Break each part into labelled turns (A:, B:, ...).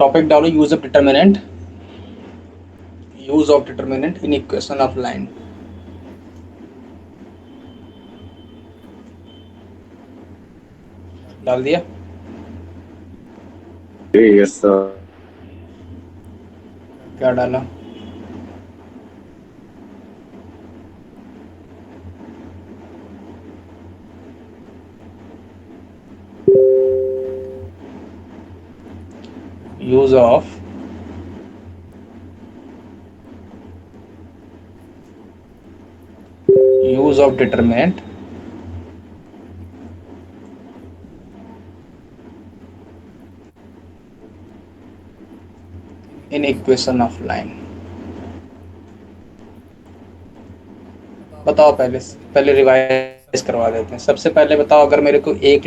A: Topic डालो use of determinant in equation of line. डाल दिया?
B: Yes sir.
A: क्या डाला? Use of determinant in equation of line. बताओ, पहले रिवाइज करवा देते हैं। सबसे पहले बताओ, अगर मेरे को एक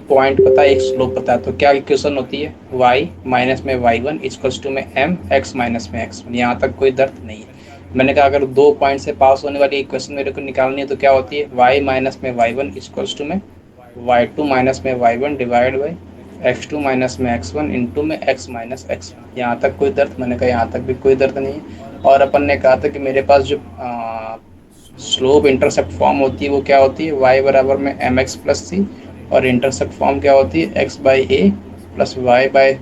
A: पॉइंट पता है, एक स्लोप पता है, तो क्या इक्वेशन होती है? y माइनस में y1 इक्वल्स टू में m x माइनस में x1। यहाँ तक कोई दर्द नहीं है। मैंने कहा अगर 2 पॉइंट से पास होने वाली इक्वेशन मेरे को निकालनी है तो क्या होती है? y माइनस में y1 इक्वल्स टू में y2 माइनस में y1 divide by x2 minus में x1 इंटू में x माइनस x1। यहाँ तक कोई दर्द? मैंने कहा यहाँ तक भी कोई दर्द नहीं है। और अपन ने कहा था कि मेरे पास जो स्लोप इंटरसेप्ट फॉर्म होती है वो क्या होती है? y बराबर में एम एक्स प्लस सी, और इंटरसेप्ट फॉर्म क्या होती है? x by a plus y by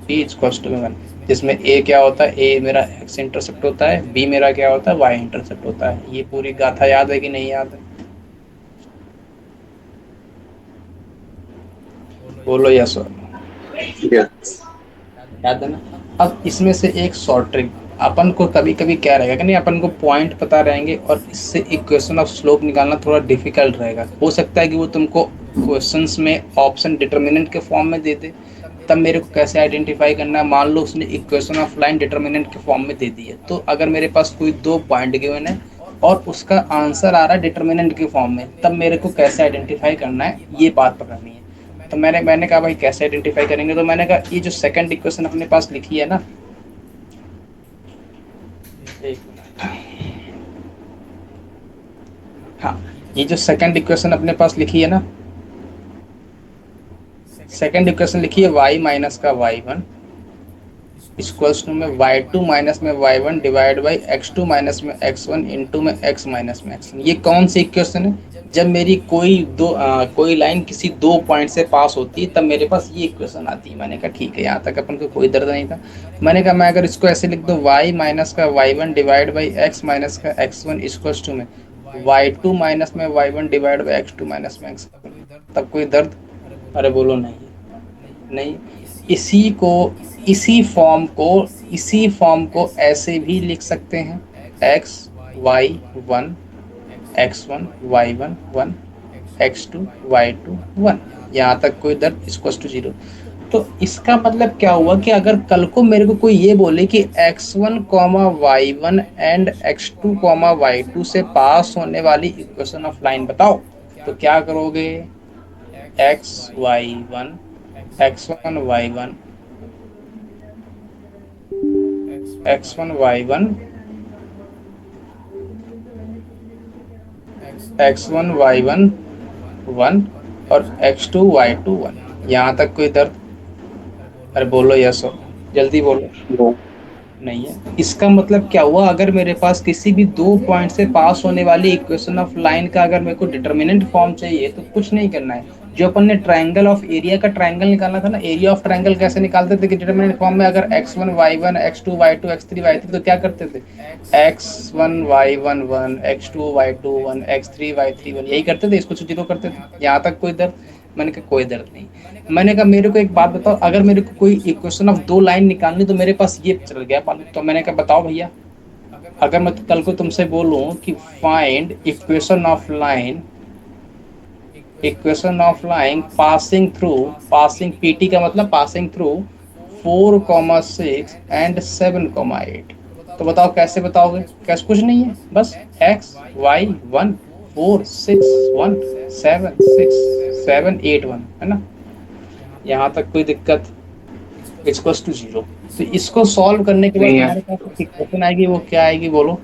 A: b equals to 1, जिसमें a क्या होता है? a मेरा x इंटरसेप्ट होता है, b मेरा क्या होता है? y इंटरसेप्ट होता है। ये पूरी गाथा याद है कि नहीं याद है? बोलो यस और नो।
B: यस।
A: याद है ना? अब इसमें से एक शॉर्ट ट्रिक अपन को कभी कभी क्या रहेगा कि नहीं, अपन को पॉइंट पता रहेंगे और इससे इक्वेशन ऑफ स्लोप निकालना थोड़ा डिफिकल्ट रहेगा। हो सकता है कि वो तुमको क्वेश्चंस में ऑप्शन डिटर्मिनेंट के फॉर्म में दे दे, तब मेरे को कैसे आइडेंटिफाई करना है? मान लो उसने इक्वेशन ऑफ लाइन डिटर्मिनेंट के फॉर्म में दे दी है, तो अगर मेरे पास कोई 2 पॉइंट गिवन है और उसका आंसर आ रहा है डिटर्मिनेंट के फॉर्म में, तब मेरे को कैसे आइडेंटिफाई करना है, ये बात पकड़नी है। तो मैंने कहा भाई कैसे आइडेंटिफाई करेंगे? तो मैंने कहा ये जो सेकंड इक्वेशन अपने पास लिखी है ना, एक मिनट, हाँ, ये जो सेकंड इक्वेशन अपने पास लिखी है ना, सेकंड इक्वेशन लिखी है y माइनस का y1 इक्वल्स टू में y2 माइनस में y1 divide by x2 minus में x1 इंटू में x माइनस में x1। ये कौन सी इक्वेशन है? जब मेरी कोई लाइन किसी 2 पॉइंट से पास होती है तब मेरे पास ये इक्वेशन आती है। मैंने कहा ठीक है, यहाँ तक अपन को कोई दर्द नहीं था। मैंने कहा मैं अगर इसको ऐसे लिख दूँ y माइनस का y1 divide by x minus का x1 इक्वल्स टू में y2 माइनस में y1 divide by x2 minus में x1, तब कोई दर्द? अरे बोलो नहीं। नहीं, इसी को इसी फॉर्म को ऐसे भी लिख सकते हैं, x y1 x1 y1 1 x2 y2 1। यहाँ तक कोई दर्द? Equal to 0। तो इसका मतलब क्या हुआ कि अगर कल को मेरे को कोई ये बोले कि x1 y1 and x2 y2 से पास होने वाली इक्वेशन ऑफ लाइन बताओ, तो क्या करोगे? x1 y1 x1 y1 x1 y1 1 और x2 y2 1। यहाँ तक कोई दर्द? अरे बोलो यस हो, जल्दी बोलो।
B: नो।
A: नहीं है। इसका मतलब क्या हुआ? अगर मेरे पास किसी भी 2 पॉइंट से पास होने वाली इक्वेशन ऑफ लाइन का अगर मेरे को डिटर्मिनेंट फॉर्म चाहिए तो कुछ नहीं करना है। जो अपन ने ट्रायंगल ऑफ एरिया का ट्रायंगल निकालना था ना, एरिया ऑफ ट्रायंगल कैसे निकालते थे कि डिटर्मिनेंट फॉर्म में अगर x1 y1 x2 y2 x3 y3, तो क्या करते थे? x1 y1 1 x2 y2 1 x3 y3 1, यही करते थे, इसको 0 करते थे। यहाँ तक कोई दर्द? मैंने कहा कोई दर्द नहीं। मैंने कहा मेरे को एक बात बताओ, अगर मेरे को कोई इक्वेशन ऑफ 2 लाइन निकालनी तो मेरे पास ये चल गया। तो मैंने कहा बताओ भैया, अगर मैं कल को तुमसे बोलूं कि find equation of line passing PT का मतलब पासिंग थ्रू 4,6 एंड 7,8, तो बताओ कैसे बताओगे? कैसे? कुछ नहीं है, बस x y1 4 6 1 7 6 7 8 1, है ना? यहाँ तक कोई दिक्कत? Equals to 0। तो इसको सॉल्व करने के बाद
B: नहीं है।
A: तुम्हारे पास एक इक्वेशन आएगी, वो क्या आएगी बोलो?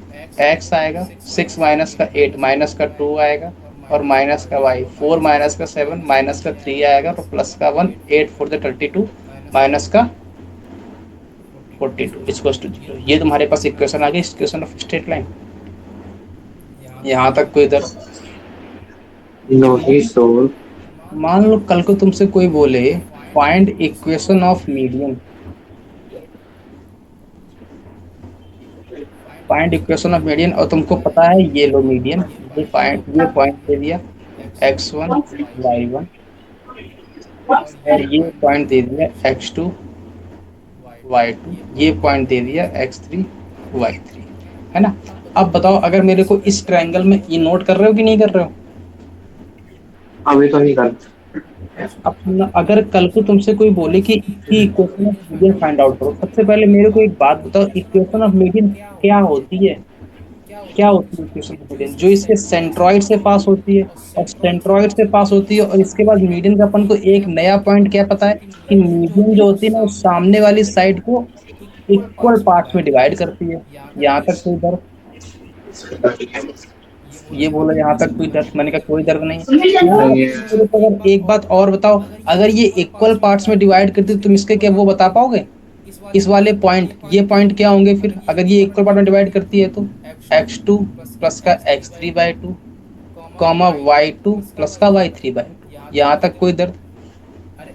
A: x आएगा 6 माइनस का 8 माइनस का 2 आएगा, और माइनस का y 4 माइनस का 7 माइनस का 3 आएगा, और प्लस का 1 8 4 32 माइनस का 42 इक्वल्स टू 0। ये तुम्हारे पास इक्वेशन आ गई, इक्वेशन ऑफ स्ट्रेट लाइन। यहाँ तक कोई इधर।
B: Notice sol.
A: मान लो कल को तुमसे कोई बोले find equation of median, find equation of median, और तुमको पता है ये लो मीडियन, ये पॉइंट दे दिया x1 y1, और ये पॉइंट दे दिया x2 y2, ये पॉइंट दे दिया x3 y3, है ना। अब बताओ अगर मेरे को इस ट्रायंगल में ये नोट कर रहे हो कि नहीं कर रहे हो।
B: अभी तो नहीं कर।
A: अब अगर कल को तुमसे कोई बोले कि इसकी equation of median find out करो, सबसे पहले मेरे को एक बात बताओ, इक्वेशन ऑफ मीडियन क्या होती है। क्या होती है इक्वेशन ऑफ मीडियन? जो इसके सेंट्रॉइड से पास होती है, और सेंट्रॉइड से पास होती है, और इसके बाद मीडियन का अपन को एक नया पॉइंट क्या पता है कि मीडियन जो होती है ना, वो सामने वाली साइड को इक्वल पार्ट्स में डिवाइड करती है। यहाँ तक कोई दर्द? ये बोलो यहाँ तक कोई दर्द? मैंने कहा कोई दर्द नहीं है। यहाँ तक मेरे को अगर एक बात और बताओ, अगर ये इक्वल पार्ट्स में डिवाइड करती है, तुम इसके क्या वो बता पाओगे? इस वाले पॉइंट, ये पॉइंट क्या होंगे फिर अगर ये इक्वल पार्ट में डिवाइड करती है तो? x2 प्लस का x3/2, कॉमा y2 प्लस का y3/2। यहाँ तक कोई दर्द?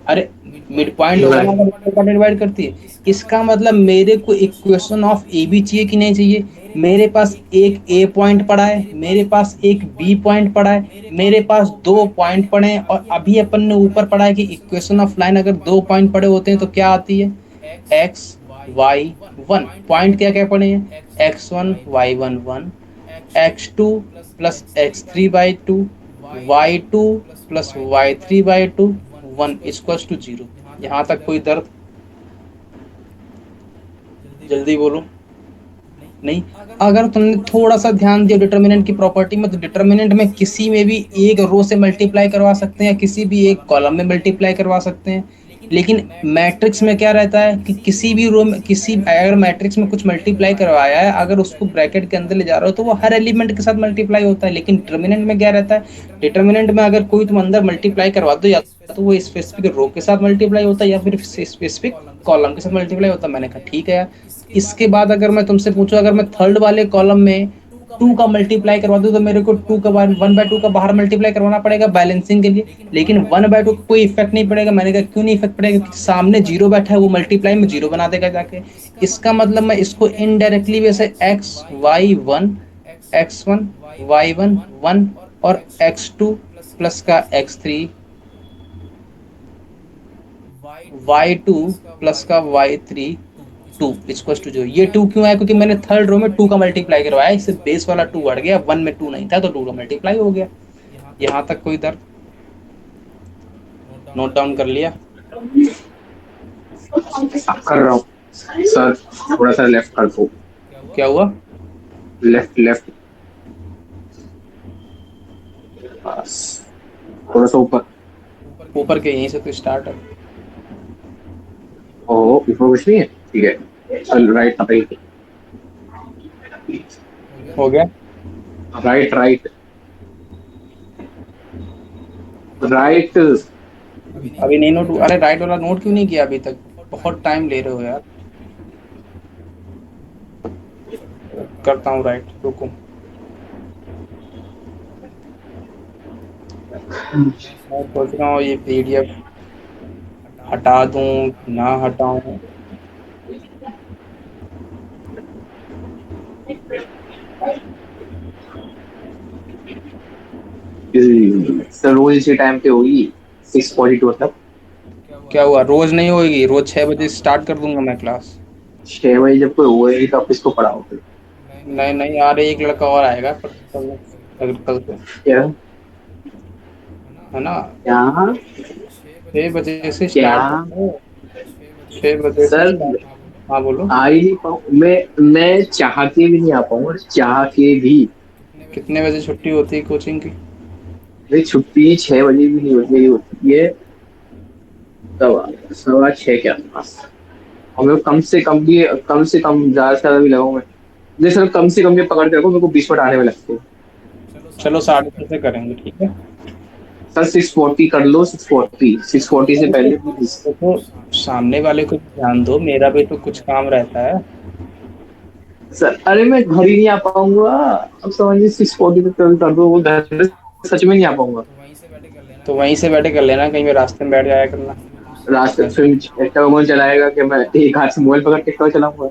A: अरे मिड पॉइंट होगा ना अगर इक्वल पार्ट में डिवाइड करती है। इसका मतलब मेरे को इक्वेशन ऑफ ए भी चाहिए कि नहीं चाहिए। मेरे पास एक ए पॉइंट पड़ा है, मेरे पास एक बी पॉइंट पड़ा है, मेरे पास दो पॉइंट पड़े हैं, और अभी अपन ने ऊपर पढ़ा है कि इक्वेशन ऑफ लाइन अगर दो पॉइंट पड़े होते हैं तो क्या आती है? x y1। पॉइंट क्या क्या पड़े हैं? x1 y1 1, x2 plus x3/2, y2 plus y3/2, 1 equals to 0। यहाँ तक कोई दर्द? जल्दी बोलो। नहीं। अगर तुमने थोड़ा सा ध्यान दिया डिटर्मिनेंट की प्रॉपर्टी में, तो डिटर्मिनेंट में किसी में भी एक रो से मल्टीप्लाई करवा सकते हैं, किसी भी एक कॉलम में मल्टीप्लाई करवा सकते हैं। लेकिन मैट्रिक्स में क्या रहता है कि किसी भी रो में, किसी अगर मैट्रिक्स में कुछ मल्टीप्लाई करवाया है, अगर उसको ब्रैकेट के अंदर ले जा रहे हो तो वो हर एलिमेंट के साथ मल्टीप्लाई होता है। लेकिन डिटर्मिनेंट में क्या रहता है? डिटर्मिनेंट में अगर कोई तुम अंदर मल्टीप्लाई करवा दो, या तो वो स्पेसिफिक रो के साथ मल्टीप्लाई होता है या फिर स्पेसिफिक कॉलम के साथ मल्टीप्लाई होता है। मैंने कहा ठीक है यार। इसके बाद अगर मैं तुमसे पूछूं, अगर मैं थर्ड वाले कॉलम में टू का मल्टीप्लाई करवा दूं, तो मेरे को टू का 1/2 का बाहर मल्टीप्लाई करवाना पड़ेगा बैलेंसिंग के लिए। लेकिन 1/2 का कोई इफेक्ट नहीं पड़ेगा। मैंने कहा क्यों नहीं इफेक्ट पड़ेगा? क्योंकि सामने जीरो बैठा है, वो मल्टीप्लाई में जीरो बना देगा जाके। इसका मतलब मैं इसको इनडायरेक्टली वैसे x1 और x2 प्लस का x3 y2 प्लस का y3 2 इक्वल्स टू 0। ये 2 क्यों आया? क्योंकि मैंने थर्ड रो में 2 का मल्टीप्लाई करवाया, इससे बेस वाला 2 बढ़ गया, 1 में 2 नहीं था तो 2 का मल्टीप्लाई हो गया। यहाँ तक कोई दर्द? नोट डाउन कर लिया?
B: कर रहा हूँ सर, थोड़ा सा लेफ्ट कर दो।
A: क्या हुआ?
B: लेफ्ट लेफ्ट, बस थोड़ा सा ऊपर।
A: ऊपर के यहीं से तो स्टार्ट है।
B: ओ ऊपर कुछ नहीं है, ठीक है। चल राइट राइट
A: हो गया?
B: Right right right.
A: अभी नहीं नोट? अरे राइट वाला नोट क्यों नहीं किया अभी तक? बहुत टाइम ले रहे हो यार। करता हूँ राइट, रुको। मैं सोच रहा हूँ ये पीडीएफ हटा दूं ना हटाऊं।
B: सर रोज इसी टाइम पे होगी 6:42 मतलब।
A: क्या हुआ? रोज नहीं होगी, रोज 6 बजे स्टार्ट कर दूंगा मैं क्लास।
B: 6 बजे जब कोई होएगी तो आप इसको पढ़ाओ फिर।
A: नहीं नहीं यार, एक लड़का और आएगा पर कल से,
B: क्या
A: है ना।
B: क्या
A: 6 बजे से
B: क्या
A: स्टार्ट करो, 6 बजे से
B: सर,
A: स्टार्ट। हाँ बोलो।
B: आ ही नहीं पाऊँ मैं चाह के भी नहीं आ पाऊंगा, चाह के भी।
A: कितने बजे छुट्टी होती है कोचिंग की?
B: भाई छुट्टी 6 बजे भी नहीं होती, होती है सवा छः के आसपास। और मैं कम से कम ज्यादा से ज्यादा भी लगाऊंगा। नहीं सर, कम से कम ये पकड़ के रखो, मेरे को 20 मिनट आने में लगते हैं।
A: चलो 6:30 से करेंगे, ठीक है।
B: सर 6:40 कर लो, 6:40 से पहले please।
A: देखो सामने वाले को ध्यान दो, मेरा भी तो कुछ काम रहता है।
B: सर अरे मैं घर ही नहीं आ पाऊंगा। अब समझिए 640 पे कल कर दो, वो घर पे सच में नहीं आ पाऊंगा।
A: तो वहीं से बैठे कर लेना, कहीं भी रास्ते में बैठ जाया करना।
B: रास्ते
A: वैसे
B: फिर ट्रैक्टर कौन चलाएगा कि मैं एक हाथ से मोबाइल पकड़ ट्रैक्टर चलाऊंगा।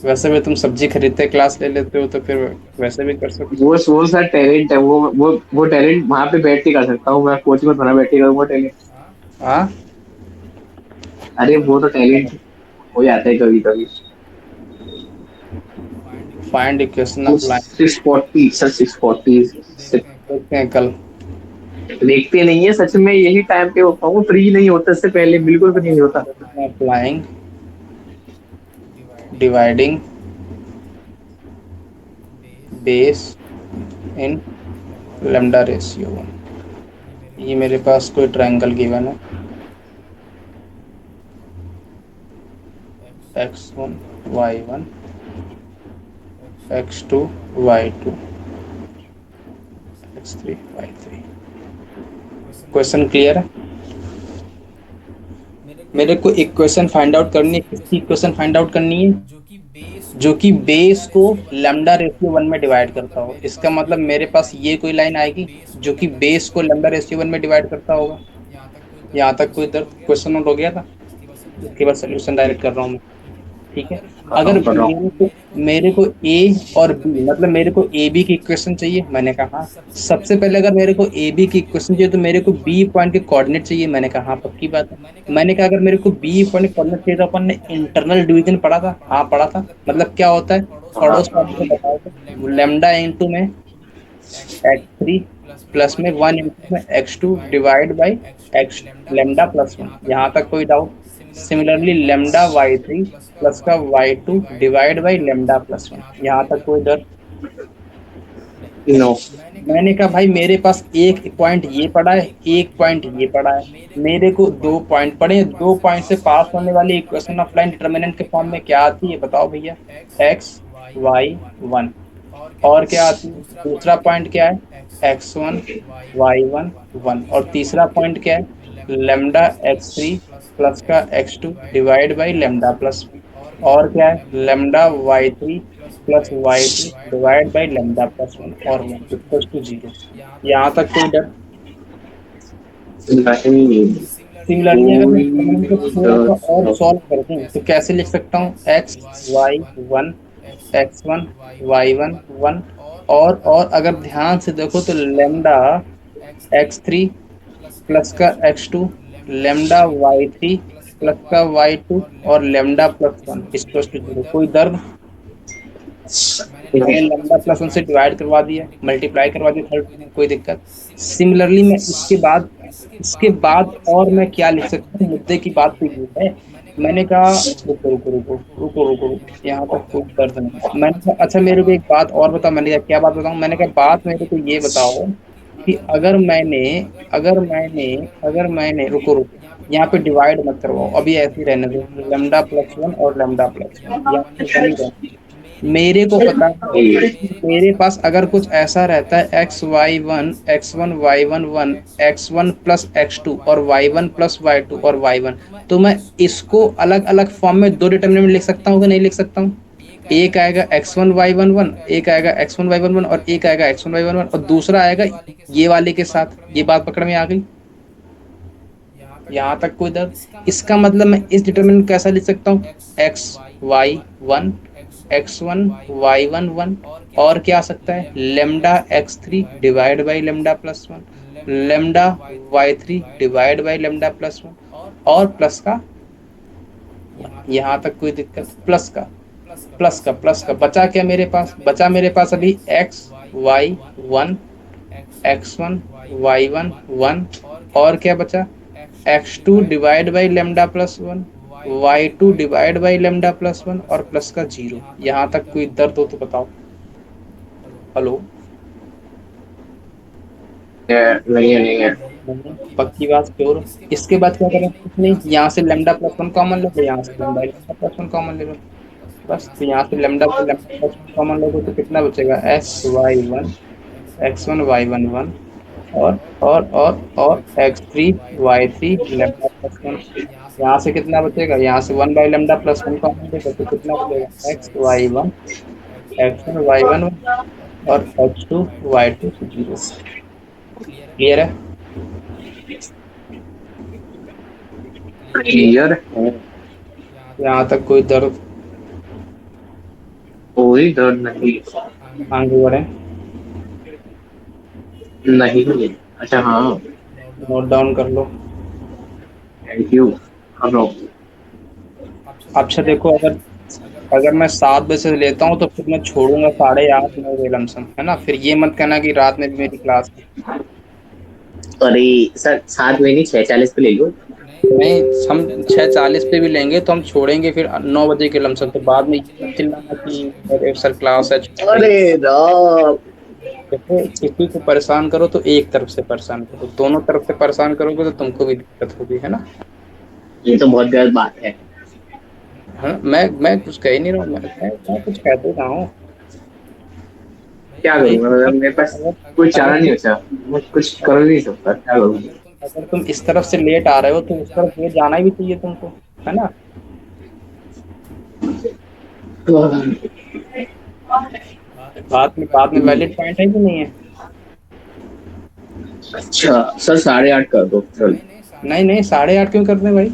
A: वैसे भी तुम सब्जी खरीदते क्लास ले लेते हो, तो फिर वैसे भी कर सकते
B: वो सर टैलेंट है, वो टैलेंट वहां पे बैठ के कर सकता हूँ मैं, कोचिंग में थोड़ा बैठ के करूंगा टैलेंट।
A: हो। हाँ।
B: अरे वो तो टैलेंट हो जाता है कभी कभी।
A: फाइंड इक्वेशन
B: वो
A: ऑफ लाइन।
B: 640 सर, 640।
A: देखते हैं कल।
B: देखते नहीं है सच में, यही टाइम पे होता हूँ, फ्री नहीं होता, इससे पहले बिल्कुल भी नहीं होता।
A: Applying dividing base in lambda ratio one. ये मेरे पास कोई ट्रायंगल गिवन है, x1 y1 x2 y2 x3 y3। Question clear है? मेरे को इक्वेशन फाइंड आउट करनी है, किसकी इक्वेशन फाइंड आउट करनी है? जो कि बेस को लैम्डा रेशियो वन में डिवाइड करता हो। इसका मतलब मेरे पास ये कोई लाइन आएगी जो कि बेस को लैम्डा रेशियो वन में डिवाइड करता होगा। यहाँ तक कोई दर्द क्वेश्चन नोट हो गया था? इसके बाद सोल्यूशन डायरेक्ट कर रहा हूँ मैं। ठीक है। अगर
B: कर रहा हूँ।
A: मेरे को ए और बी, मतलब मेरे को ए बी की इक्वेशन चाहिए, मैंने कहा हाँ। सबसे पहले अगर मेरे को ए बी की इक्वेशन चाहिए तो मेरे को बी पॉइंट के कोऑर्डिनेट चाहिए, मैंने कहा हाँ पक्की बात है। मैंने कहा अगर मेरे को बी पॉइंट के कोऑर्डिनेट चाहिए तो अपन ने इंटरनल डिवीजन पढ़ा था, हाँ पढ़ा था। मतलब क्या होता है,
B: हाँ।
A: पड़ोस वाले को बताओ तो लेमडा इंटू में x3 प्लस में वन इंटू में x2 divide by x lambda plus one. यहाँ तक कोई doubt? Similarly lambda y3 plus का y2 divide by lambda plus one. यहाँ तक कोई डर?
B: नो।
A: मैंने कहा भाई मेरे पास एक पॉइंट ये पड़ा है, एक पॉइंट ये पड़ा है, मेरे को दो पॉइंट पड़े हैं। दो पॉइंट से पास होने वाली इक्वेशन ऑफ लाइन डिटर्मिनेंट के फॉर्म में क्या आती है बताओ भैया? X y one. और क्या आती है? दूसरा पॉइंट क्या है? x1 y1 1। और तीसरा पॉइंट क्या है? लेमडा x3 प्लस का x2 divide by lambda plus one. और क्या है? Lambda y3 plus y2 divide by lambda plus one और वन इक्वल टू जीरो। यहाँ तक कोई डर?
B: नहीं।
A: सिमिलरली अगर मैं डिटरमिनेंट को थोड़ा सा और सॉल्व कर दूं तो कैसे लिख सकता हूँ? x y1 x1 y1 1। और अगर ध्यान से देखो तो लेमडा x3 प्लस का x2 लेमडा y3 प्लस का y2 और lambda plus one equal to zero. कोई दर्द? मैंने लैम्डा प्लस वन से डिवाइड करवा दिया, मल्टीप्लाई करवा दिया थर्ड में, कोई दिक्कत? सिमिलरली मैं इसके बाद और मैं क्या लिख सकता हूँ? मुद्दे की बात तो ये है। मैंने कहा रुको रुको रुको रुको रुको रुको, यहाँ तक कोई दर्द नहीं। मैंने कहा अच्छा मेरे को एक बात और बताओ। मैंने कहा क्या बात बताऊँ? मैंने कहा बात मेरे को ये बताओ कि अगर मैंने रुको रुको, यहाँ पे डिवाइड मत करवाओ, अभी ऐसे ही रहने दो। लेमडा प्लस वन और लेमडा प्लस वन यहाँ पे वन ही रहने दो। मेरे को पता है मेरे पास अगर कुछ ऐसा रहता है x1 y1 x1 plus x2 और y1 प्लस y2 और y1, तो मैं इसको अलग अलग फॉर्म में दो डिटर्मिनेंट लिख सकता हूँ कि नहीं लिख सकता हूँ? एक आएगा x1 y1 1, एक आएगा x1 y1 1 और एक आएगा x1 y1 1 और दूसरा आएगा ये वाले के साथ। ये बात पकड़ में आ गई? यहाँ तक कोई दर्द? इसका मतलब मैं इस डिटरमिनेंट कैसा लिख सकता हूँ? x y1 x1 y1 1। और क्या आ सकता है? Lambda x3 divide by lambda plus one, lambda y3 divide by lambda plus one और प्लस का। यहाँ तक कोई दिक्कत? प्लस का बचा क्या मेरे पास? बचा मेरे पास अभी x y1 x1 y1 1। और क्या बचा? x2 divide by lambda plus one, y2 divide by lambda plus one और प्लस का जीरो। यहाँ तक कोई दर्द हो तो बताओ। हेलो?
B: नहीं है, नहीं है।
A: पक्की बात प्योर? इसके बाद क्या करें? कुछ नहीं, यहाँ से लेमडा प्लस वन कॉमन ले लो, यहाँ से लेमडा प्लस वन कॉमन ले लो। बस तो यहाँ से लेमडा प्लस वन कॉमन ले लो तो कितना बचेगा? x y1 x1 y1 1 और x3 y3 lambda plus one. यहाँ से कितना बचेगा, यहाँ से 1/λ+1 कॉमन लेगा तो कितना बचेगा, x1 y1 और h2 y2 0। क्लियर है?
B: क्लियर है।
A: यहाँ तक कोई दर्द?
B: कोई दर्द नहीं।
A: आगे बढ़े।
B: नहीं। अच्छा हाँ।
A: नोट डाउन कर लो।
B: Thank you. हाँ।
A: अच्छा देखो, अगर अगर मैं 7 बजे से लेता हूँ तो फिर मैं छोड़ूंगा 8:30 9 बजे लमसम, है ना? फिर ये मत कहना कि रात में भी मेरी क्लास है।
B: अरे सर 7 महीने 6:40 पे ले लो।
A: नहीं, हम 6:40 पे भी लेंगे तो हम छोड़ेंगे फिर 9 बजे के लमसम, तो बाद में ये मत चिल्लाना कि अरे सर क्लास है छोड़ रही।
B: अरे राम।
A: देखो, किसी को परेशान करो तो एक तरफ से परेशान करो, दोनों तरफ से परेशान करोगे तो तुमको भी दिक्कत होगी, है ना?
B: ये तो बहुत गलत बात है।
A: है ना? मैं कुछ कह ही नहीं रहा हूँ, मैं कुछ कहते रहा हूँ
B: क्या
A: भाई।
B: करूंगा, मतलब मेरे पास
A: अगर
B: कोई
A: अगर
B: चारा नहीं
A: तुम
B: बचा। मैं कुछ कर नहीं सकता, क्या
A: अगर तुम इस तरफ से लेट आ रहे हो तो उस तरफ लेट जाना भी चाहिए तुमको, है ना?
B: करूँ।
A: बाद में वैलिड पॉइंट है कि नहीं है?
B: अच्छा सर 8:30 कर दो चल।
A: नहीं नहीं, 8:30 क्यों करते हैं भाई?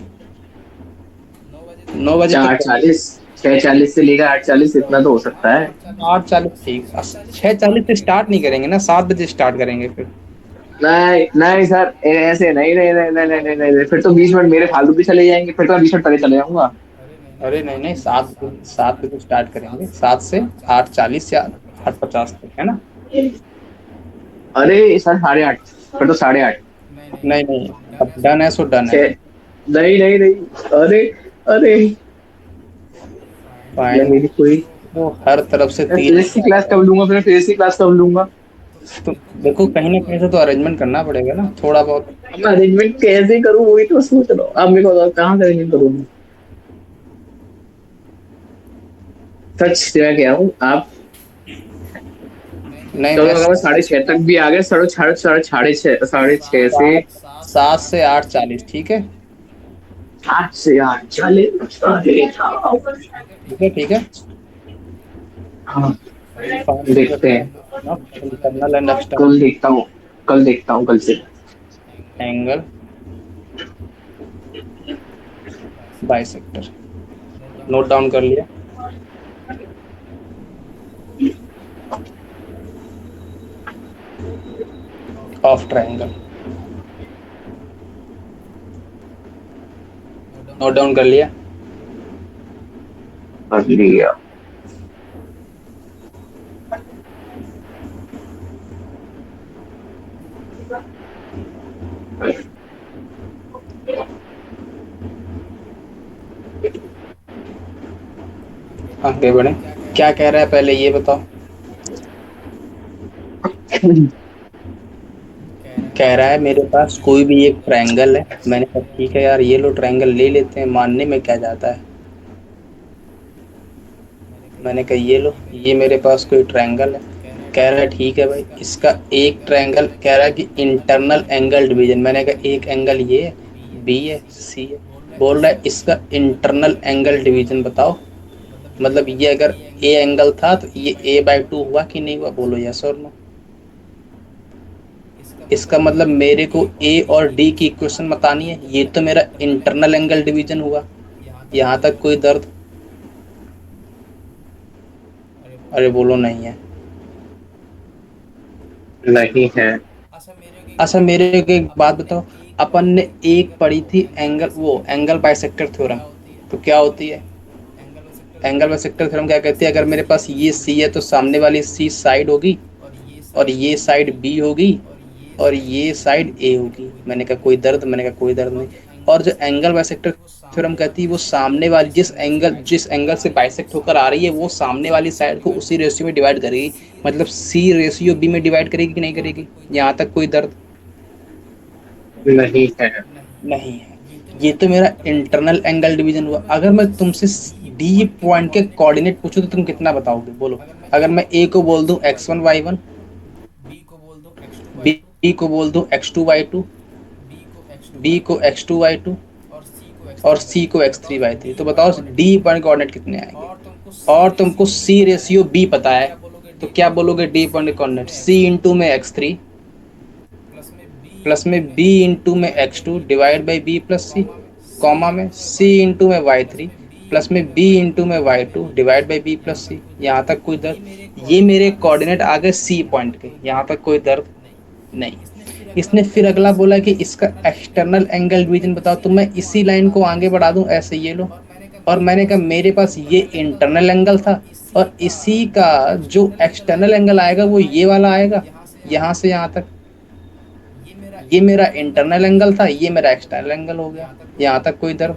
A: 9 बजे
B: अच्छा
A: तक
B: आठ
A: कर।
B: चालीस 6:40 से लेकर 8:40 इतना तो हो सकता है।
A: 8:40 ठीक, 6:40 से स्टार्ट नहीं करेंगे ना, 7 बजे स्टार्ट करेंगे फिर।
B: नहीं नहीं सर ऐसे नहीं नहीं नहीं नहीं नहीं नहीं, नहीं। फिर तो 20 मिनट मेरे फालतू भी चले जाएंगे, फिर तो मैं 20 मिनट पहले चले जाऊंगा।
A: अरे नहीं नहीं, 7 बजे स्टार्ट करेंगे, 7 से 8:40 या 8:50 तक, है ना?
B: अरे सर 8:30, फिर तो 8:30।
A: नहीं नहीं, अब डन है सो डन है।
B: छः। नहीं नहीं नहीं। अरे अरे। या
A: फाइन।
B: मेरी कोई।
A: तो हर तरफ से
B: मैं
A: तीर
B: फिजिक्स की क्लास कब लूंगा, फिर फिजिक्स की क्लास कब लूंगा।
A: तो देखो, कहीं ना कहीं से तो अरेंजमेंट करना पड़ेगा ना थोड़ा बहुत।
B: अब मैं अरेंजमेंट कैसे करूँ वही तो सोच रहा हूँ, आप मेरे को बताओ कहाँ से अरेंजमेंट करूँ। सच से मैं कह रहा हूँ आप।
A: नहीं,
B: चलो
A: मैं
B: अगर मैं 6:30 तक भी आ गया, साढ़े छः से।
A: 7 से 8:40, ठीक है?
B: 8 से 8 चले।
A: ठीक है ठीक है।
B: हाँ। देखते हैं।
A: इंटरनल एंड एक्सटर्नल
B: कल देखता हूँ। कल देखता हूँ कल से।
A: Angle bisector. नोट डाउन कर लिया। ऑफ ट्रायंगल नोट डाउन कर लिया।
B: कर लिया।
A: आगे बढ़े। क्या कह रहा है पहले ये बताओ। कह रहा है मेरे पास कोई भी एक ट्रायंगल है। मैंने कहा ठीक है यार, ये लो ट्रायंगल ले लेते हैं, मानने में क्या जाता है। मैंने कहा ये लो, ये मेरे पास कोई ट्रायंगल है। कह रहा है ठीक है भाई, इसका एक ट्रायंगल, कह रहा है कि इंटरनल एंगल डिवीजन। मैंने कहा एक एंगल ये है, बी है, सी है। बोल रहा है इसका इंटरनल एंगल डिवीजन बताओ। मतलब ये अगर ए एंगल था तो ये a/2 हुआ कि नहीं हुआ, बोलो यस और नो। इसका मतलब मेरे को ए और डी की इक्वेशन बतानी है, ये तो मेरा इंटरनल एंगल डिवीजन हुआ। यहाँ तक कोई दर्द? अरे बोलो नहीं है।
B: नहीं है।
A: अच्छा मेरे को एक बात बताओ, अपन ने एक पढ़ी थी एंगल, वो एंगल बाइसेक्टर थ्योरम, तो क्या होती है? एंगल बाइसेक्टर थ्योरम क्या कहती है, अगर मेरे पास ये सी है तो सामने वाली सी साइड होगी, और ये साइड बी होगी, और ये साइड ए होगी। मैंने कहा कोई दर्द? मैंने कहा कोई दर्द नहीं। और जो एंगल बाइसेक्टर थ्योरम कहती है, वो सामने वाली जिस एंगल से बाइसेक्ट होकर आ रही है, वो सामने वाली साइड को उसी रेशियो में डिवाइड करेगी। मतलब सी रेशियो बी में डिवाइड करेगी कि नहीं करेगी? यहाँ तक कोई दर्द?
B: नहीं है।
A: नहीं है। ये तो मेरा इंटरनल एंगल डिवीजन हुआ। अगर मैं तुमसे डी पॉइंट के कोऑर्डिनेट पूछूं तो तुम कितना बताओगे, बोलो? अगर मैं ए को बोल दूं x1 y1, बी बी को बोल दो x2 y2,
C: बी को
A: बी को
C: x2
A: x2 y2
C: और सी को
A: और
C: x3
A: सी को
C: y3। बताओ
A: x3 y3।
C: डी
A: तो
C: पॉइंट
A: बताओ
C: कोऑर्डिनेट
A: डी
C: कितने
A: पॉइंट
C: आएंगे,
A: कोऑर्डिनेट कितने आएंगे,
C: और तुमको सी
A: और तुमको
C: रेशियो बी
A: सी
C: पता है,
A: रेशियो बी पता
C: तो
A: है,
C: क्या बोलोगे
A: तो
C: डी
A: क्या
C: पॉइंट
A: बोलोगे d
C: c
A: point
C: into
A: coordinate,
C: में
A: सी
C: x3
A: इंटू में x3
C: प्लस में बी
A: प्लस
C: इंटू
A: में
C: में
A: बी
C: x2
A: इंटू में
C: divide by
A: x2
C: b plus
A: divide
C: c,
A: by B plus c,
C: comma में सी
A: कॉमा में
C: इंटू में
A: सी
C: y3
A: इंटू में
C: प्लस
A: y3
C: में बी
A: प्लस
C: इंटू
A: में
C: में
A: बी
C: y2
A: इंटू में
C: divide by
A: y2
C: B plus
A: divide
C: c.
A: By B
C: यहाँ
A: plus
C: तक
A: सी।
C: कोई
A: यहाँ
C: दर्द,
A: तक कोई
C: ये
A: दर्द,
C: मेरे
A: ये
C: कोऑर्डिनेट
A: मेरे
C: आ गए
A: कोऑर्डिनेट
C: सी
A: आ गए
C: पॉइंट के,
A: सी
C: यहाँ
A: पॉइंट
C: तक
A: के,
C: कोई
A: यहाँ
C: दर्द
A: तक कोई दर्द
C: नहीं।
A: नहीं।
C: इसने फिर अगला बोला
A: अगला
C: कि
A: बोला
C: इसका
A: कि इसका
C: external angle
A: external
C: division
A: angle
C: बताओ, तो
A: डिवीजन
C: मैं
A: बताओ,
C: इसी
A: तो मैं
C: लाइन को
A: इसी
C: आगे
A: लाइन
C: बढ़ा
A: को
C: दूं
A: आगे
C: ऐसे
A: बढ़ा
C: ये
A: दूं
C: लो,
A: ऐसे ये लो,
C: और
A: और मैंने कहा मेरे पास ये इंटरनल एंगल था, और इसी का जो एक्सटर्नल एंगल आएगा वो ये वाला आएगा, यहाँ से यहाँ तक। ये मेरा इंटरनल एंगल था, ये मेरा एक्सटर्नल एंगल हो गया। यहाँ तक कोई दर्द।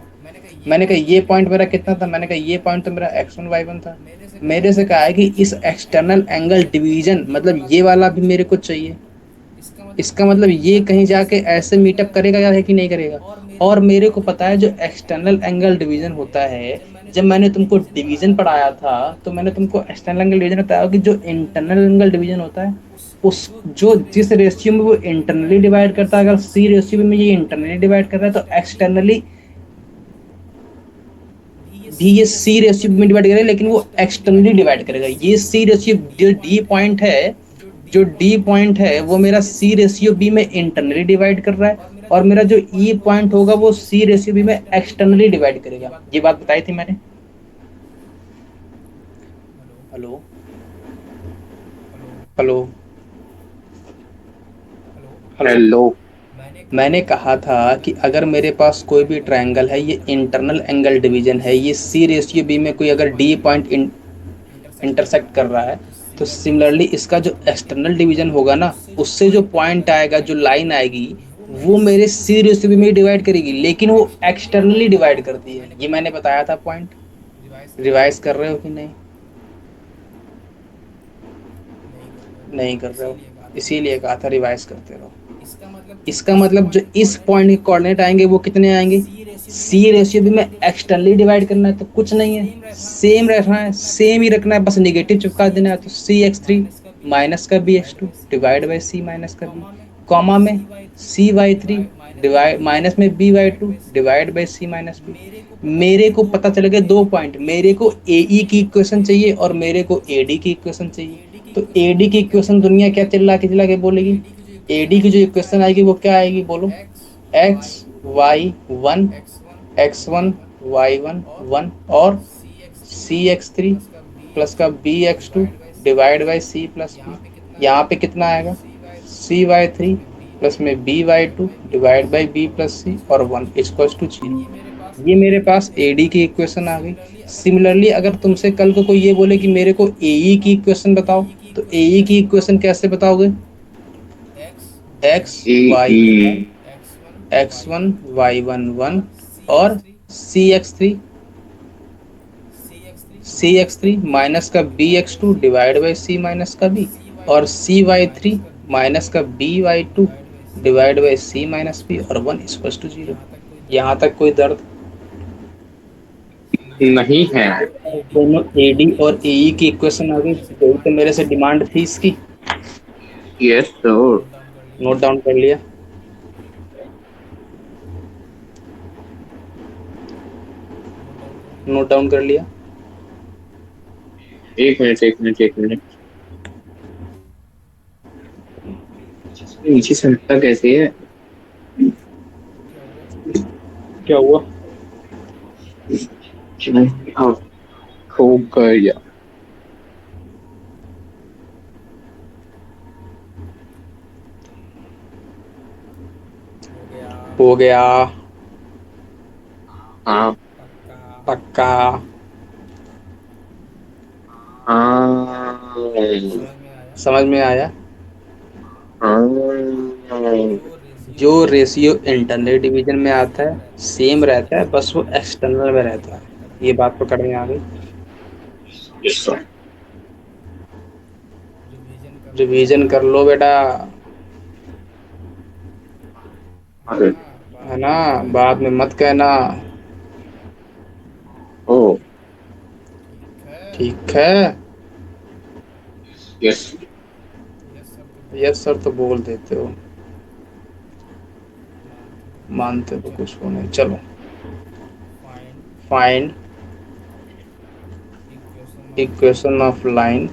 A: मैंने कहा ये पॉइंट मेरा कितना था, मैंने कहा ये पॉइंट तो मेरा x1 y1 था। मेरे से कहा है कि इस एक्सटर्नल एंगल डिवीजन मतलब ये वाला भी मेरे को चाहिए। इसका मतलब ये कहीं जाके ऐसे मीटअप करेगा या है कि नहीं करेगा। और मेरे को पता है जो एक्सटर्नल एंगल डिवीजन होता है, जब मैंने तुमको डिवीजन पढ़ाया था तो मैंने तुमको एक्सटर्नल एंगल डिवीजन बताया कि जो इंटरनल एंगल डिवीजन होता है उस जो जिस रेशियो में वो इंटरनली डिवाइड करता है, अगर सी रेशियो में ये इंटरनली डिवाइड कर रहा है तो एक्सटर्नली भी ये सी रेशियो में डिवाइड करेगा, लेकिन वो एक्सटर्नली डिवाइड करेगा। ये सी रेशियो जो डी पॉइंट है, जो डी पॉइंट है वो मेरा सी रेशियो बी में इंटरनली डिवाइड कर रहा है, और मेरा जो ई पॉइंट होगा वो सी रेशियो बी में एक्सटर्नली डिवाइड करेगा। ये बात बताई थी मैंने। Hello hello hello.
B: हेलो।
A: मैंने कहा था कि अगर मेरे पास कोई भी ट्रायंगल है, ये इंटरनल एंगल डिवीजन है, ये सी रेशियो बी में कोई अगर डी पॉइंट इंटरसेक्ट कर रहा है, तो सिमिलरली इसका जो एक्सटर्नल डिवीजन होगा ना, उससे जो पॉइंट आएगा, जो लाइन आएगी, वो मेरे सी रेशियो बी में डिवाइड करेगी, लेकिन वो एक्सटर्नली डिवाइड करती है। ये मैंने बताया था पॉइंट। रिवाइज कर रहे हो कि नहीं? नहीं कर रहे हो, इसीलिए कहा था रिवाइज करते रहो। इसका मतलब जो इस पॉइंट के कोऑर्डिनेट आएंगे वो कितने आएंगे, सी रेशियो भी में एक्सटर्नली डिवाइड करना है तो कुछ नहीं है, सेम रखना है, सेम ही रखना है, बस निगेटिव चिपका देना है। तो सी x3 माइनस का bx2 divide by c minus का b, कॉमा में cy3 डिवाइड माइनस में by2 divide by c minus b. मेरे को पता चल गया दो पॉइंट, मेरे को AE की इक्वेशन चाहिए और मेरे को AD की इक्वेशन चाहिए। तो AD की इक्वेशन दुनिया क्या चिल्ला के बोलेगी, AD की जो इक्वेशन आएगी वो क्या आएगी बोलो, x1y1 x1 y1 1 और सी x3 प्लस का bx2 divide by C plus B. यहाँ पे कितना आएगा, cy3 प्लस में by2 divide by B plus C और 1 इक्वल्स टू 0। ये मेरे पास AD की इक्वेशन आ गई। सिमिलरली अगर तुमसे कल को कोई ये बोले कि मेरे को AE की इक्वेशन बताओ, तो AE की इक्वेशन कैसे बताओगे,
B: ए ई
A: x1 y1 1 और सी एक्स थ्री माइनस का bx2 divide by c minus का b और cy3 माइनस का by2 divide by c minus b और 1 इक्वल टू 0। यहाँ तक कोई दर्द
B: नहीं है।
A: दोनों AD और AE की इक्वेशन आ गई, यही तो मेरे से डिमांड थी इसकी।
B: Yes sir.
A: नोट डाउन कर लिया। नोट डाउन कर लिया।
B: एक मिनट एक मिनट एक मिनट, नीचे से हटता कैसे है?
A: क्या हुआ?
B: हाँ, खो गया।
A: हो गया।
B: हाँ
A: पक्का।
B: हाँ
A: समझ में आया।
B: हाँ।
A: जो रेशियो इंटरनल डिवीजन में आता है सेम रहता है, बस वो एक्सटर्नल में रहता है। ये बात पकड़ में आ गई।
B: Yes sir.
A: रिवीजन कर लो बेटा,
B: अरे
A: है ना, बाद में मत कहना।
B: ओ
A: ठीक है।
B: यस।
A: यस सर तो बोल देते हो। मानते तो कुछ हो नहीं, चलो।
C: Find
A: find
C: equation
A: equation of line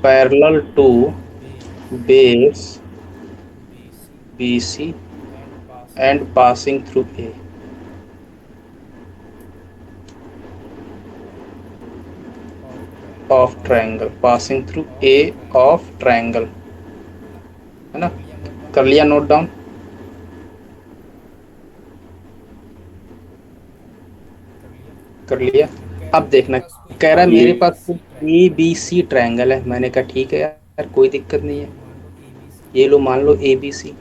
C: parallel
A: parallel to
C: base
A: base
C: BC
A: BC
C: and
A: and
C: passing
A: passing through A
C: of
A: of
C: triangle
A: triangle, passing through A
C: of triangle,
A: of triangle,
C: है ना?
A: है ना?
C: कर लिया नोट डाउन?
A: कर लिया note down?
C: कर लिया।
A: कर लिया।
C: कह रहा
A: अब
C: है मेरे
A: देखना,
C: पास कोई
A: कह रहा है मेरे पास
C: ABC
A: A
C: triangle
A: B C triangle है। मैंने कहा ठीक है यार, कोई दिक्कत नहीं
C: ये
A: है।
C: लो मान लो ABC
A: ये लो मान लो ए बी सी।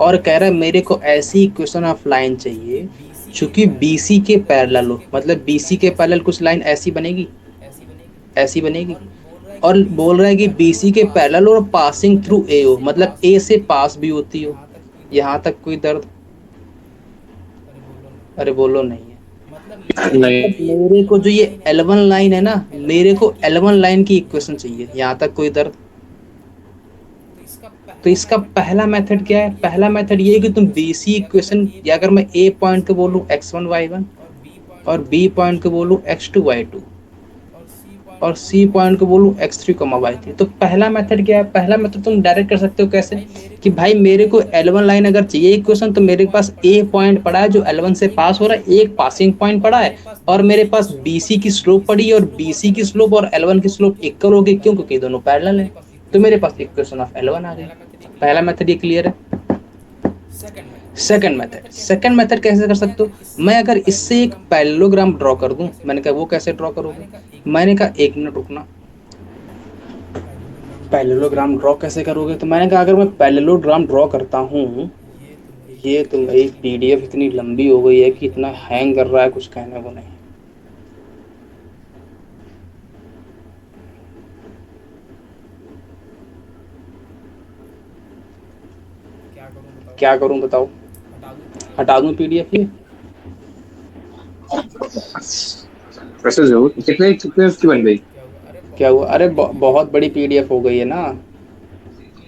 C: और कह रहा है मेरे को
A: और कह रहा है
C: ऐसी
A: मेरे को
C: इक्वेशन ऑफ
A: ऐसी
C: लाइन
A: इक्वेशन
C: चाहिए
A: ऑफ लाइन
C: चूंकि
A: चाहिए
C: BC के
A: चूंकि
C: पैरेलल
A: बीसी के
C: मतलब
A: पैरेलल
C: BC
A: हो,
C: के पैरेलल
A: मतलब
C: कुछ
A: बीसी
C: लाइन
A: के
C: ऐसी
A: पैरेलल
C: बनेगी,
A: कुछ लाइन ऐसी बनेगी,
C: ऐसी बनेगी।
A: ऐसी बनेगी।
C: और बोल रहा है कि
A: और
C: BC
A: बोल
C: के
A: रहा है कि
C: पैरेलल और
A: बीसी के
C: पासिंग
A: पैरेलल और
C: थ्रू ए हो,
A: पासिंग थ्रू
C: मतलब
A: ए
C: ए
A: हो,
C: से
A: मतलब
C: पास
A: ए
C: भी
A: से
C: होती हो,
A: पास भी होती हो।
C: यहाँ तक कोई दर्द
A: यहाँ
C: नहीं।
A: तक कोई दर्द?
C: अरे बोलो नहीं।
A: अरे बोलो नहीं है।
C: मतलब मेरे को
B: नहीं।
A: मतलब
C: ये
A: मेरे को जो
C: L1
A: ये
C: लाइन है ना,
A: L1 लाइन है ना,
C: L1
A: मेरे
C: लाइन
A: को
C: की
A: L1
C: इक्वेशन
A: लाइन की
C: चाहिए, यहाँ
A: इक्वेशन
C: तक कोई
A: चाहिए,
C: दर्द
A: यहाँ
C: नहीं।
A: तक कोई दर्द।
C: तो इसका
A: तो
C: पहला
A: इसका
C: मेथड क्या है?
A: पहला
C: पहला
A: मेथड क्या है?
C: मेथड ये है
A: पहला
C: कि
A: मेथड ये है
C: BC
A: कि तुम
C: इक्वेशन
A: बीसी
C: या तो मैं
A: इक्वेशन,
C: A
A: या अगर
C: बोलूँ
A: मैं ए पॉइंट को
C: ABC
A: बोलूँ x1 y1
C: और B पॉइंट
A: और
C: को
A: बी
C: बोलूँ
A: पॉइंट को
C: X2
A: बोलूँ
C: Y2
A: x2 y2
C: और C पॉइंट
A: और
C: को
A: सी
C: बोलूँ
A: पॉइंट को
C: X3
A: बोलूँ
C: Y3।
A: x3
C: पहला
A: y3। तो
C: मेथड क्या है?
A: पहला मेथड क्या है? पहला मेथड तुम डायरेक्ट कर सकते हो कैसे?
C: भाई मेरे
A: कि
C: को
A: भाई
C: L1
A: मेरे
C: लाइन
A: को
C: अगर
A: L1
C: चाहिए
A: लाइन
C: तो
A: अगर
C: मेरे
A: चाहिए
C: पास
A: इक्वेशन, तो
C: A
A: मेरे पास
C: पॉइंट पड़ा
A: ए
C: है जो
A: पॉइंट
C: L1
A: पड़ा
C: से
A: है जो
C: पास हो रहा
A: L1
C: है,
A: से
C: एक
A: पास हो रहा
C: पासिंग
A: है,
C: पॉइंट
A: एक
C: पड़ा है
A: पासिंग पॉइंट
C: और
A: पड़ा है।
C: मेरे पास
A: और मेरे
C: BC की
A: पास
C: स्लोप
A: बीसी
C: पड़ी
A: की
C: है,
A: स्लोप
C: BC
A: पड़ी
C: की
A: है और
C: स्लोप और
A: बीसी की
C: L1 की
A: स्लोप और
C: स्लोप
A: L1 की
C: इक्वल होगी
A: स्लोप
C: क्यों?
A: इक्वल होगी, क्यों?
C: पैरेलल
A: क्योंकि
C: है।
A: दोनों
C: तो
A: पैरेलल है।
C: मेरे पास
A: तो
C: इक्वेशन
A: मेरे
C: बन
A: पास
C: गया।
A: इक्वेशन ऑफ L1 आ गई।
C: पहला मेथड ये क्लियर
A: पहला
C: है।
A: मेथड ये क्लियर है।
C: Second method,
A: second
C: second
A: method,
C: method कैसे कर
A: सेकंड
C: सकते
A: मेथड
C: हो?
A: कैसे कर
C: मैं
A: सकते हो?
C: अगर इससे
A: मैं
C: एक
A: अगर इससे एक
C: पैरेललोग्राम ड्रॉ करूं,
A: पैरेललोग्राम ड्रॉ कर
C: वो
A: दूं,
C: कैसे ड्रॉ
A: मैंने कहा वो
C: करूंगा?
A: कैसे ड्रॉ करोगे?
C: मैंने कहा एक मिनट
A: मैंने
C: रुको,
A: कहा एक मिनट रुकना।
C: पैरेललोग्राम ड्रॉ कैसे
A: पैरेललोग्राम ड्रॉ
C: करोगे?
A: कैसे करोगे? तो मैंने कहा अगर मैं पैरेललोग्राम ड्रॉ करता हूँ,
C: ये तो मेरी
A: ये तो
C: पीडीएफ
A: मेरी
C: इतनी लंबी
A: पीडीएफ
C: हो
A: इतनी
C: गई है,
A: लंबी हो गई है कि
C: हैंग कर
A: इतना
C: रहा है कुछ
A: हैंग कर
C: कहने
A: रहा
C: को
A: है,
C: नहीं।
A: कुछ कहने को नहीं।
C: क्या करूं बताओ?
A: क्या करूं बताओ?
C: हटा दूं पीडीएफ?
A: हटा दूं पीडीएफ ये?
B: वैसे जरूर कितने कितने उसकी बन गई?
C: क्या हुआ? अरे
A: क्या हुआ?
C: बहुत
A: अरे
C: बड़ी पीडीएफ
A: बहुत
C: हो
A: बड़ी
C: गई है।
A: पीडीएफ हो गई है ना।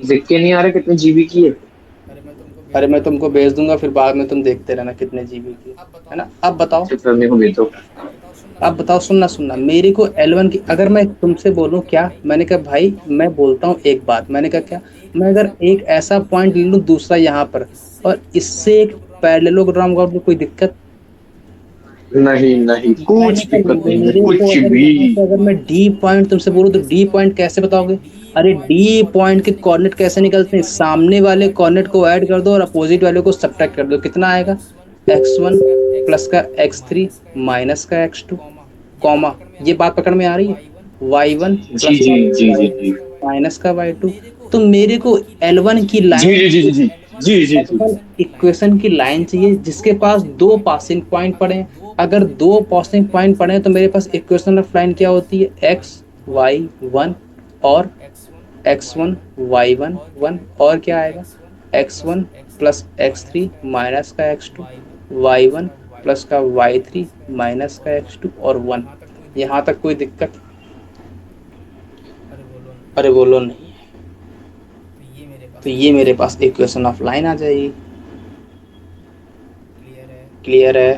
B: देख के नहीं आ रहा कितने जीबी की है।
C: अरे मैं तुमको
A: अरे
C: भेज
A: मैं
C: दूंगा, फिर
A: तुमको
C: बाद
A: भेज
C: में
A: दूंगा, फिर
C: देखना।
A: बाद में तुम देखते रहना कितने जीबी की
C: अब
A: है
C: बताओ,
A: ना। अब बताओ।
B: चेक करने को भी तो।
C: अब बताओ, सुनना
A: अब
C: सुनना
A: बताओ,
C: मेरे
A: सुनना
C: को
A: सुनना,
C: L1
A: मेरे को
C: अगर मैं
A: L1 की,
C: तुमसे
A: अगर मैं
C: बोलूं क्या,
A: तुमसे
C: मैंने
A: बोलूं
C: कहा
A: क्या,
C: भाई
A: मैंने कहा
C: मैं
A: भाई
C: बोलता हूँ
A: मैं
C: एक
A: बोलता हूँ
C: पॉइंट,
A: एक बात, मैंने कहा
C: मैं
A: क्या?
C: अगर एक
A: मैं अगर
C: ऐसा
A: एक
C: पॉइंट ले
A: ऐसा
C: लूँ दूसरा
A: पॉइंट ले
C: यहाँ
A: लूँ
C: पर
A: दूसरा यहाँ
C: और
A: पर,
C: इससे
A: और
C: एक
A: इससे एक
C: पैरेललोग्राम ड्रॉ कर दूं,
A: पैरेललोग्राम का कोई दिक्कत?
B: नहीं
C: मैंने
B: नहीं,
C: कहा
A: मैंने
B: कुछ
A: कहा
B: दिक्कत नहीं है,
A: मेरे को
B: कुछ
A: अगर
B: भी।
A: यहाँ से अगर मैं
C: पॉइंट
A: डी
C: कैसे बताओगे?
A: पॉइंट
C: डी
A: तुमसे बोलूँ
C: पॉइंट
A: तो
C: कैसे
A: डी
C: बताओगे?
A: पॉइंट कैसे
C: अरे
A: बताओगे?
C: डी
A: अरे
C: पॉइंट के
A: डी
C: कोऑर्डिनेट
A: पॉइंट के
C: कैसे निकलते
A: कोऑर्डिनेट
C: हैं?
A: कैसे निकलते
C: सामने
A: हैं?
C: वाले
A: सामने
C: कोऑर्डिनेट को
A: वाले
C: ऐड कर दो,
A: कोऑर्डिनेट को ऐड
C: अपोजिट
A: कर दो
C: वाले
A: और
C: को
A: अपोजिट
C: सब्ट्रैक्ट
A: वाले
C: कर
A: को
C: दो, कितना
A: सब्ट्रैक्ट कर
C: आएगा?
A: दो। कितना आएगा?
C: x1
A: x1
C: प्लस का
A: प्लस
C: x2
A: का x3
C: माइनस का x2
A: माइनस का x2,
C: कॉमा, ये बात
A: कॉमा।
C: पकड़ में आ
A: ये
C: रही
A: बात
C: है?
A: पकड़ में आ रही है?
C: y1 प्लस का
A: y1
B: जी
A: प्लस
C: y2
A: का
B: जी जी जी
A: y2
C: माइनस
B: जी
C: का y2।
A: माइनस का
C: तो
A: y2।
C: मेरे को
A: तो मेरे को
C: L1 की लाइन
A: L1 की
C: चाहिए,
B: जी
A: लाइन,
B: जी जी जी जी
C: L1
B: जी जी जी।
A: L1
C: इक्वेशन की लाइन
A: इक्वेशन की
C: चाहिए
A: लाइन
C: जिसके
A: चाहिए
C: पास दो
A: जिसके पास
C: पासिंग
A: दो
C: पॉइंट पड़े।
A: पासिंग पॉइंट पड़े
C: अगर
A: हैं।
C: दो
A: अगर
C: पासिंग
A: दो
C: पॉइंट पड़े
A: पासिंग
C: तो मेरे
A: पॉइंट
C: पास
A: पड़े हैं तो मेरे
C: इक्वेशन ऑफ
A: पास
C: लाइन क्या
A: इक्वेशन ऑफ
C: होती है?
A: लाइन क्या
C: एक्स
A: होती है?
C: Y
A: x
C: one
A: y one और
C: x1
A: x1
C: y1
A: y1
C: और क्या
A: 1
C: आएगा?
A: और क्या आएगा?
C: x1 plus
A: x1
C: x3
A: plus
C: minus
A: x3
C: का x2
A: माइनस का x2
C: y1 प्लस
A: y1
C: का
A: प्लस
C: y3
A: का y3
C: माइनस का x2
A: माइनस
C: और
A: का
C: 1।
A: x2 और 1।
C: यहाँ तक कोई
A: यहाँ
C: दिक्कत?
A: तक कोई दिक्कत?
C: अरे बोलो नहीं।
A: अरे बोलो नहीं।
C: तो ये मेरे
A: तो
C: पास
A: ये मेरे
C: इक्वेशन ऑफ
A: पास
C: लाइन आ
A: इक्वेशन ऑफ
C: जाएगी।
A: लाइन आ जाएगी।
C: क्लियर है?
A: क्लियर है?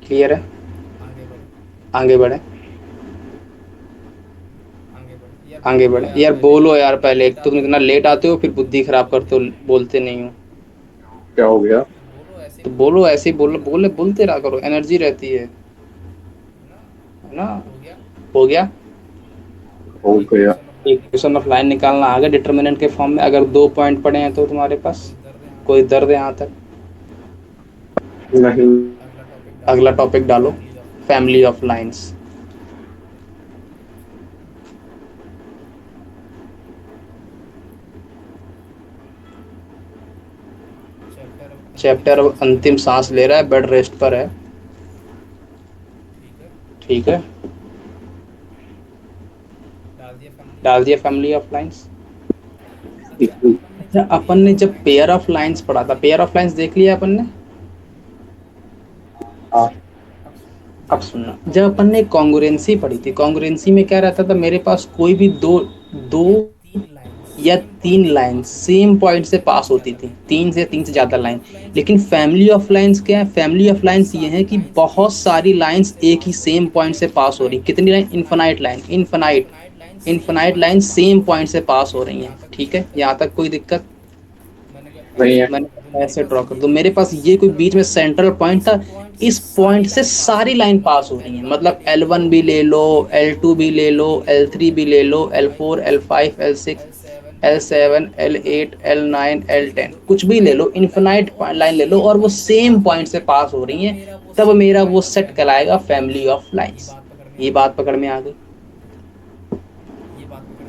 C: क्लियर है?
A: क्लियर है?
C: आगे बढ़े,
A: आगे बढ़े।
C: आगे बढ़े यार,
A: आगे
C: बोलो
A: बढ़े
C: यार
A: यार,
C: पहले,
A: बोलो
C: इतने
A: यार
C: इतने
A: पहले।
C: लेट
A: एक तो तुम
C: आते हो
A: इतना
C: तो
A: लेट आते हो, फिर
C: बोलते
A: बुद्धि
C: नहीं हो,
A: खराब करते
C: बोलते
A: हो,
C: नहीं हो।
A: बोलते नहीं हो।
B: क्या हो गया?
C: तो बोलो, ऐसे ही
A: तो
C: बोलते
A: बोलो,
C: रहो,
A: ऐसे ही बोलो,
C: बोलते रहो,
A: बोले बोलते
C: एनर्जी
A: रहा
C: रहती
A: करो,
C: है
A: एनर्जी रहती है
C: ना?
A: ना।
C: हो गया।
A: हो गया।
B: हो गया।
C: इक्वेशन ऑफ लाइन
A: इक्वेशन
C: निकालना
A: ऑफ
C: आ
A: लाइन
C: गया।
A: निकालना आ गया डिटर्मिनेंट के फॉर्म में। अगर दो पॉइंट पड़े हैं तो तुम्हारे पास
C: कोई दर्द है यहाँ
A: कोई
C: तक?
A: दर्द है यहाँ तक?
B: नहीं।
C: अगला टॉपिक डालो,
A: अगला टॉपिक डालो,
C: families of lines.
A: Family of lines.
C: Chapter अब अंतिम
A: चैप्टर अब
C: सांस ले रहा
A: अंतिम
C: है, बेड
A: सांस ले
C: रेस्ट
A: रहा है,
C: पर है।
A: बेड रेस्ट पर है।
C: ठीक है,
A: ठीक है।
C: डाल दिया फैमिली ऑफ
A: डाल दिया
C: लाइंस।
A: Family of lines.
C: अच्छा, अपन ने
A: अच्छा,
C: जब
A: अपन
C: पेयर
A: ने
C: ऑफ
A: जब
C: लाइंस
A: पेयर
C: पढ़ा
A: ऑफ
C: था
A: लाइंस
C: अपन
A: पढ़ा था,
C: देख
A: पेयर
C: लिया।
A: ऑफ लाइंस देख लिया अपन ने।
B: हाँ।
C: अब सुनो,
A: अब सुनना, जब अपन ने कॉन्ग्रुएंसी पढ़ी थी, कॉन्ग्रुएंसी में क्या रहता था, मेरे पास कोई भी दो दो
C: या तीन लाइन
A: या
C: सेम
A: तीन
C: पॉइंट से
A: लाइन
C: पास होती
A: सेम
C: थी,
A: पॉइंट से पास होती थी, तीन से ज्यादा लाइन। लेकिन फैमिली ऑफ लाइंस क्या है, फैमिली ऑफ लाइंस ये है कि बहुत सारी लाइंस एक ही सेम पॉइंट से पास हो रही। कितनी line? Infinite line, infinite infinite line same point से पास हो रही हैं। ठीक है, यहाँ तक कोई दिक्कत?
B: नहीं है।
A: मैंने ऐसे ड्रॉ कर दो, मेरे पास ये कोई बीच में सेंट्रल पॉइंट था, इस पॉइंट से सारी लाइन पास हो रही है, मतलब L1 भी ले लो, L2 भी ले लो, L3 भी ले लो, L4, L5, L6, L7, L8, L9, L10, कुछ भी ले लो, इन्फिनाइट लाइन ले लो, और वो सेम पॉइंट से पास हो रही हैं, तब मेरा वो सेट कहलाएगा फैमिली ऑफ लाइंस। ये बात पकड़ में आ गई?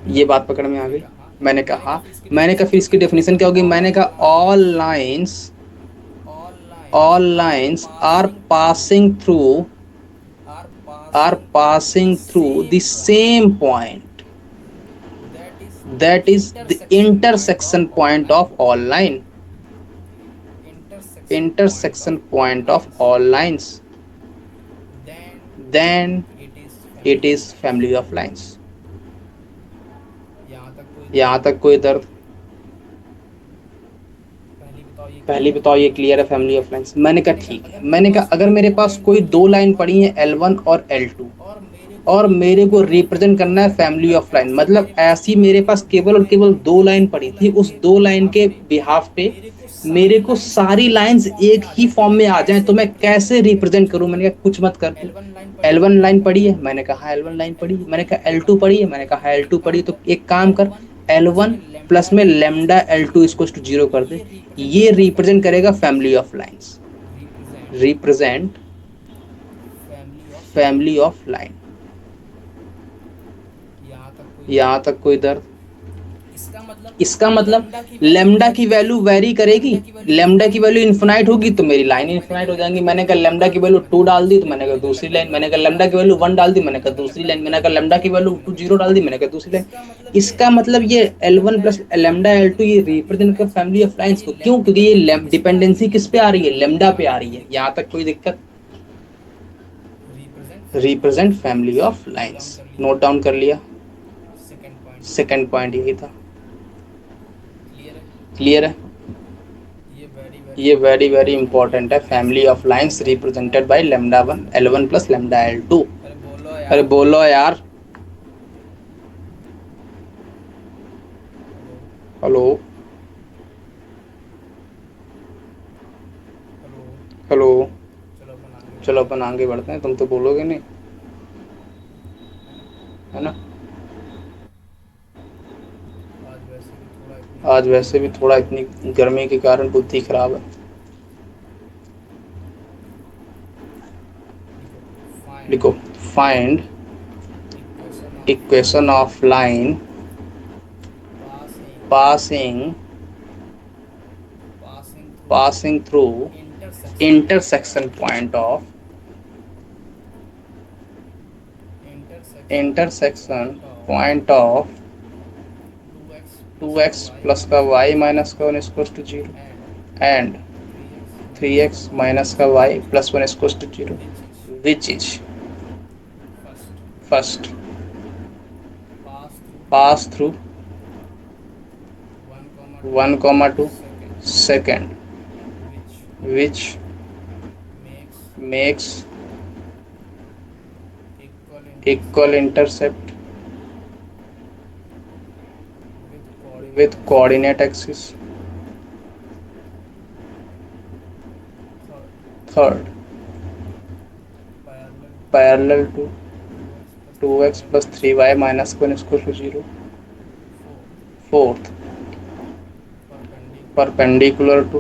A: ये बात पकड़ में आ गई? मैंने कहा फिर इसकी डेफिनेशन क्या होगी? मैंने कहा all lines are passing through the same point, that is the intersection point of all line, intersection point of all lines, then it is family of lines। यहाँ तक कोई दर्द? पहले बताओ ये क्लियर है फैमिली ऑफ लाइंस? मैंने कहा ठीक है। मैंने कहा अगर मेरे पास कोई दो लाइन पड़ी है L1 और L2, और मेरे को रिप्रेजेंट करना है फैमिली ऑफ लाइन, मतलब ऐसी मेरे पास केवल और केवल दो लाइन पड़ी थी, उस दो लाइन के बिहाफ पे मेरे को सारी लाइंस एक ही फॉर्म में आ जाएं, तो मैं कैसे रिप्रेजेंट करूं? मैंने कहा कुछ मत कर तू। L1 लाइन पड़ी है? मैंने कहा L1 लाइन पड़ी है। मैंने कहा L2 पड़ी है? मैंने कहा L2 पड़ी है। तो एक काम कर, L1 प्लस में लेमडा L2 इसको 0 कर दे। ये रिप्रेजेंट करेगा family of lines, represent family of line. यहाँ तक कोई दर्द? इसका मतलब लेमडा की वैल्यू वेरी करेगी, लेमडा की वैल्यू इन्फिनाइट होगी तो मेरी लाइन इन्फिनाइट हो जाएंगी। मैंने कहा लेमडा की वैल्यू 2 डाल दी तो मैंने कहा दूसरी लाइन, मैंने कहा लेमडा की वैल्यू 1 डाल दी, मैंने कहा दूसरी लाइन, मैंने कहा लेमडा की वैल्यू 0 डाल दी, मैंने कहा दूसरी लाइन। इसका मतलब ये L1 प्लस लेमडा L2 ये रिप्रेजेंट कर फैमिली ऑफ लाइंस को। क्यों? क्योंकि ये डिपेंडेंसी किस पे आ रही है? लेमडा पे आ रही है। यहाँ तक कोई दिक्कत? Represent family of lines, note down कर लिया? सेकंड पॉइंट यही था। क्लियर है? ये वेरी वेरी इंपॉर्टेंट है। Family of lines represented by lambda 1 L1 plus lambda L2। अरे बोलो यार, हेलो हेलो। चलो अपन आगे बढ़ते हैं, तुम तो बोलोगे नहीं, है ना? आज वैसे भी थोड़ा इतनी गर्मी के कारण बुद्धि खराब है। लिखो, find equation of line passing through intersection point of of 2x plus का y माइनस का 1 equals to 0 and 3x minus का y plus 1 equals to 0, which is first pass through 1, 2, second, which makes equal intercept with coordinate axis. Third, parallel to 2x plus 3y minus 1 equals to 0. Fourth, perpendicular to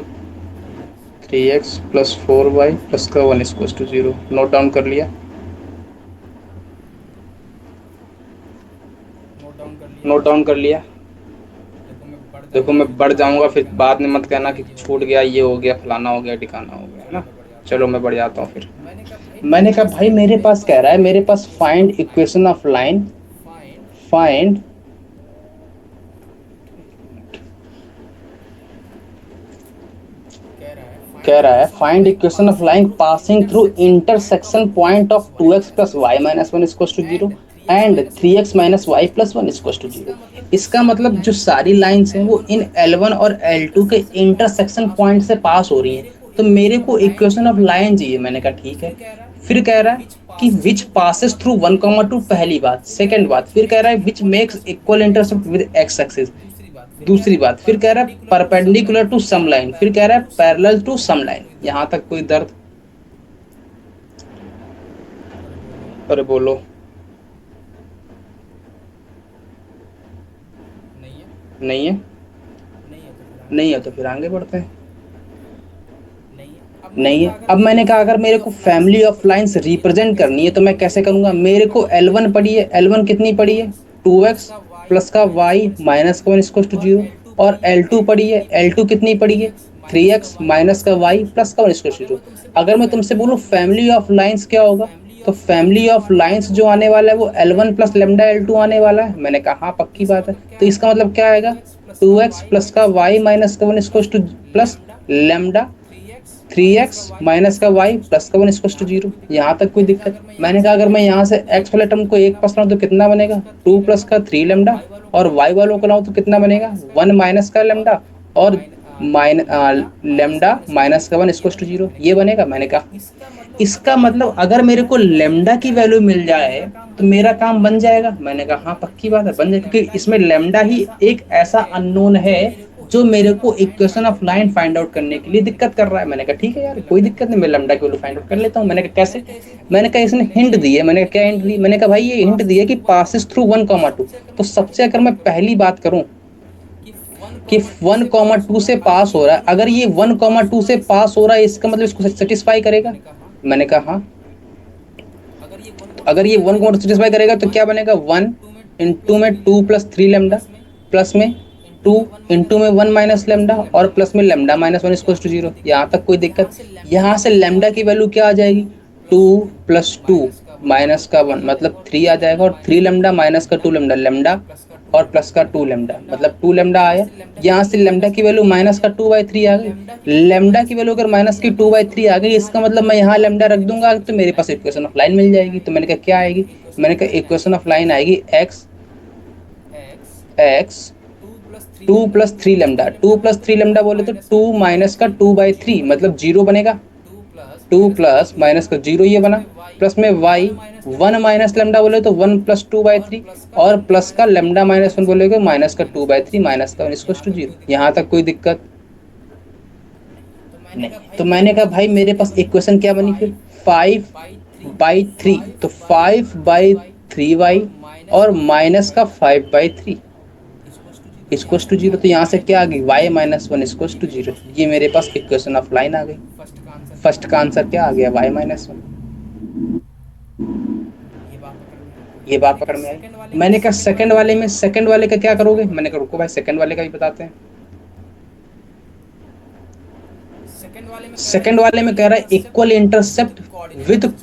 A: 3x plus 4y plus का 1 equals to 0। Note down कर लिया? Note down कर लिया? देखो मैं बढ़ जाऊंगा, फिर बाद में मत कहना कि छूट गया, ये हो गया, फलाना हो गया, ठिकाना हो गया, है ना? चलो मैं बढ़ जाता हूँ फिर। मैंने कहा भाई मेरे पास कह रहा है, मेरे पास find equation of line, find कह रहा है find equation of line passing through intersection point of 2x plus Y minus one equal to zero and 3x minus Y plus one equal to zero. इसका मतलब जो सारी lines हैं वो इन L1 और L2 के इंटरसेक्शन पॉइंट से पास हो रही हैं, तो मेरे को इक्वेशन ऑफ लाइन चाहिए। मैंने कहा ठीक है। फिर कह रहा है कि विच पासेस थ्रू 1,2 पहली बात। सेकंड बात, फिर कह रहा है which makes equal intercept with x axis. दूसरी बात, फिर कह रहा है परपेंडिकुलर टू सम लाइन। फिर कह रहा है पैरेलल टू सम लाइन। यहां तक कोई दर्द? अरे बोलो। नहीं है? नहीं है तो फिर आगे बढ़ते हैं। नहीं है। अब मैंने कहा अगर मेरे को फैमिली ऑफ लाइंस रिप्रेजेंट करनी है तो मैं कैसे करूंगा? मेरे को L1 पड़ी है, L1 कितनी पड़ी है? 2x प्लस का y माइनस का 1 इक्वल टू 0। और L2 पड़ी है, L2 कितनी पड़ी है? 3x माइनस का y प्लस का 1 इक्वल टू 0। अगर मैं तुमसे बोलूँ फैमिली ऑफ लाइंस क्या होगा, तो फैमिली ऑफ लाइंस जो आने वाला है वो L1 प्लस लेमडा L2 आने वाला है। मैंने कहा हाँ पक्की बात है। तो इसका मतलब क्या आएगा? 2x प्लस का y माइनस का 1 equal two plus lambda 3x minus का y प्लस का 1 इक्वल टू 0। यहाँ तक कोई दिक्कत? मैंने कहा अगर मैं यहाँ से x वाले टर्म को 1 पास लाऊं तो कितना बनेगा? 2 प्लस का 3 लेमडा। और y वालों को लाऊं तो कितना बनेगा? 1 माइनस का लेमडा और लेमडा माइनस का 1 इक्वल टू 0। ये बनेगा। मैंने कहा इसका मतलब अगर मेरे को लेमडा की वैल्यू मिल जाए तो मेरा काम बन जाएगा। मैंने कहा हाँ पक्की बात है, बन जाएगा, क्योंकि इसमें लेमडा ही एक ऐसा अननोन है जो मेरे को equation of line find out करने के लिए दिक्कत कर रहा है। मैंने कहा ठीक है यार कोई दिक्कत नहीं, मैं लेमडा की वैल्यू फाइंड आउट कर लेता हूँ। मैंने कहा कैसे? मैंने कहा इसने हिंट दी है। मैंने कहा क्या हिंट दी? मैंने कहा भाई ये हिंट दी है कि पासिस थ्रू 1,2। तो सबसे अगर मैं पहली बात करूं कि 1,2 से पास हो रहा है, अगर ये 1,2 से पास हो रहा है इसका मतलब इसको सेटिस्फाई करेगा। मैंने कहा हाँ। अगर ये 1,2 सेटिस्फाई करेगा तो क्या बनेगा? 1 इंटू में 2 प्लस 3 लेमडा प्लस में 2 इंटू में 1 माइनस लेमडा और प्लस में लेमडा माइनस 1 इक्वल टू 0। यहाँ तक कोई दिक्कत? यहाँ से लेमडा की वैल्यू क्या आ जाएगी? 2 प्लस 2 माइनस का 1 मतलब 3 आ जाएगा और 3 लेमडा माइनस का 2 लेमडा, लेमडा और प्लस का 2 लेमडा मतलब 2 लेमडा आया। यहाँ से लेमडा की वैल्यू माइनस का 2/3 आ गई। लेमडा की वैल्यू अगर माइनस की 2/3 आ गई इसका मतलब मैं यहाँ लेमडा रख दूंगा तो मेरे पास इक्वेशन ऑफ लाइन मिल जाएगी। तो मैंने कहा क्या आएगी? मैंने कहा इक्वेशन ऑफ लाइन आएगी x 2 plus 3 lambda. 2 plus 3 lambda बोले तो 2 माइनस का 2/3 मतलब 0 बनेगा। 2 प्लस माइनस का 0 ये बना, प्लस में y 1 माइनस लेमडा बोले तो 1 प्लस 2/3 और प्लस का लेमडा माइनस 1 बोलेगे माइनस का 2/3 माइनस का 1 इक्वल टू 0। यहाँ तक कोई दिक्कत नहीं। तो मैंने कहा भाई मेरे पास इक्वेशन क्या बनी फिर? 5/3। तो 5/3y और माइनस का 5/3 इक्वल टू 0। तो यहाँ से क्या आ गई? y minus 1 equal to 0। ये मेरे पास इक्वेशन ऑफ लाइन आ गई। फर्स्ट का आंसर क्या आ गया? y minus 1। ये बात पकड़ में आई। मैंने कहा सेकंड वाले में, सेकंड वाले का क्या करोगे? मैंने कहा रुको भाई सेकंड वाले का भी बताते हैं। सेकंड वाले में कह रहा है equal intercept with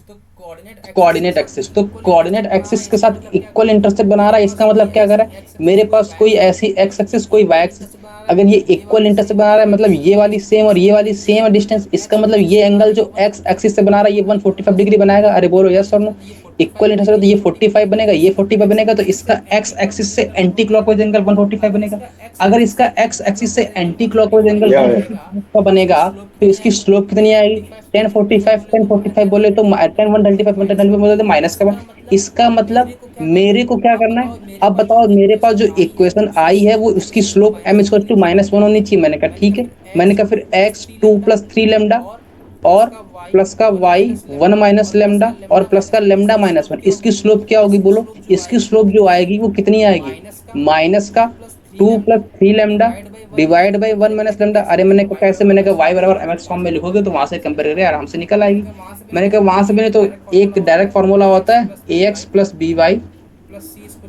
A: coordinate axis. तो कोऑर्डिनेट एक्सिस के साथ इक्वल इंटरसेप्ट बना रहा है। इसका मतलब क्या कर रहा है? मेरे पास कोई ऐसी एक्स एक्सिस कोई वाई एक्सिस, अगर ये इक्वल इंटरसेप्ट बना रहा है मतलब ये वाली सेम और ये वाली सेम डिस्टेंस, इसका मतलब ये एंगल जो एक्स एक्सिस से बना रहा है ये 145 डिग्री बनाएगा। अरे बोलो यस और नो? इक्वल इंटरसेप्ट तो ये 45 बनेगा, ये 45 बनेगा, तो इसका एक्स एक्सिस से एंटी क्लॉकवाइज एंगल 145 बनेगा। अगर इसका एक्स एक्सिस से एंटी क्लॉकवाइज एंगल 145 बनेगा तो इसकी स्लोप कितनी आएगी? 1045 बोले तो 135 बोले तो माइनस का 1। इसका मतलब मेरे को क्या करना है? अब बताओ मेरे पास जो इक्वेशन आई है वो उसकी स्लोप m इक्वल टू -1 होनी चाहिए। मैंने कहा ठीक है। मैंने कहा फिर x 2 प्लस 3 लेमडा और प्लस का y 1 माइनस लेमडा और प्लस का लेमडा माइनस 1, इसकी स्लोप क्या होगी बोलो? इसकी स्लोप जो आएगी वो कितनी आएगी? माइनस का 2 plus 3 lambda divide by 1 minus lambda. अरे मैंने कहा कैसे? मैंने कहा y बराबर mx फॉर्म में लिखोगे तो वहां से कंपेयर करके आराम से निकल आएगी। मैंने कहा वहां से मैंने तो एक डायरेक्ट फार्मूला होता है ax plus by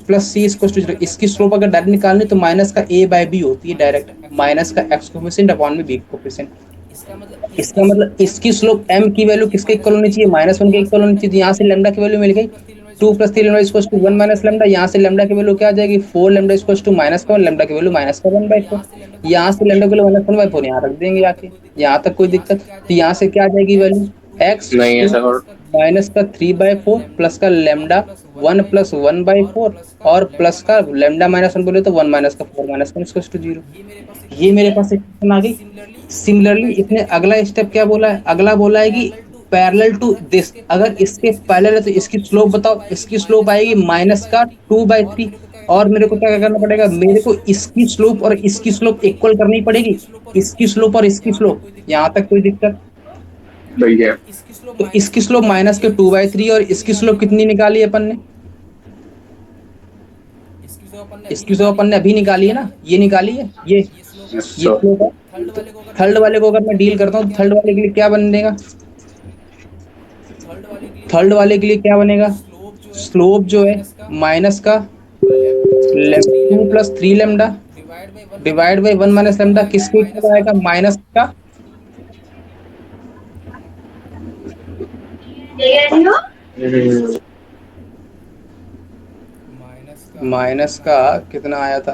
A: plus c equal to 0। इसकी स्लोप अगर डायरेक्ट निकालनी तो माइनस का a बाई बी होती है डायरेक्ट, माइनस का x कोफिशिएंट अपॉन में b कोफिशिएंट। इसका मतलब इसकी स्लोप m की वैल्यू किसके इक्वल होनी चाहिए? -1 के इक्वल होनी चाहिए। यहाँ से लेमडा की वैल्यू मिल गई 2 plus 3 lambda equals to 1 minus lambda, यहाँ से लेमडा की वैल्यू क्या आ जाएगी 4 लेमडा इक्वल्स टू माइनस का 1, लेमडा की वैल्यू माइनस का 1/4, यहाँ से लेमडा की वैल्यू माइनस 1/4 यहाँ रख देंगे आके, यहाँ तक कोई दिक्कत। तो यहाँ से क्या आ जाएगी वैल्यू x
B: नहीं ऐसा और
A: माइनस का 3/4 प्लस का लेमडा 1 प्लस 1/4 और प्लस का लेमडा माइनस 1 बोले तो 1 माइनस का 4 माइनस 1 इक्वल्स टू 0। ये मेरे पास एक क्वेश्चन आ गई। सिमिलरली इसने अगला स्टेप क्या बोला है, अगला बोला है कि पैरेलल टू दिस, अगर इसके पैरेलल है तो इसकी स्लोप बताओ, इसकी स्लोप आएगी माइनस का 2/3, और मेरे को क्या करना पड़ेगा, मेरे को इसकी स्लोप और इसकी स्लोप इक्वल करनी पड़ेगी, इसकी स्लोप और इसकी स्लोप, यहाँ तक कोई दिक्कत।
B: भैया
A: तो इसकी स्लोप माइनस के 2/3 और इसकी स्लोप कितनी निकाली अपन ने, इसकी स्लोप अपन ने अभी निकाली है ना, ये निकाली है, ये स्लोप है। थर्ड वाले को अगर मैं डील करता हूँ, थर्ड वाले के लिए क्या बनेगा, थर्ड वाले के लिए क्या बनेगा, स्लोप जो है माइनस का 2 plus 3 lambda divide by 1 minus lambda, किसके इक्वल आएगा माइनस का माइनस का कितना आया था,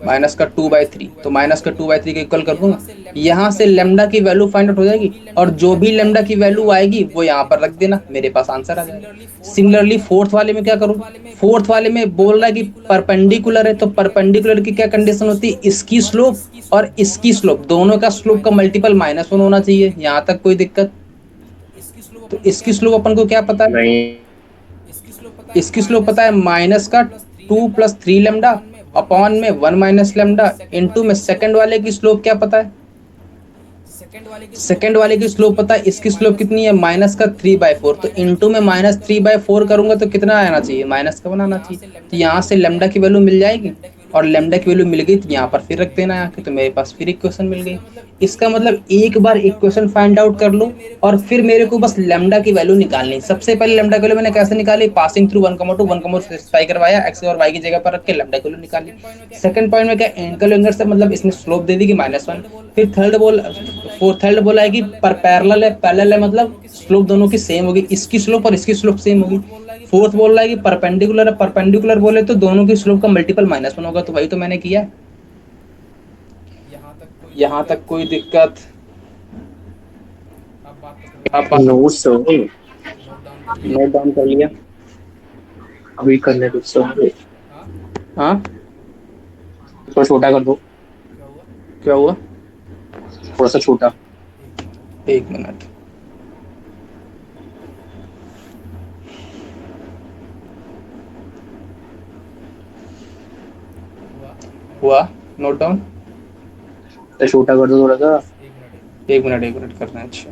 A: माइनस का 2/3, तो माइनस का 2/3 का इक्वल कर दूंगा, यहाँ से लेमडा की वैल्यू फाइंड आउट हो जाएगी, और जो भी लेमडा की वैल्यू आएगी वो यहाँ पर रख देना, मेरे पास आंसर आ जाएगा। सिमिलरली फोर्थ वाले में क्या करूँ, फोर्थ वाले में बोल रहा है कि परपेंडिकुलर है, तो परपेंडिकुलर की क्या कंडीशन होती है, इसकी स्लोप और इसकी स्लोप दोनों का स्लोप का मल्टीपल -1 होना चाहिए, यहाँ तक कोई दिक्कत। तो इसकी स्लोप अपन को क्या पता है,
B: नहीं
A: इसकी स्लोप पता है माइनस का 2 प्लस 3 लेमडा अपॉन में 1 माइनस लेमडा इंटू में सेकंड वाले की स्लोप क्या पता है, सेकंड वाले की स्लोप पता है, इसकी स्लोप कितनी है माइनस का 3/4, तो इंटू में -3/4 करूंगा तो कितना आना चाहिए, माइनस का बनाना चाहिए, तो यहाँ से लेमडा की वैल्यू मिल जाएगी, और लेमडा की वैल्यू मिल गई तो यहाँ पर फिर रख देना है आके, तो मेरे पास फिर इक्वेशन मिल गई। इसका मतलब एक बार इक्वेशन फाइंड आउट कर लो और फिर मेरे को बस लेमडा की वैल्यू निकालनी। सबसे पहले लेमडा की वैल्यू मैंने कैसे निकाली, पासिंग थ्रू 1,2 1,2 स्पेसिफाई करवाया, एक्स और वाई की जगह पर रख के लेमडा की वैल्यू निकाली। सेकंड पॉइंट में क्या एंगल एंगल से मतलब इसने स्लोप दे दी कि -1, फिर थर्ड बोला है कि पर पैरेलल है, पैरेलल है मतलब स्लोप दोनों की सेम होगी, इसकी स्लोप और इसकी स्लोप सेम होगी। फोर्थ बोल रहा है कि परपेंडिकुलर है, परपेंडिकुलर बोले तो दोनों की स्लोप का मल्टीपल -1 होगा, तो वही तो मैंने किया। यहाँ तक कोई दिक्कत, आप
B: नोट्स हो
A: नोट डाउन कर लिया,
B: अभी करने कुछ सो
A: हाँ
B: थोड़ा छोटा कर दो,
A: क्या हुआ,
B: थोड़ा सा छोटा।
A: 1 मिनट, हुआ नोट डाउन,
B: छोटा कर दो थोड़ा सा।
A: 1 मिनट करना है। अच्छा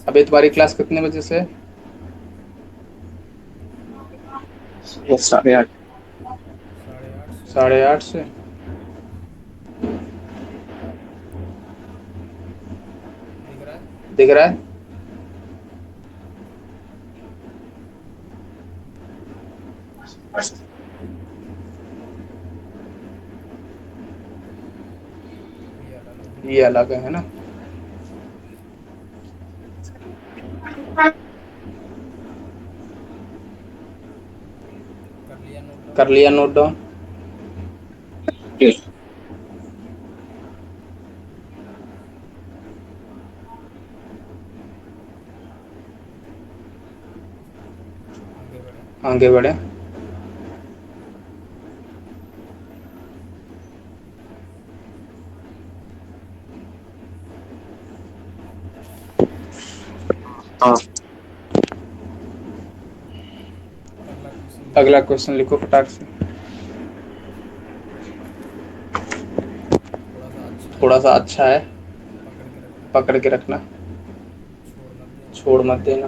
A: अभी तुम्हारी क्लास कितने बजे से है,
B: 8:30
A: 8:30 से, दिख रहा है, ये अलग है ना, कर लिया नोट डाउन, आगे बढ़े।
B: हाँ
A: अगला क्वेश्चन लिखो फटाक से, थोड़ा सा अच्छा है, पकड़ के रखना, छोड़ मत देना,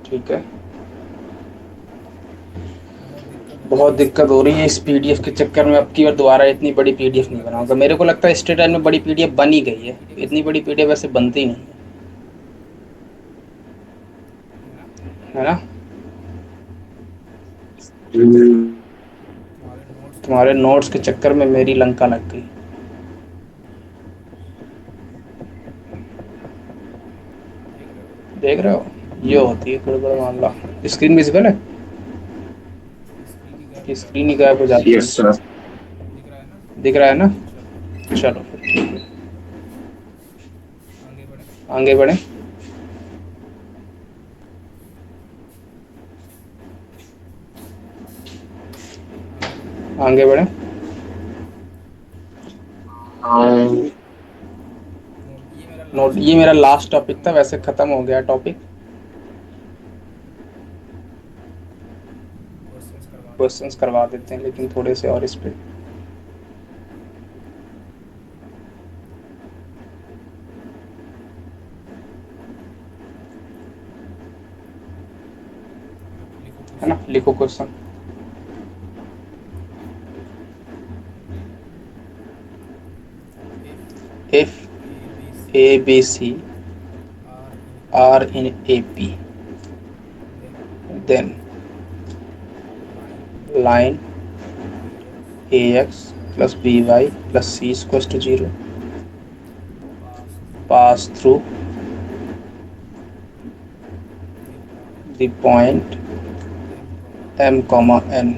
A: ठीक है। बहुत दिक्कत हो रही है इस पीडीएफ के चक्कर में, अब की बार दोबारा इतनी बड़ी पीडीएफ नहीं बनाऊंगा, मेरे को लगता है स्टेट में बड़ी पीडीएफ बन ही गई है, इतनी बड़ी पीडीएफ वैसे बनती नहीं है ना। तुम्हारे नोट्स के चक्कर में मेरी लंका लग गई, देख रहे हो, ये होती है गड़बड़ मामला। स्क्रीन विजिबल है, स्क्रीन ही गायब हो जाती
B: यस
A: है।
B: सर।
C: दिख रहा है ना?
A: दिख रहा है ना?
C: चलो
A: चलो फिर ठीक है,
C: आगे बढ़े।
A: आगे बढ़े।
C: आगे बढ़े।
A: आगे बढ़े। नोट, ये मेरा लास्ट टॉपिक था, वैसे खत्म हो गया टॉपिक।
C: क्वेश्चंस करवा देते
A: क्वेश्चंस करवा देते हैं, लेकिन थोड़े से और इस पे।
C: लिखो
A: है ना,
C: क्वेश्चन।
A: लिखो question.
C: If
A: if
C: a b c
A: a b c
C: are in
A: are
C: AP
A: in A P,
C: then
A: then
C: line
A: line
C: a x
A: a x plus B y plus c equals to zero
C: pass through
A: pass through
C: the point
A: the point
C: m comma
A: m, n,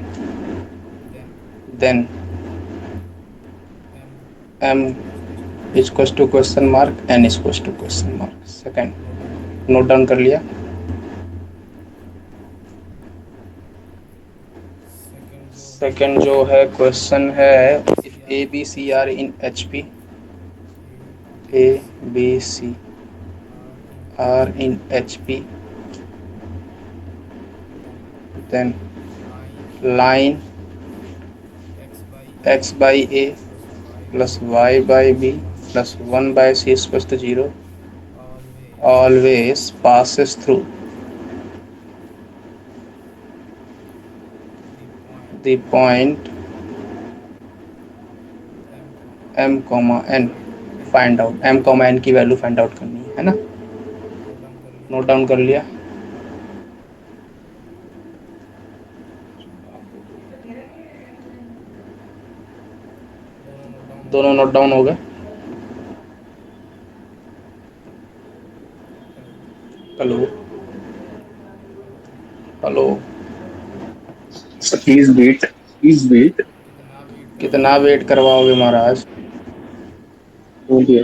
C: then
A: then
C: m
A: m
C: equals to
A: equals to question mark, n equals to question mark.
C: Note down कर लिया।
A: Second, note down कर लिया। Second जो है question है, if a b c are in H P, a b c
C: are in
A: are in H P,
C: then
A: then
C: line
A: line
C: x by
A: x by a
C: plus y
A: plus
C: by
A: y by b
C: one
A: plus 1 by c equals to 0
C: always
A: always passes through
C: the point
A: the point
C: m comma
A: m comma n।
C: Find
A: find out m comma n की value find out करनी है ना।
C: Note down कर लिया।
A: Note down कर लिया।
C: दोनों note down हो
A: दोनों
C: गए।
A: नोट डाउन हो गए।
C: Hello
A: hello,
C: hello
A: hello.
B: Please wait, please wait.
C: कितना वेट
A: कितना
C: करवाओगे?
A: वेट करवाओगे महाराज?
B: हो गया।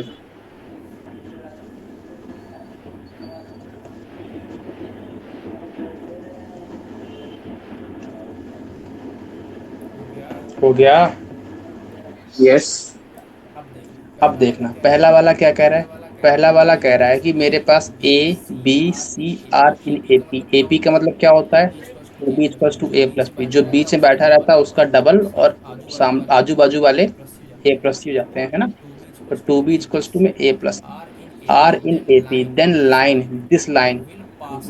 C: हो गया।
A: हो गया।
B: यस।
C: अब देखना
A: अब
C: पहला वाला
A: देखना,
C: क्या कह
A: पहला
C: रहा है।
A: वाला क्या कह रहा
C: पहला
A: है?
C: वाला कह रहा
A: पहला
C: है कि
A: वाला कह
C: मेरे
A: रहा है
C: पास
A: कि मेरे पास
C: B
A: A
C: C
A: B
C: are
A: C
C: in A P.
A: Are
C: A
A: in
C: P
A: A
C: का
A: पी,
C: मतलब
A: ए
C: क्या
A: पी
C: होता
A: का
C: है?
A: मतलब क्या होता
C: ए
A: है?
C: B equals to
A: a
C: a
A: b
C: plus
A: equals
C: b.
A: To
C: जो
A: ए
C: बीच
A: प्लस
C: में
A: बी,
C: बैठा
A: जो
C: रहता है
A: बीच में
C: उसका
A: बैठा रहता
C: डबल
A: है उसका डबल, और
C: और
A: साम आजू बाजू वाले ए प्लस सी हो जाते हैं, है ना।
C: टू बी
A: तो
C: equals to
A: two B
C: A
A: equals
C: plus
A: two
C: C
A: में A plus
C: are in A P
A: are in
C: then
A: A P,
C: line
A: then
C: this
A: line
C: line
A: this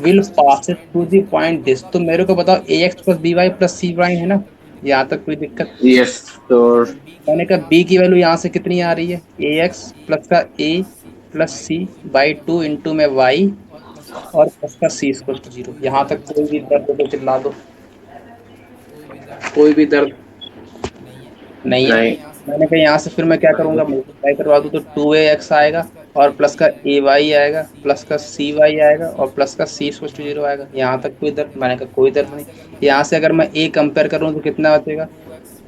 A: line
C: will passes
A: will
C: through the
A: pass
C: point
A: through
C: this.
A: The
C: तो मेरे
A: point
C: को
A: this.
C: बताओ
A: तो
C: A
A: मेरे को
C: X plus
A: बताओ
C: B
A: A
C: Y
A: x
C: plus
A: plus
C: C
A: B
C: Y
A: Y
C: है ना।
A: प्लस सी वाई है
C: यहाँ
A: ना।
C: तक कोई
A: यहाँ
C: दिक्कत?
A: तक कोई दिक्कत?
B: यस तो
C: मैंने कहा बी की
A: मैंने
C: वैल्यू
A: कहा
C: यहाँ
A: बी
C: से
A: की वैल्यू
C: कितनी आ
A: यहाँ से
C: रही है?
A: कितनी आ
C: ए
A: रही है?
C: एक्स
A: ए
C: प्लस का
A: एक्स
C: ए
A: प्लस का ए
C: plus C
A: plus
C: by
A: C
C: two into
A: by
C: में
A: टू
C: वाई
A: इंटू में वाई
C: और प्लस का सी
A: और
C: इक्वल
A: प्लस
C: टू
A: का सी
C: जीरो।
A: इक्वल
C: यहाँ
A: टू
C: तक
A: जीरो।
C: कोई
A: यहाँ
C: दिक्कत
A: तक
C: है तो
A: कोई भी
C: चिल्ला
A: दर्द
C: दो।
A: हो तो चिल्ला दो।
C: कोई भी दर्द
A: कोई भी दर्द
C: नहीं है।
A: नहीं है।
C: मैंने कहा
B: नहीं।
C: यहाँ से फिर
A: मैंने
C: मैं
A: कहा
C: क्या
A: यहाँ से फिर
C: करूँगा?
A: मैं क्या
C: मल्टीप्लाई
A: करूंगा?
C: करवा दूँ।
A: मल्टीप्लाई
C: टू
A: करवा
C: ए
A: दूँ तो
C: एक्स
A: टू
C: आएगा
A: ए एक्स आएगा,
C: प्लस का
A: और
C: ए
A: प्लस
C: वाई
A: का
C: आएगा
A: ए वाई
C: प्लस का
A: आएगा,
C: सी
A: प्लस
C: वाई
A: का
C: आएगा
A: सी
C: और
A: वाई
C: प्लस का
A: आएगा,
C: सी
A: और
C: इक्वल
A: प्लस
C: टू
A: का सी
C: जीरो।
A: इक्वल टू
C: यहाँ
A: जीरो
C: तक
A: आएगा।
C: कोई
A: यहाँ
C: दिक्कत है?
A: तक कोई दर्द? मैंने कहा कोई दर्द
C: यहाँ
A: नहीं।
C: से अगर मैं
A: यहाँ
C: ए
A: से अगर मैं
C: कंपेयर
A: ए
C: करूँ
A: कंपेयर
C: तो
A: करूँ तो कितना बचेगा?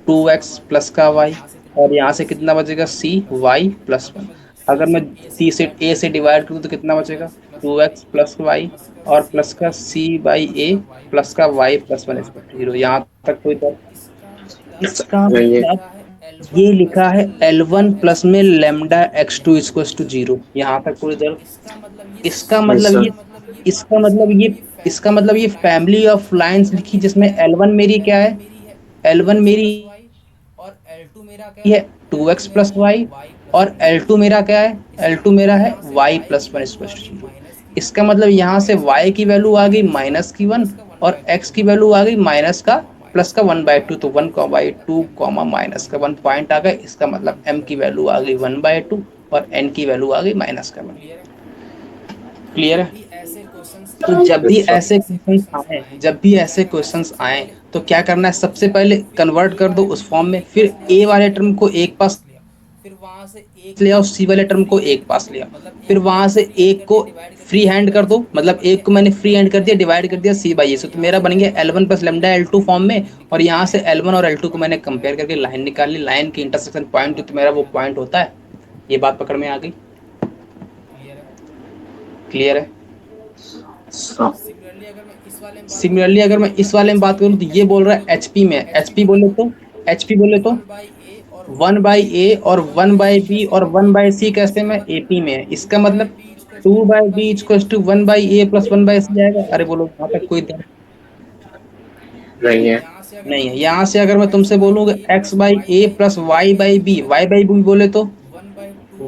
C: टू एक्स प्लस
A: टू
C: का
A: एक्स
C: वाई
A: प्लस का
C: और
A: वाई,
C: यहाँ से कितना
A: और यहाँ
C: बचेगा?
A: से
C: सी
A: कितना बचेगा?
C: Y
A: c
C: plus one.
A: Y plus
C: अगर
A: वन।
C: मैं
A: अगर
C: सी
A: मैं
C: से ए से
A: सी से
C: डिवाइड
A: ए
C: करूँ
A: से
C: तो क्या
A: डिवाइड करूँ
C: बचेगा?
A: तो कितना
C: टू
A: बचेगा?
C: X plus
A: two
C: y
A: x plus
C: और
A: वाई,
C: प्लस का
A: और
C: सी
A: प्लस का
C: by a
A: c by
C: plus
A: a
C: का वाई
A: प्लस
C: प्लस
A: का
C: one
A: y
C: equal two
A: plus
C: zero.
A: One
C: यहाँ
A: इक्वल
C: तक
A: टू
C: कोई
A: जीरो।
C: दिक्कत?
A: यहाँ तक कोई दर्द?
C: इसका मतलब
A: इसका
C: ये
A: मतलब
C: लिखा है
A: ये
C: L1 प्लस
A: लिखा
C: में
A: है
C: lambda
A: L1
C: x
A: plus
C: two
A: में
C: equals two
A: lambda
C: zero.
A: X two
C: यहाँ तक
A: इक्वल्स
C: कोई
A: टू
C: दिक्कत?
A: जीरो। यहाँ तक कोई दर्द?
C: इसका मतलब ये
A: इसका
B: नहीं
A: मतलब
B: सर।
A: ये इसका मतलब ये इसका
C: फैमिली
A: मतलब
C: ऑफ
A: ये
C: लाइंस
A: फैमिली
C: लिखी
A: ऑफ
C: है।
A: लाइंस
C: L1
A: लिखी,
C: मेरी
A: जिसमें
C: क्या है?
A: L1 मेरी क्या
C: L1
A: है?
C: मेरी है
A: L1
C: 2x
A: मेरी
C: प्लस वाई और L2 मेरा क्या
A: है
C: है?
A: टू
C: L2
A: एक्स
C: मेरा
A: प्लस
C: है
A: वाई,
C: y प्लस
A: और
C: वन इक्वल
A: L2
C: टू
A: मेरा
C: जीरो।
A: क्या है?
C: इसका
A: L2
C: मतलब
A: मेरा है
C: यहाँ से
A: y
C: y
A: प्लस
C: की
A: वन
C: वैल्यू
A: इक्वल
C: आ
A: टू
C: गई
A: जीरो।
C: -की 1
A: इसका मतलब
C: और
A: यहाँ से
C: x की
A: y की
C: वैल्यू आ
A: वैल्यू
C: गई
A: आ गई
C: -1
A: माइनस की वन,
C: प्लस का वन
A: और
C: बाई टू। तो
A: x की
C: यहाँ
A: वैल्यू
C: तक
A: आ
C: कोई
A: गई
C: दिक्कत?
A: माइनस का प्लस
C: माइनस
A: का
C: का
A: वन
C: वन
A: बाई
C: यहाँ
A: टू। तो
C: तक
A: वन
C: m
A: का
C: की
A: बाई
C: वैल्यू
A: टू
C: m की
A: कॉमा
C: वैल्यू आ
A: माइनस
C: गई
A: का वन
C: 1 बाई
A: पॉइंट आ
C: टू।
A: गए। इसका मतलब
C: m की
A: m की
C: वैल्यू आ
A: वैल्यू
C: गई
A: आ गई
C: माइनस
A: वन
C: का
A: बाई
C: 1।
A: टू और n की वैल्यू आ गई माइनस का वन।
C: क्लियर है? तो
A: क्लियर
C: जब
A: है?
C: भी ऐसे क्वेश्चंस
A: तो
C: आए
A: जब भी
B: यस सर।
A: ऐसे क्वेश्चंस आए, जब भी
C: तो क्या
A: ऐसे
C: करना है?
A: क्वेश्चंस
C: सबसे
A: आए,
C: पहले
A: तो क्या
C: कन्वर्ट
A: करना है?
C: करना है
A: सबसे
C: उसको।
A: पहले
C: फिर
A: कन्वर्ट
C: ए
A: कर दो
C: वाले
A: उस
C: टर्म को
A: फॉर्म में,
C: एक
A: फिर
C: पास लिया,
A: ए
C: सी
A: वाले
C: वाले
A: टर्म
C: टर्म
A: को
C: को
A: एक
C: एक
A: पास
C: पास लिया। फिर वहां से एक
A: लिया
C: को
A: और सी वाले टर्म
C: फ्री
A: को
C: हैंड
A: एक
C: कर
A: पास
C: दो,
A: लिया।
C: मतलब
A: फिर
C: यहाँ पे
A: वहां
C: देखो
A: से
C: फ्री हैंड
A: एक को
C: करके डिवाइड
A: फ्री हैंड कर दो, मतलब एक को मैंने फ्री हैंड कर दिया, डिवाइड कर दिया सी बाई ए से, तो मेरा बन गया L1 plus lambda L2 form में। और यहाँ से L1 और L2 को मैंने कंपेयर करके लाइन निकाल ली, लाइन की इंटरसेक्शन पॉइंट तो मेरा वो पॉइंट होता है। ये बात पकड़ में आ गई?
C: क्लियर है।
A: क्लियर है।
C: सिमिलरली अगर मैं इस वाले में बात करूँ
A: सिमिलरली अगर मैं इस वाले में बात करूँ तो ये बोल रहा है एचपी में, एचपी बोले तो, एचपी बोले तो
C: 1/a और
A: 1/a और 1/b और 1/c कैसे में एपी में है, इसका मतलब 2/b equals to 1/a plus 1/c आएगा। अरे बोलो यहाँ तक कोई दर्द
B: नहीं है।
A: नहीं है। यहाँ से अगर मैं तुमसे बोलूँ x/a प्लस y/b बोले तो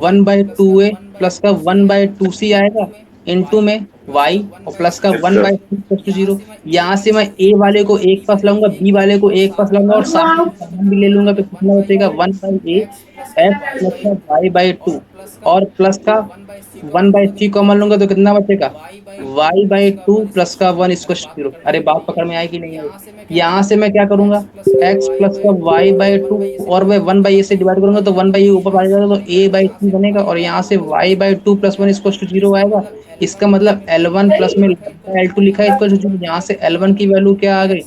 A: 1/2a प्लस का 1/2c आएगा इनटू में y और प्लस का
B: Yes, sir.
A: 1/2 0। यहाँ से मैं a वाले को एक पास लाऊंगा, b वाले को एक पास लाऊंगा और सामने कॉमन भी ले लूंगा, तो कितना बचेगा 1/a x प्लस का y/2 और प्लस का 1/3 कॉमन लूंगा तो कितना बचेगा y/2 प्लस का 1 0। अरे बात पकड़ में आएगी नहीं आएगी? यहाँ से मैं क्या करूंगा, x प्लस का y/2 और मैं 1/a से डिवाइड करूंगा तो 1/a ऊपर आ जाएगा तो a/3 बनेगा, और यहाँ से y/2 प्लस 1 0 आएगा। इसका मतलब L1 प्लस में L2 लिखा है इक्वल टू 0। यहाँ से L1 की वैल्यू क्या आ गई,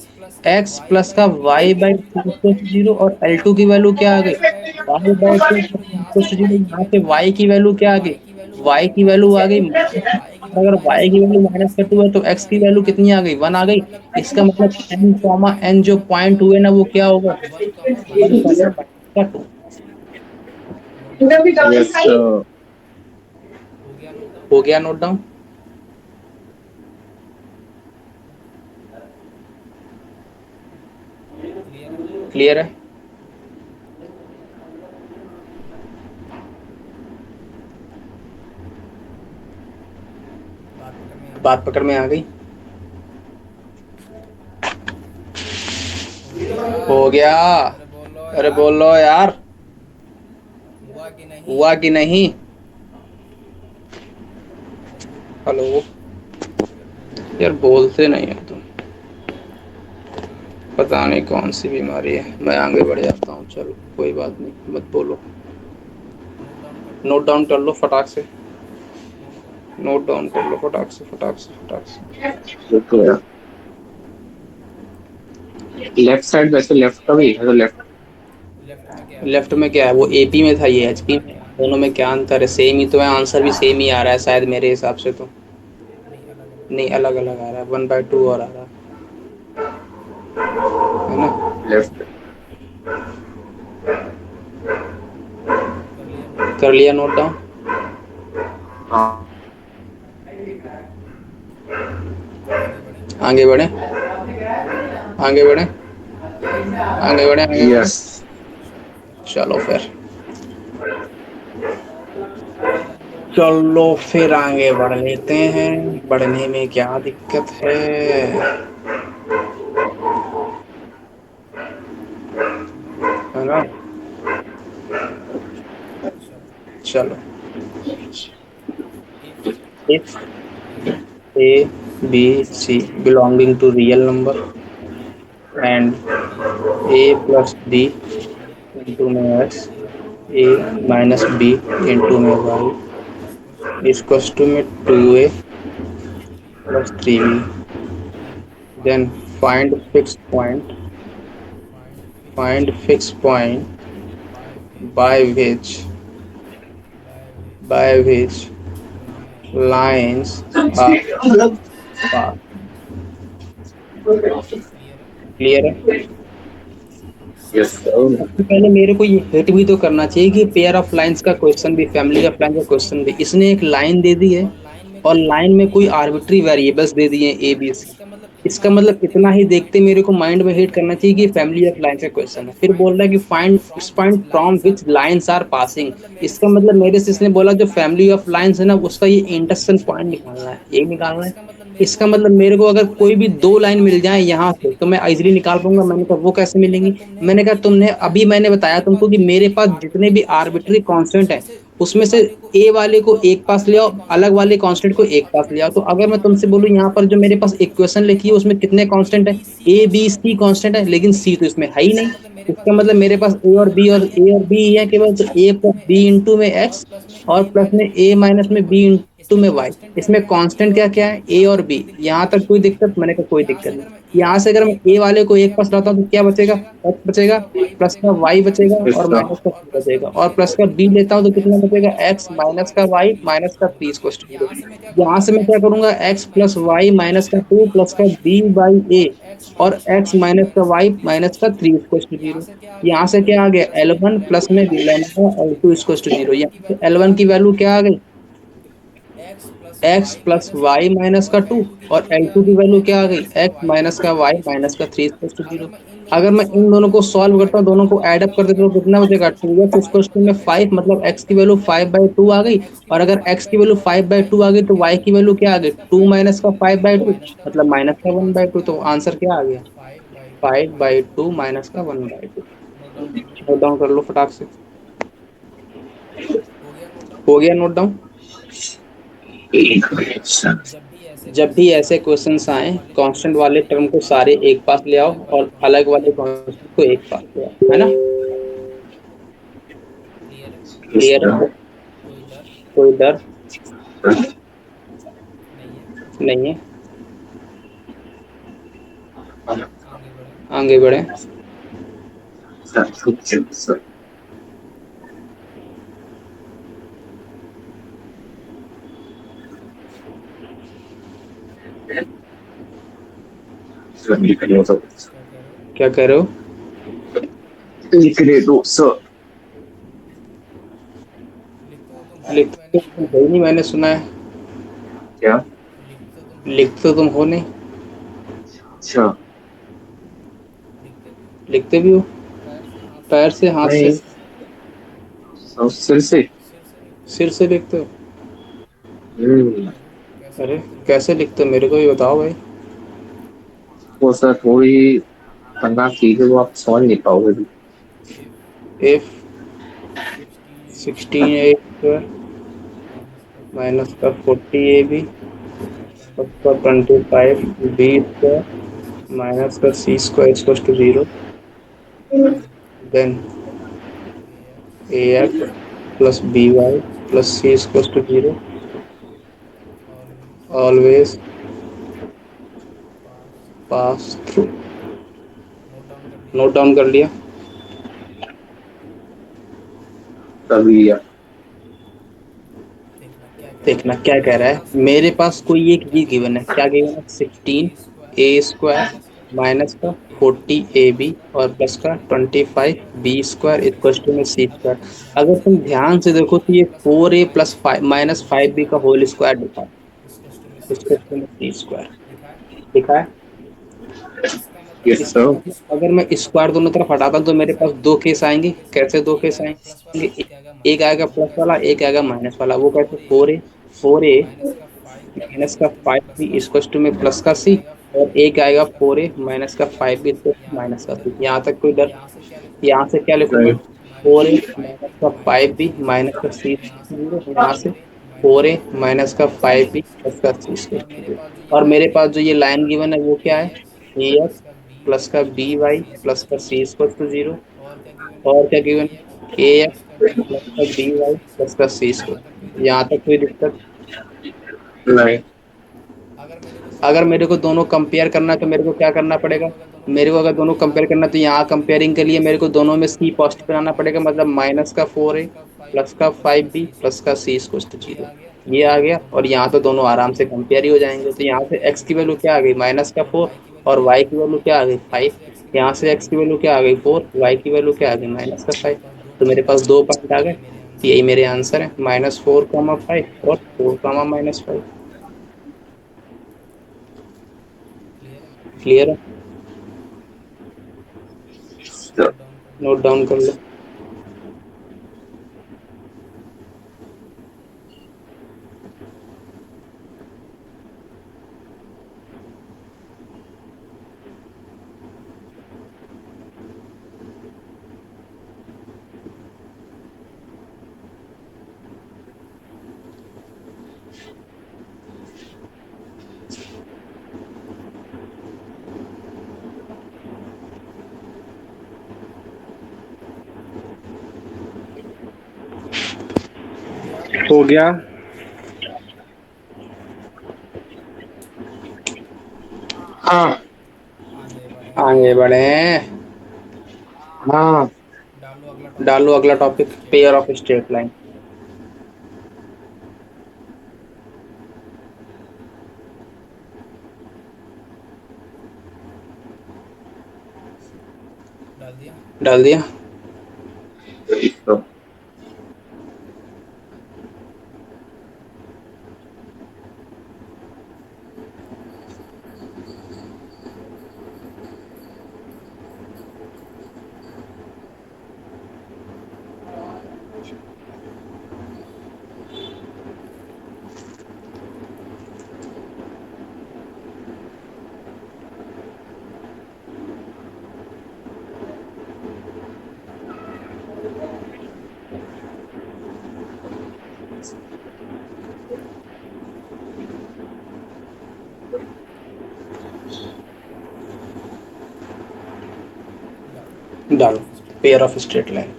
A: x प्लस का y/2 0 और L2 की वैल्यू क्या आ गई y/2 प्लस 0। यहाँ से y की वैल्यू क्या आ गई, y की वैल्यू आ गई, अगर y की वैल्यू -2 है तो x की वैल्यू कितनी आ गई, 1 आ गई। इसका मतलब n, जो पॉइंट हुए ना वो क्या होगा, 1/2।
B: Yes, sir.
A: हो गया नोट डाउन? क्लियर है। बात पकड़ में आ गई? हो गया। अरे बोलो यार, हुआ कि नहीं? हेलो यार, बोलते नहीं है तुम, पता नहीं कौन सी बीमारी है। मैं आगे बढ़ जाता हूँ, चलो कोई बात नहीं, मत बोलो। नोट डाउन कर लो फटाक से, नोट डाउन कर लो फटाक से फटाक से फटाक से।
B: लेफ्ट साइड वैसे लेफ्ट का भी है तो
A: लेफ्ट में क्या है, वो एपी में था, ये एचपी में। दोनों में क्या अंतर है? सेम ही तो है, आंसर भी सेम ही आ रहा है शायद मेरे हिसाब से तो। नहीं, अलग अलग आ रहा है, 1/2 और आ रहा है ना।
B: लेफ्ट
A: कर लिया नोट डाउन?
B: हाँ
A: आगे बढ़े आगे बढ़े आगे बढ़े आगे बढ़े।
B: यस
A: चलो फिर आगे बढ़ लेते हैं। बढ़ने में क्या दिक्कत है? ना, चलो। If A, B, C belonging to real number and A plus B into में x, A minus B into में y is equals to में 2A plus 3B, then find fixed point by which lines are passed. Clear है?
B: Yes
A: सबसे पहले मेरे को ये hit भी तो करना चाहिए कि पेयर ऑफ लाइंस का क्वेश्चन भी, फैमिली ऑफ लाइन का क्वेश्चन भी। इसने एक लाइन दे दी है और लाइन में कोई आर्बिट्री वेरिएबल्स दे दिए ए बी सी। इसका मतलब इतना ही देखते मेरे को माइंड में हिट करना चाहिए कि फैमिली ऑफ लाइंस का क्वेश्चन है। फिर बोल रहा है कि find fix point from which lines are passing. इसका मतलब मेरे से इसने बोला जो फैमिली ऑफ लाइंस है ना, उसका ये इंटरसेक्शन पॉइंट निकालना है, ये निकालना है। इसका मतलब मेरे को अगर कोई भी 2 लाइन मिल जाए यहाँ से तो मैं इजीली निकाल पाऊंगा। मैंने कहा वो कैसे मिलेंगी? मैंने कहा मैंने बताया तुमको कि मेरे पास जितने भी आर्बिट्री कांस्टेंट है उसमें से ए वाले को एक पास ले आओ, अलग वाले कांस्टेंट को एक पास ले आओ। तो अगर मैं तुमसे बोलूं यहाँ पर जो मेरे पास इक्वेशन लिखी है उसमें कितने कांस्टेंट है, ए बी सी कांस्टेंट है, लेकिन सी तो इसमें है ही नहीं। इसका मतलब मेरे पास ए और बी है केवल, तो ए प्लस बी इंटू में एक्स और प्लस में ए माइनस में बी टू में वाई। इसमें कांस्टेंट क्या क्या है, ए और बी। यहाँ तक कोई दिक्कत, मैंने कहा कोई दिक्कत नहीं। यहाँ से अगर मैं ए वाले को एक पास लाता हूँ तो क्या बचेगा, एक्स बचेगा, प्लस का वाई बचेगा और
B: अच्छा
A: माइनस का थ्री बचेगा, और प्लस का बी लेता हूँ तो कितना बचेगा, एक्स माइनस का वाई माइनस का थ्री इक्वल टू जीरो। यहाँ से मैं क्या करूंगा, एक्स प्लस वाई माइनस का टू प्लस का बी बाई ए और एक्स माइनस का वाई माइनस का थ्री इक्वल टू जीरो। यहाँ से क्या आ गया, L1 प्लस में lambda L2 equal to zero. यहाँ से L1 की वैल्यू क्या आ गई, एक्स प्लस वाई माइनस का टू, और L2 की वैल्यू क्या आ गई, एक्स माइनस का वाई माइनस का थ्री इक्वल टू जीरो। अगर मैं इन दोनों को सॉल्व करता हूँ, दोनों को ऐड अप कर देता हूँ, तो कितना बचेगा, टू एक्स इक्वल टू में फाइव, मतलब एक्स की वैल्यू फाइव बाई टू आ गई। और अगर एक्स की वैल्यू फाइव बाई टू आ गई तो वाई की वैल्यू क्या आ गई, टू माइनस का फाइव बाई टू, मतलब माइनस का वन बाई टू। तो आंसर क्या आ गया, फाइव बाई टू माइनस का one by two. Note down कर लो फटाक से। हो गया नोट डाउन।
B: एक मिनट सर।
A: जब भी ऐसे क्वेश्चंस आए, कांस्टेंट वाले टर्म को सारे एक पास ले आओ और अलग वाले कांस्टेंट को एक पास ले आओ, है ना। क्लियर है, कोई डर नहीं है, आगे बढ़े।
B: सर सर लिखने दो सर।
A: क्या कह रहे हो,
B: लिखने दो सर।
A: लिखते तो तुम हो ही नहीं, मैंने सुना है।
B: क्या?
A: लिखते तो तुम हो नहीं,
B: अच्छा
A: लिखते भी हो पैर से, हाथ
B: नहीं,
A: से,
B: सिर से।
A: सिर से लिखते हो।
B: हम्म,
A: अरे कैसे लिखते हो, मेरे को भी बताओ भाई।
B: वो सर थोड़ी खतरनाक चीज है, वो आप समझ नहीं पाओगे भी।
A: इफ 16a स्क्वायर माइनस का 40ab प्लस का 25b स्क्वायर माइनस का c square equal to zero, then ax plus by plus c equal to zero, always pass through. Note down कर लिया।
B: तभी या
A: देखना क्या कह रहा है, मेरे पास कोई एक ये गिवन है, क्या गिवन है, 16a स्क्वायर माइनस का 40ab और प्लस का 25b स्क्वायर इक्वल टू में c स्क्वायर। अगर तुम ध्यान से देखो तो ये 4a plus five minus 5b का होल स्क्वायर लिखा है, इक्वल टू में c स्क्वायर लिखा है।
B: यस
A: इसका
B: सर।
A: मतलब अगर मैं स्क्वायर दोनों तरफ हटाता हूं तो मेरे पास दो केस आएंगे। कैसे दो केस आएंगे, एक आएगा प्लस वाला, एक आएगा माइनस वाला। वो कैसे, फोर ए माइनस का फाइव बी इक्वल टू में प्लस का सी, और एक आएगा 4a माइनस का five B equal to minus का सी। यहाँ तक कोई डर, यहाँ से क्या लिखूंगा, 4a माइनस का फाइव बी माइनस का सी जीरो, यहाँ से 4a माइनस का फाइव बी प्लस का सी स्क्वायर। और मेरे पास जो ये लाइन गिवन है वो क्या है, ए एक्स प्लस का बी वाई प्लस का सी इक्वल टू जीरो, और क्या गिवन, ए एक्स प्लस का बी वाई प्लस का सी स्क्वायर। यहाँ तक कोई दिक्कत।
B: नहीं
A: अगर मेरे को दोनों कंपेयर करना है तो मेरे को क्या करना पड़ेगा, मेरे को अगर दोनों कंपेयर करना है तो यहाँ कंपेयरिंग के लिए मेरे को दोनों में सी पॉजिटिव बनाना पड़ेगा, मतलब माइनस का 4a प्लस का 5b प्लस का सी इक्वल टू जीरो। ये आ गया, और यहाँ तो दोनों आराम से कंपेयर ही हो जाएंगे। तो यहाँ से x की वैल्यू क्या आ गई, माइनस का 4, और y की वैल्यू क्या आ गई 5। यहाँ से x की वैल्यू क्या आ गई 4, y की वैल्यू क्या आ गई माइनस का 5। तो मेरे पास दो पॉइंट आ गए। तो यही मेरे आंसर है, -4, 5 और 4, -5। क्लियर है,
B: सर।
A: नोट डाउन कर लो। हो गया,
B: हाँ
C: आगे बढ़े।
A: आगे बढ़े।
B: हाँ।
C: डालो अगला टॉपिक,
A: डालो अगला
C: pair of
A: topic,
C: straight
A: pair of
C: line.
A: Straight line.
C: डाल दिया।
A: डाल दिया।
B: तो
C: डालो पेयर
A: डालो
C: of straight
A: pair
C: line.
A: Of straight line.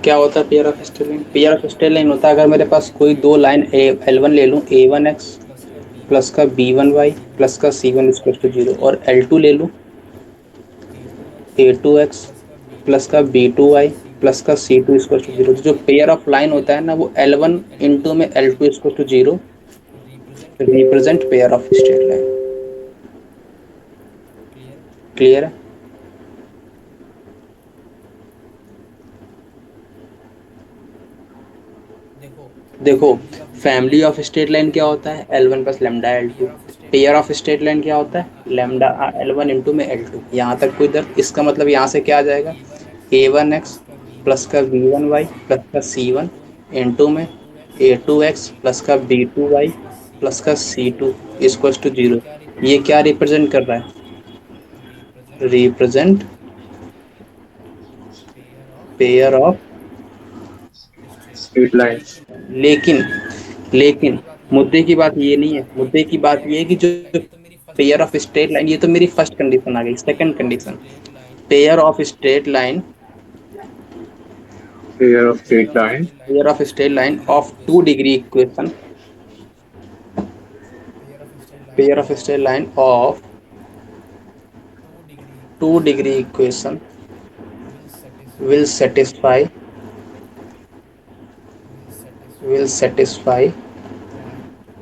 C: क्या होता है
A: क्या होता है pair of
C: pair of
A: straight line?
C: Straight line?
A: Pair of straight line होता है अगर मेरे पास कोई दो लाइन एल वन ले लूँ, ए वन एक्स
C: प्लस का बी वन
A: प्लस का B one y
C: c one
A: plus का c one equal to zero, और एल टू ले लूँ,
C: a two x
A: a two x
C: plus का बी टू
A: प्लस का
C: y
A: b two
C: plus
A: y
C: का c two
A: plus का c two equal to
C: pair
A: zero. तो
C: of
A: जो
C: line.
A: Pair of line होता है ना, वो L one
C: L two
A: into में
C: equal to
A: L two
C: zero
A: equal to zero
C: represent
A: represent pair of straight line.
C: Clear है?
A: Clear है?
C: देखो
A: देखो
C: family
A: family
C: of
A: of
C: straight
A: straight
C: line
A: line
C: क्या
A: क्या
C: होता
A: होता
C: है?
A: है? L one plus lambda L two.
C: Pair of straight
A: pair
C: line
A: of straight line क्या होता है? लेमडा एल वन इंटू में एल टू। यहाँ तक कोई दर्द? इसका मतलब यहाँ से क्या आ जाएगा?
C: A one x
A: a one x
C: plus का बी वन
A: प्लस का
C: वाई
A: वी
C: प्लस
A: वन
C: का
A: वाई
C: सी
A: प्लस
C: टू
A: का सी वन
C: इंटू में
A: इंटू में
C: ए two x
A: a
C: plus
A: two
C: का
A: एक्स
C: बी
A: प्लस
C: टू
A: का
C: y
A: b two y plus का c
C: c
A: two
C: two equal two
A: equal
C: zero.
A: Two
C: ये
A: zero.
C: क्या
A: ये
C: represent कर
A: क्या
C: रहा है?
A: रिप्रेजेंट कर रहा है?
C: Represent
A: represent
C: pair of
A: pair of.
C: Straight
B: straight
C: line.
B: Line.
C: लेकिन
A: लेकिन
C: मुद्दे
A: लेकिन
C: की बात ये है,
A: मुद्दे की बात
C: मुद्दे
A: ये
C: की
A: नहीं है,
C: बात ये है
A: मुद्दे
C: कि
A: की
C: जो
A: बात
C: पेयर
A: ये है
C: ऑफ
A: कि जो
C: स्ट्रेट लाइन, ये तो मेरी first
A: pair of
C: condition uh
A: straight
C: गई,
A: लाइन, ये तो
C: सेकंड
A: मेरी
C: कंडीशन
A: फर्स्ट
C: क्या है?
A: कंडीशन आ गई।
C: Pair
A: second
C: of
A: condition,
C: straight line
A: pair of straight line,
B: pair of
C: pair
B: straight
C: of
B: line
C: straight line
A: pair of
C: of
A: straight
C: two
A: line
C: degree
A: of two
C: equation.
A: Degree equation,
C: pair of straight line
A: pair of straight
C: of
A: line of
C: two degree
A: two
C: equation
A: degree equation
C: will
A: will
C: satisfy
A: satisfy
C: will
A: will
C: satisfy
A: satisfy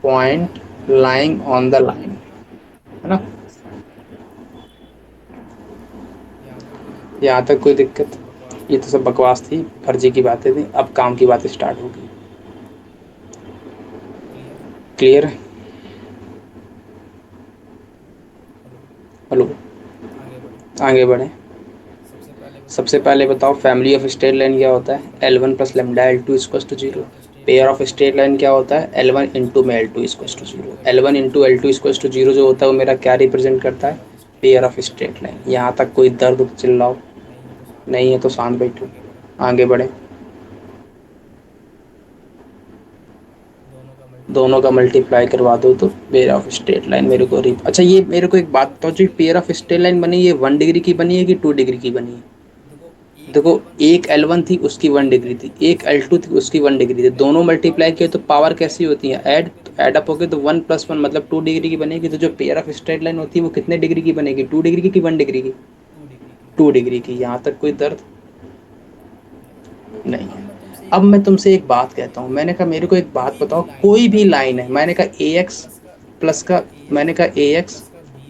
C: point
A: point
C: lying on the
A: lying
C: line.
A: on the line, है ना?
C: यहाँ तक कोई दिक्कत?
A: यहाँ तक कोई
C: ये
A: दिक्कत?
C: सब बकवास
A: ये
C: थी।
A: तो सब बकवास थी, फर्जी की बातें थी। अब काम की बातें स्टार्ट होगी।
C: क्लियर है?
A: क्लियर है?
C: Hello,
A: hello.
C: आगे बढ़े।
A: आगे बढ़े। सबसे पहले
C: फैमिली ऑफ
A: बताओ
C: स्ट्रेट
A: फैमिली
C: लाइन
A: ऑफ
C: क्या
A: स्ट्रेट
C: होता
A: लाइन
C: है?
A: क्या
C: एल
A: होता
C: वन
A: है?
C: Plus
A: L
C: lambda
A: one
C: L two
A: plus
C: equal
A: lambda
C: two
A: L two
C: zero.
A: Equal to
C: pair
A: zero.
C: Of straight
A: pair
C: line
A: of
C: क्या
A: straight
C: होता है?
A: Line क्या होता है? एल वन इंटू में L two equal to zero. L one into L two equal to zero जो होता है वो मेरा क्या रिप्रेजेंट करता है?
C: Pair of straight
A: pair
C: line.
A: Of straight line.
C: Clear?
A: यहाँ तक कोई दर्द चिल्लाओ?
C: नहीं है तो शांत
A: नहीं है
C: बैठो।
A: तो शांत बैठो।
C: आगे बढ़े।
A: आगे बढ़े।
C: दोनों का
A: दोनों
C: मल्टीप्लाई
A: का
C: करवा दो।
A: मल्टीप्लाई करवा दो तो पेयर ऑफ स्ट्रेट लाइन मेरे को अच्छा, ये मेरे को एक बात बताओ, जो पेयर ऑफ स्ट्रेट लाइन बनी, ये 1 डिग्री की बनी है कि 2 डिग्री की बनी है?
C: देखो, एक
A: देखो,
C: एल वन थी
A: एक
C: उसकी वन
A: L1 थी
C: डिग्री
A: उसकी
C: थी,
A: वन
C: एक
A: डिग्री
C: एल
A: थी,
C: टू थी
A: एक
C: उसकी वन
A: L2 थी
C: डिग्री
A: उसकी
C: थी।
A: 1 डिग्री थी।
C: देखो
A: दोनों मल्टीप्लाई
C: पावर
A: किए तो
C: कैसी
A: पावर
C: होती है?
A: कैसी होती है? ऐड
C: ऐड
A: ऐड
C: करोगे
A: अप
C: तो
A: हो गए तो
C: कैंसिल
A: 1+1 मतलब 2 डिग्री की बनेगी। तो जो पेयर ऑफ स्ट्रेट लाइन होती है वो कितने डिग्री की बनेगी? 2 डिग्री की कि 1 डिग्री की?
C: टू डिग्री की।
A: 2 डिग्री की। यहाँ तक कोई दर्द
C: नहीं।
A: नहीं
C: अब
A: है।
C: मैं तुमसे
A: अब
C: एक
A: मैं
C: बात
A: तुमसे
C: पूछता
A: एक
C: हूँ,
A: बात कहता हूँ, मैंने कहा मेरे को एक बात
C: कोई भी
A: बताओ,
C: लाइन
A: कोई भी
C: प्लस का
A: लाइन
C: ए
A: है, मैंने
C: एक्स
A: कहा ए एक्स प्लस का, मैंने कहा ए एक्स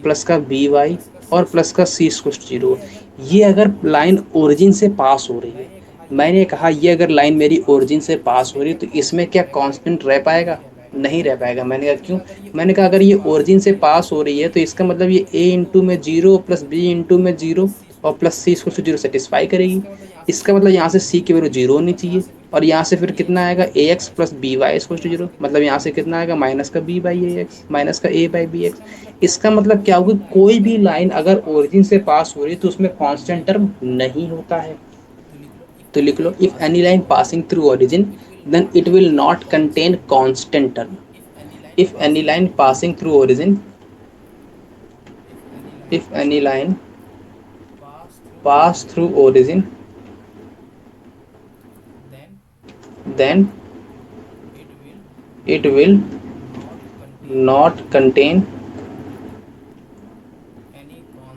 C: प्लस का बी
A: प्लस
C: वाई
A: का बी वाई
C: प्लस का
A: और
C: सी
A: प्लस
C: स्क्वायर
A: का सी
C: जीरो,
A: स्क्वायर जीरो,
C: ये अगर
A: ये
C: लाइन
A: अगर
C: ओरिजिन
A: लाइन
C: से पास हो
A: ओरिजिन
C: रही
A: से
C: है,
A: पास हो रही है,
C: मैंने
A: मैंने
C: कहा
A: कहा ये
C: ये
A: अगर लाइन
C: ओरिजिन से
A: मेरी
C: पास हो
A: ओरिजिन
C: रही
A: से
C: है, तो
A: पास हो
C: इसमें
A: रही
C: क्या
A: है, तो इसमें
C: कांस्टेंट
A: क्या
C: रह पाएगा?
A: कांस्टेंट रह पाएगा?
C: नहीं रह पाएगा।
A: नहीं
C: क्यों
A: रह
C: नहीं रह
A: पाएगा।
C: पाएगा?
A: मैंने कहा
C: मैंने
A: क्यों?
C: कहा अगर ये
A: मैंने कहा
C: ओरिजिन
A: अगर
C: से
A: ये
C: पास हो
A: ओरिजिन
C: रही
A: से
C: है,
A: पास हो रही है तो इसका मतलब ये
C: तो
A: ए
C: इसका
A: इंटू में
C: मतलब
A: जीरो
C: ए
A: प्लस
C: इंटू में
A: बी
C: जीरो
A: इंटू में जीरो
C: प्लस सी
A: और
C: स्क्वायर जीरो
A: प्लस सी स्क्वायर
C: सेटिस्फाई
A: जीरो
C: करेगी।
A: सेटिस्फाई करेगी।
C: इसका मतलब यहाँ से
A: इसका
C: सी
A: मतलब
C: की
A: यहाँ
C: वैल्यू
A: से
C: जीरो
A: सी की
C: होनी
A: वैल्यू
C: चाहिए,
A: जीरो होनी
C: और यहाँ
A: चाहिए,
C: से फिर
A: और
C: कितना
A: यहाँ से
C: आएगा?
A: फिर
C: ए
A: कितना
C: एक्स
A: आएगा?
C: Plus
A: A
C: B
A: X
C: Y
A: plus B Y
C: और
A: टू
C: यहाँ
A: जीरो,
C: से कितना
A: मतलब
C: आएगा?
A: यहाँ से
C: माइनस
A: कितना
C: का
A: आएगा?
C: बी वाई
A: माइनस का B by A X, minus का ए बाई बी एक्स।
C: इसका मतलब क्या
A: इसका
C: हुआ?
A: मतलब क्या होगा?
C: लाइन
A: कोई भी
C: अगर
A: लाइन
C: ओरिजिन से
A: अगर
C: पास हो
A: ओरिजिन
C: रही
A: से
C: है तो उसमें
A: पास हो रही है तो उसमें
C: कांस्टेंट टर्म
A: कांस्टेंट
C: नहीं
A: टर्म
C: होता।
A: नहीं होता है।
C: तो लिख लो, इफ
A: तो
C: एनी
A: लिख लो,
C: line
A: if any
C: passing
A: line
C: through
A: passing
C: origin
A: through origin
C: it will
A: then
C: not
A: it will
C: contain
A: not contain
C: constant term.
A: Constant term.
C: If any line
A: if any
C: passing
A: line
C: through
A: passing
C: origin
A: through origin
C: if any line
A: if any line
C: pass through
A: pass
C: origin
A: through origin then
C: it will
A: it will
C: not
A: not contain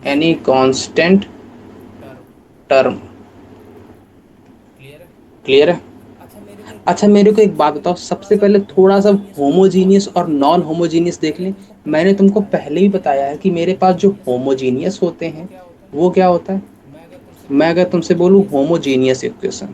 C: any
A: any constant
C: term.
A: term.
C: Clear है?
A: Clear है? अच्छा मेरे को एक बात बताओ, सबसे पहले थोड़ा सा होमोजीनियस और नॉन होमोजीनियस देख लें। मैंने तुमको पहले ही बताया है कि मेरे पास जो होमोजीनियस होते हैं वो क्या होता है। मैं अगर तुमसे बोलूँ होमोजीनियस इक्वेशन,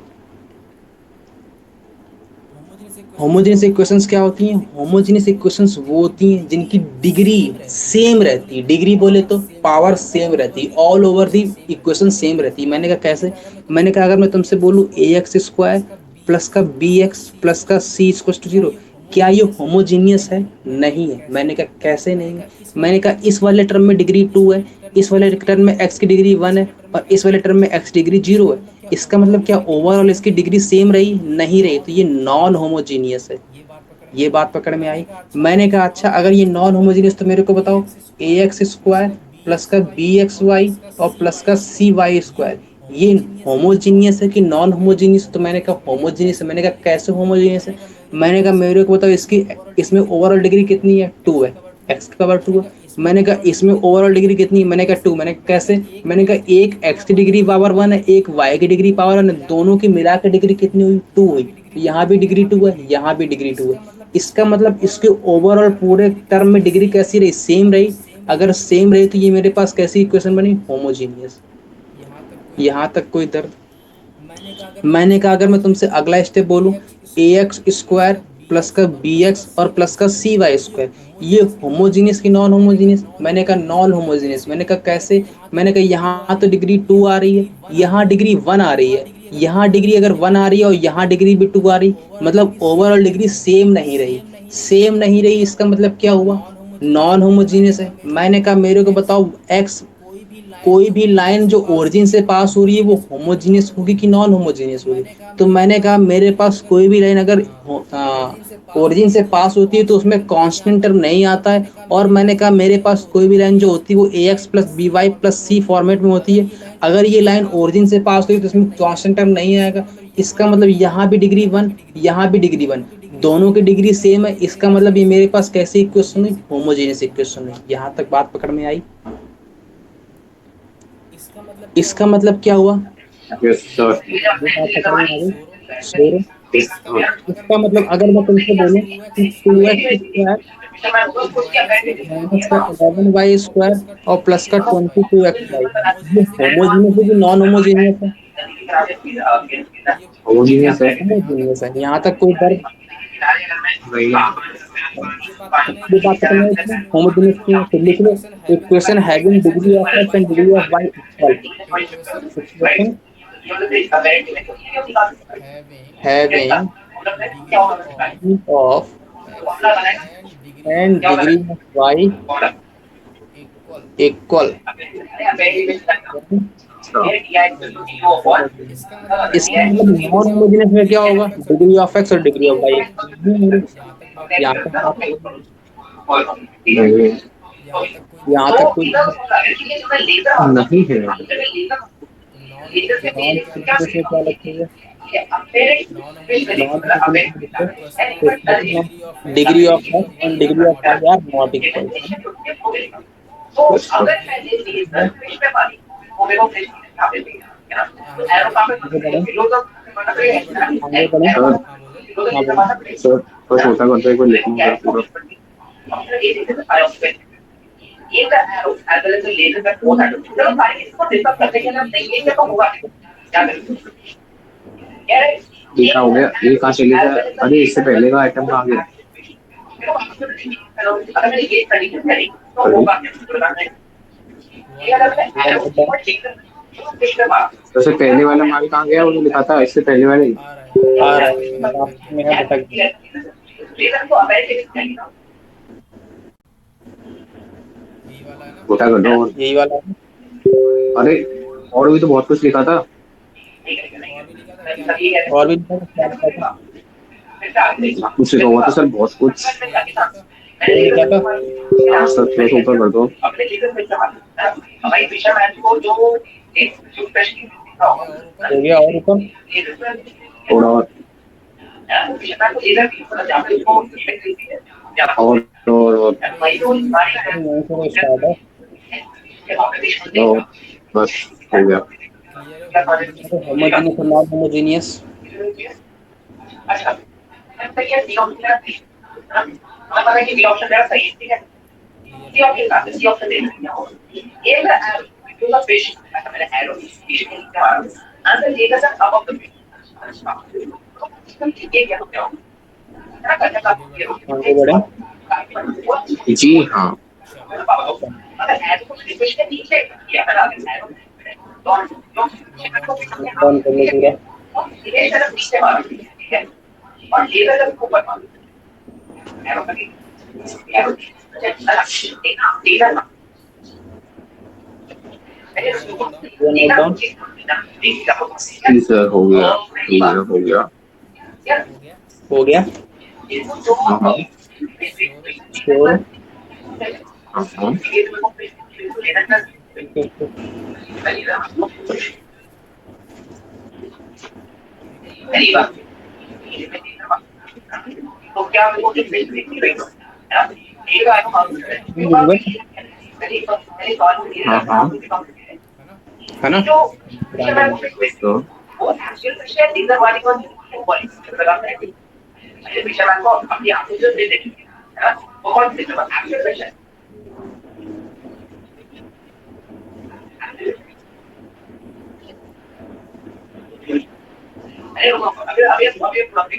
A: होमोजेनियस इक्वेशंस क्या होती हैं? होमोजेनियस इक्वेशंस वो होती हैं जिनकी डिग्री सेम रहती है। डिग्री बोले तो पावर सेम रहती है, all over the equation same रहती है। मैंने कहा कैसे? मैंने कहा अगर मैं तुमसे बोलूँ ए एक्स स्क्वायर प्लस का बी एक्स प्लस का सी इक्वल टू जीरो, क्या ये होमोजीनियस है? नहीं है। मैंने कहा कैसे नहीं है? मैंने कहा इस वाले टर्म में डिग्री 2 है, इस वाले टर्म में एक्स की डिग्री 1 है और इस वाले टर्म में एक्स डिग्री 0 है। इसका मतलब क्या ओवरऑल इसकी डिग्री सेम रही? नहीं रही, तो ये नॉन होमोजीनियस है। ये बात पकड़ में आई? मैंने कहा अच्छा अगर ये नॉन होमोजीनियस तो मेरे को बताओ ए एक्स स्क्वायर प्लस का बी एक्स वाई और प्लस का सी वाई स्क्वायर, ये होमोजीनियस है कि नॉन होमोजीनियस? तो मैंने कहा होमोजीनियस है। मैंने कहा कैसे होमोजीनियस है? मैंने कहा मेरे को बताओ इसकी इसमें ओवरऑल डिग्री कितनी है? 2 है, एक्स का पावर 2 है। मैंने कहा इसमें ओवरऑल डिग्री कितनी है? मैंने कहा 2। मैंने कहा कैसे? मैंने कहा एक एक्स की डिग्री पावर 1 है, एक वाई की डिग्री पावर 1 है, दोनों की मिला के डिग्री कितनी हुई? 2 हुई। तो यहाँ भी डिग्री 2 है, यहाँ भी डिग्री 2 है। इसका मतलब इसके ओवरऑल पूरे टर्म में डिग्री कैसी रही? सेम रही। अगर सेम रही तो ये मेरे पास कैसी इक्वेशन बनी? होमोजीनियस। यहाँ तक कोई दर्द? मैंने कहा अगर मैं तुमसे अगला स्टेप बोलूं ए एक्स स्क्वायर प्लस का बी एक्स और प्लस का सी वाई स्क्वायर, ये होमोजीनियस की नॉन होमोजीनियस? मैंने कहा नॉन होमोजीनियस। मैंने कहा कैसे? मैंने कहा यहाँ तो डिग्री 2 आ रही है, यहाँ डिग्री 1 आ रही है, यहाँ डिग्री अगर 1 आ रही है और यहाँ डिग्री भी 2 आ रही, मतलब ओवरऑल डिग्री सेम नहीं रही। सेम नहीं रही इसका मतलब क्या हुआ? नॉन होमोजीनियस है। मैंने कहा मेरे को बताओ एक्स, कोई भी लाइन जो ओरिजिन से पास हो रही है वो होमोजीनियस होगी कि नॉन होमोजीनियस होगी? तो मैंने कहा मेरे पास कोई भी लाइन अगर ओरिजिन से पास होती है तो उसमें कांस्टेंट टर्म नहीं आता है। और मैंने कहा मेरे पास कोई भी लाइन जो होती है वो a x plus B y plus c format में होती है। अगर ये लाइन ओरिजिन से पास हुई तो उसमें कांस्टेंट टर्म नहीं आएगा। इसका मतलब यहाँ भी डिग्री 1, यहाँ भी डिग्री 1, दोनों की डिग्री सेम है। इसका मतलब ये मेरे पास कैसी इक्वेशन हुई? होमोजेनियस इक्वेशन हुई। यहाँ तक बात पकड़ में आई? इसका मतलब क्या हुआ?
B: Yes sir.
A: ये बात पकड़ में आ गई? सो इसका मतलब अगर मैं तुमसे बोलूं कि 2x स्क्वायर माइनस का 11y स्क्वायर और प्लस का 22xy, ये होमोजीनियस है कि नॉन होमोजीनियस है?
B: होमोजीनियस है।
A: होमोजीनियस है। यहाँ तक कोई दर्द?
B: वही
A: ये बात पकड़ में आई कि होमोजीनियस क्यों है? तो लिख लो equation having degree of x and degree of y equal, equation having degree of and degree of y equal, इसका मतलब नॉन होमोजेनियस में क्या होगा? डिग्री ऑफ एक्स और डिग्री ऑफ वाई। यहाँ तक यहाँ तक कोई
B: नहीं है।
A: नॉन होमोजेनियस में क्या लगती है? Non homogeneous degree of X and degree of Y are not equal. आगे बढ़े।
B: सर
A: हाँ बोलो।
B: सर थोड़ा छोटा करते हैं, कोई लिखूंगा पूरा। ये क्या हो गया? ये कहाँ चले गया? अरे इससे पहले का आइटम कहाँ गया? तो इससे पहले वाला माल कहाँ गया? वो जो लिखा था इससे पहले वाले ही।
A: आ रहा है रास्ते में है, भटक गया।
B: छोटा कर दो और।
A: यही वाला है।
B: अरे और भी तो बहुत कुछ लिखा था।
A: और भी क्या लिखा था?
B: कुछ लिखा हुआ था सर, बहुत कुछ।
A: क्या था?
B: सर थोड़ा सा ऊपर कर दो।
A: हो गया और ऊपर?
B: थोड़ा और। और
A: यहीं से स्टार्ट है।
B: तो बस हो गया।
C: क्लियर है होमोजेनियस नॉन
A: होमोजीनियस और
C: होमोजेनियस।
A: Non homogeneous.
C: क्लियर है। आगे बढ़े।
A: आगे बढ़े।
B: जी हाँ।
C: चलो लॉक डाउन कर लो।
A: डाउन कर लो पूरा।
C: हो गया लॉक डाउन।
A: ये नोट डाउन।
B: जी सर हो गया, हो गया।
C: हो गया।
A: हो गया।
B: हाँ हाँ
C: श्योर हो।
A: श्योर।
B: हाँ हाँ।
C: ओके। ठीक है। क्लियर है क्या?
B: हाँ हाँ।
C: है ना?
A: है ना?
C: आगे बढ़ते हैं।
A: फिर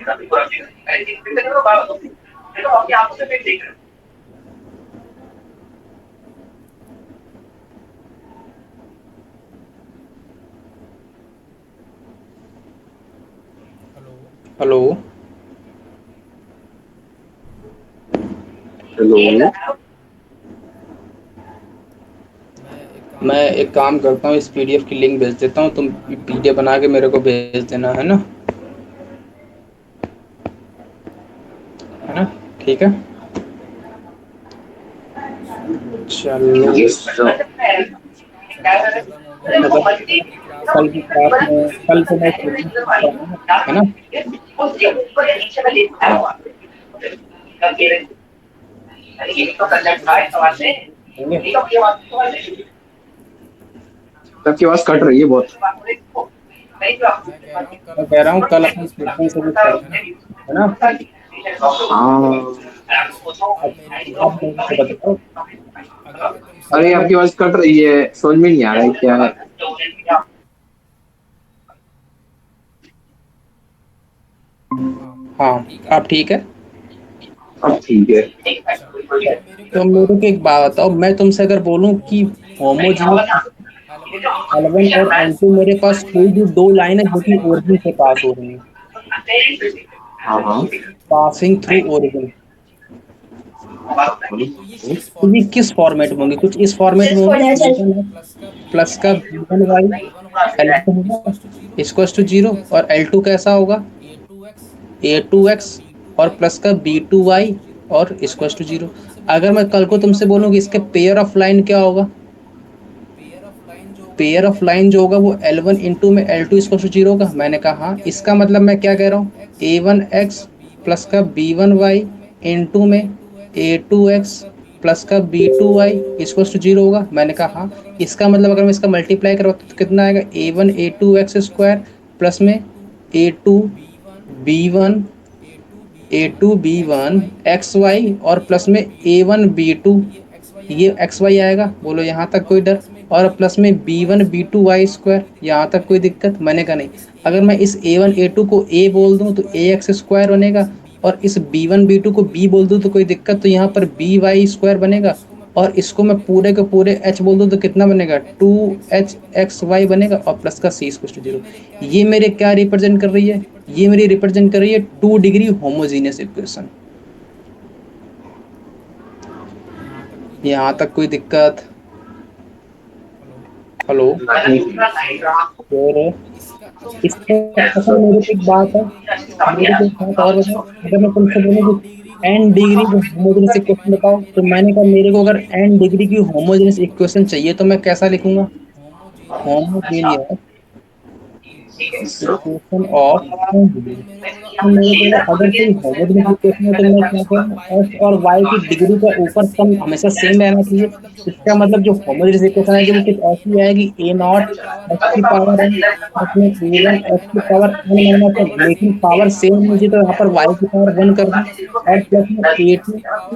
A: आगे बढ़ो।
B: तो
C: हेलो।
A: हेलो।
B: हेलो। मैं
C: मैं एक काम करता हूँ,
A: एक
C: इस
A: पीडीएफ की लिंक भेज देता हूँ, तुम
C: बना के मेरे को
A: पीडीएफ बना के मेरे को भेज देना, है ना? है ना? ठीक है।
C: चलो।
A: चलो।
B: जी सर।
C: चलो खत्म हो गया।
A: मतलब
C: कल की क्लास
A: कल
C: में
A: की क्लास में, कल को मैं
C: हाँ
A: कोचिंग कराऊंगा, है ना?
C: ठीक है। कल की क्लास में
A: होंगे।
B: सबकी आवाज कट रही है बहुत।
C: मैं कह रहा हूँ कल
A: मैं कह
C: अपन
A: रहा हूँ कल
C: सीक्वेंस
A: अपन
C: वाइज
A: कोचिंग
C: पढ़ेंगे,
A: से भी
C: है ना?
A: पढ़ेंगे, है ना?
B: हाँ।
C: अच्छा अब मेरे को
A: आप मेरे को बताओ।
C: अगर मैं तुमसे
B: अरे
A: अगर मैं
B: आपकी आवाज कट रही है, समझ में नहीं आ रहा है क्या है।
C: हाँ
A: हाँ।
C: अब ठीक है।
A: आप ठीक है?
B: अब ठीक है।
C: अच्छा अब मेरे को
A: तो
C: एक
A: मेरे
C: बात
A: को
C: बताओ,
A: एक
C: मैं
A: बात
C: तुमसे
A: बताओ,
C: अगर
A: मैं
C: बोलूँ
A: तुमसे अगर बोलूँ कि
C: होमोजीनियस और non
A: homogeneous
C: homogeneous L one और एल
A: L1
C: टू
A: और
C: पास
A: L2 मेरे पास
C: दो
A: कोई भी
C: लाइनें जो
A: दो
C: कि
A: लाइन है
C: ओरिजिन
A: जो
C: से
A: कि
C: पास हो
A: ओरिजिन
C: रही
A: से
C: हैं,
A: पास हो रही है।
B: हाँ हाँ।
C: Passing through
A: passing
C: origin.
A: Through origin.
C: तो ये
B: हम्म।
C: किस
A: तो ये
C: फॉर्मेट में
A: किस
C: होंगी?
A: फॉर्मेट में होंगे? कुछ इस फॉर्मेट में होंगे,
C: प्लस का बी
A: प्लस
C: वन
A: का
C: वाई
A: b1y
C: एल वन होगा
A: L1 होगा
C: इक्वल्स टू जीरो,
A: इक्वल्स
C: और
A: टू
C: एल टू
A: जीरो,
C: कैसा
A: और
C: होगा?
A: L2 कैसा होगा?
C: ए टू एक्स और प्लस का
A: a2x
C: बी टू
A: और
C: वाई
A: प्लस का
C: और
A: b2y
C: इक्वल्स टू जीरो।
A: और
C: अगर
A: इक्वल्स
C: मैं
A: टू
C: कल
A: जीरो।
C: को तुमसे बोलूँ
A: अगर
C: कि
A: मैं
C: इसका
A: कल को
C: पेयर
A: तुमसे
C: ऑफ
A: बोलूँ
C: लाइन
A: कि
C: क्या
A: इसके
C: होगा?
A: पेयर ऑफ लाइन क्या होगा?
C: पेयर ऑफ लाइन जो होगा वो
A: pair of
C: L
A: line
C: one
A: जो होगा
C: इंटू
A: वो
C: में L to
A: L1
C: equals two
A: into
C: zero
A: में
C: होगा।
A: L2 इक्वल टू जीरो होगा।
C: इसका
A: मैंने
C: मतलब
A: कहा
C: मैं क्या कह
A: इसका
C: रहा हूँ?
A: मतलब मैं क्या
C: ए
A: कह रहा
C: वन
A: हूँ?
C: एक्स प्लस
A: a1x
C: का बी वन
A: प्लस का
C: वाई ए
A: b1y
C: टू में
A: इंटू में
C: ए टू एक्स
A: a2x
C: प्लस का बी टू
A: प्लस का
C: Y equals to
A: b2y
C: zero होगा।
A: इक्वल टू जीरो होगा। मैंने
C: इसका
A: कहा
C: मतलब अगर मैं इसका
A: इसका मतलब अगर
C: मल्टीप्लाई
A: मैं इसका
C: करूँ
A: मल्टीप्लाई करवाता तो
C: ए
A: कितना
C: वन
A: आएगा?
C: X
A: a1
C: square
A: a2x
C: plus
A: square
C: में
A: प्लस
C: ए
A: में
C: two
A: a2
C: B one
A: b1
C: A two B one
A: a2
C: X
A: b1
C: Y और प्लस
A: xy
C: में
A: और
C: ए
A: प्लस
C: वन
A: में
C: बी टू
A: a1 b2,
C: ये x Y
A: ये
C: आएगा,
A: xy
C: यहाँ
A: आएगा।
C: तक कोई
A: बोलो यहाँ
C: दिक्कत?
A: तक
C: और
A: कोई डर?
C: प्लस में
A: और
C: बी
A: प्लस
C: वन
A: में
C: B two Y
A: b1
C: square,
A: b2 y
C: यहाँ तक
A: स्क्वायर,
C: कोई दिक्कत?
A: यहाँ तक
C: मैंने
A: कोई
C: कहा नहीं।
A: दिक्कत? मैंने कहा
C: अगर
A: नहीं।
C: मैं इस ए
A: अगर
C: वन
A: मैं
C: ए
A: इस
C: टू को
A: a1
C: ए
A: a2
C: बोल
A: को
C: दूँ तो
A: a
C: ए
A: बोल
C: एक्स
A: दूँ तो
C: स्क्वायर
A: ax
C: बनेगा,
A: स्क्वायर
C: और
A: बनेगा,
C: इस बी वन
A: और
C: बी
A: इस
C: टू को ए
A: b1
C: बोल दूँ
A: b2
C: तो
A: को
C: कोई
A: b बोल
C: दिक्कत
A: दूँ तो
C: नहीं
A: कोई
C: है,
A: दिक्कत? तो
C: बी
A: यहाँ
C: वाई
A: पर
C: स्क्वायर
A: by
C: बनेगा।
A: स्क्वायर
C: और
A: बनेगा,
C: इसको मैं
A: और
C: पूरे
A: इसको मैं
C: एच
A: पूरे के
C: बोल दूँ
A: पूरे
C: तो
A: h
C: कितना
A: बोल दूँ तो
C: बनेगा?
A: कितना बनेगा?
C: H
A: two
C: X
A: H
C: Y बनेगा
A: एक्स
C: और
A: वाई
C: प्लस का
A: बनेगा,
C: सी
A: और
C: स्क्वायर
A: प्लस का
C: बनेगा।
A: c इक्वल टू
C: ये
A: जीरो।
C: मेरे क्या
A: ये मेरे
C: रिप्रेजेंट कर
A: क्या
C: रही है?
A: रिप्रेजेंट कर रही
C: ये
A: है?
C: रिप्रेजेंट
A: ये
C: कर
A: मेरी
C: रही है टू
A: रिप्रेजेंट कर रही है
C: degree
A: 2 degree
C: homogeneous equation.
A: Homogeneous equation.
C: यहाँ तक कोई
A: यहाँ
C: दिक्कत?
A: तक कोई दिक्कत?
C: हेलो।
A: हेलो।
C: श्योर है?
A: और
C: इसका अच्छा मेरे को
A: इसके
C: एक बात
A: अच्छा
C: बताओ,
A: मेरे को एक बात है,
C: मेरे को एक बात और
A: मेरे
C: बताओ।
A: को एक बात
C: अगर मैं
A: और
C: तुमसे
A: बताओ।
C: बोलूँ
A: अगर मैं तुमसे बोलूँ
C: एन
A: कि
C: डिग्री की
A: एन डिग्री की
C: होमोजेनियस इक्वेशन बताओ,
A: होमोजेनियस
C: तो
A: इक्वेशन
C: मैंने कहा
A: बताओ,
C: मेरे
A: तो
C: को
A: मैंने कहा
C: एन
A: मेरे को अगर
C: डिग्री की
A: एन डिग्री
C: होमोजेनियस
A: की
C: इक्वेशन
A: होमोजेनियस
C: चाहिए, तो मैं
A: इक्वेशन
C: कैसे
A: चाहिए तो
C: लिखूंगा?
A: मैं कैसा लिखूंगा?
C: Homogeneous
A: homogeneous
C: equation of,
A: equation of N degree.
C: तुम मेरे को बोलो
A: क्वेश्चन मेरे को अगर कोई होमोजेनियस इक्वेशन है तो मैं क्या करूँ, x और y की डिग्री का ऊपर सम हमेशा सेम रहना चाहिए। इसका मतलब जो होमोजेनियस इक्वेशन है कि वो कुछ ऐसी आएगी a नॉट x की पावर n अपने a1 x की पावर n माइनस n, लेकिन पावर सेम नहीं थी तो यहाँ पर y की पावर 1 कर दूं और प्लस में a2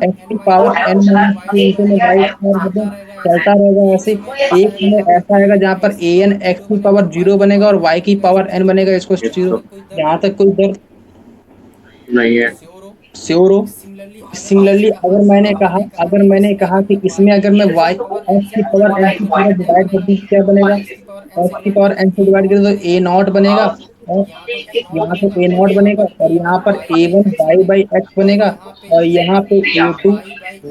A: x की पावर n माइनस 2 इंटू में y की पावर कर दूं, चलता रहेगा ऐसे। एक में ऐसा आएगा जहाँ पर ए एन एक्स की पावर 0 बनेगा और वाई की पावर n बनेगा, इसको
B: ये
A: 0।
B: तो
A: यहाँ तक कोई दर्द
B: नहीं है।
A: श्योर हो? सिमिलरली अगर मैंने कहा कि इसमें अगर मैं y x की पावर n से पूरा डिवाइड कर दूं तो क्या बनेगा, x की पावर n से डिवाइड करें तो a नॉट बनेगा और यहाँ पे a नॉट बनेगा और यहाँ पर a1 y बाई एक्स बनेगा और यहाँ पे a2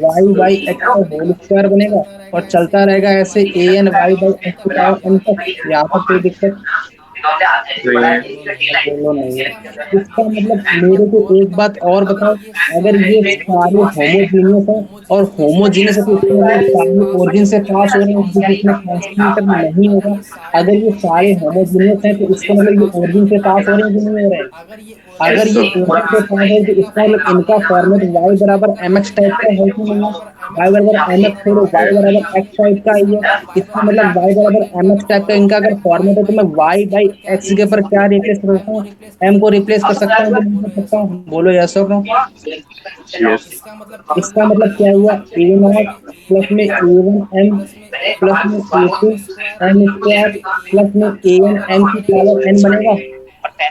A: y बाई एक्स का होल स्क्वायर बनेगा और चलता रहेगा ऐसे a n y by x की पावर n तक। यहाँ पर कोई दिक्कत
B: नहीं है।
A: बोलो नहीं है। इसका मतलब मेरे को एक बात और बताओ, अगर ये सारे होमोजीनियस है और होमोजीनियस है तो इसका मतलब सारे ओरिजिन से पास हो रहे हैं जिसमें ट्रांसमीटर नहीं होगा। अगर ये सारे होमोजीनियस है तो इसका मतलब ये ओरिजिन से पास हो रहे हैं कि नहीं हो रहे हैं। अगर ये ओरिजिन से पास हो रहे हैं तो इसका मतलब इनका फॉर्मेट y बराबर mx टाइप का है कि नहीं है। y बराबर mx छोड़ो, y बराबर x टाइप का ही है। इसका मतलब y बराबर mx टाइप का इनका अगर फॉर्मेट है तो मैं y बाई x के ऊपर क्या रिप्लेस कर सकता हूँ, m को रिप्लेस कर सकता हूँ कि नहीं कर सकता हूँ, बोलो यस और नो।
B: यस।
A: इसका मतलब क्या हुआ, ए नॉट प्लस में a1 m प्लस में a2 m स्क्वायर प्लस में an m की पावर n बनेगा।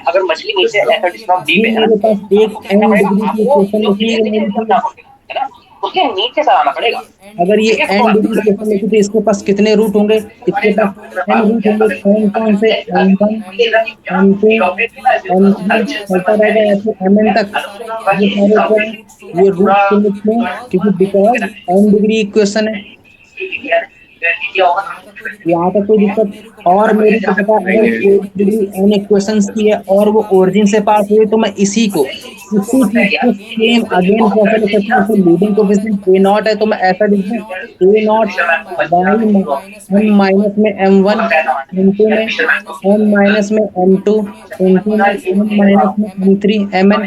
D: अगर मछली नीचे ऐसा डिस्काउंट डी
A: ये
D: पे है ना,
A: मेरे पास एक
D: तो
A: n
D: क्या पड़ेगा
A: डिग्री की
D: वो
A: इक्वेशन लिखी है
D: नीचे
A: कि नहीं
D: नीचे
A: लिखी
D: समझना
A: है।
D: होगा, है ना, उसके नीचे से आना पड़ेगा।
A: अगर ये n डिग्री की इक्वेशन लिखी तो इसके पास कितने रूट होंगे, इसके पास n रूट होंगे। कौन कौन से, m1 m2 m3 चलता रहेगा ऐसे mn तक। ये सारे क्या है, ये रूट के लिखते हैं क्योंकि बिकॉज n डिग्री इक्वेशन है। यहाँ तक कोई दिक्कत। और मेरे को पता है,
B: नहीं
A: अगर
B: है।
A: एक डिग्री n इक्वेशंस की है और वो ओरिजिन से पास हुई तो मैं इसी चीज को सेम अगेन कैसे लिख सकता हूँ। लीडिंग कोफिशिएंट a नॉट है तो मैं ऐसा लिख दूं a not by m minus में m1 इंटू में m माइनस में m2 इंटू में m माइनस में m3 mn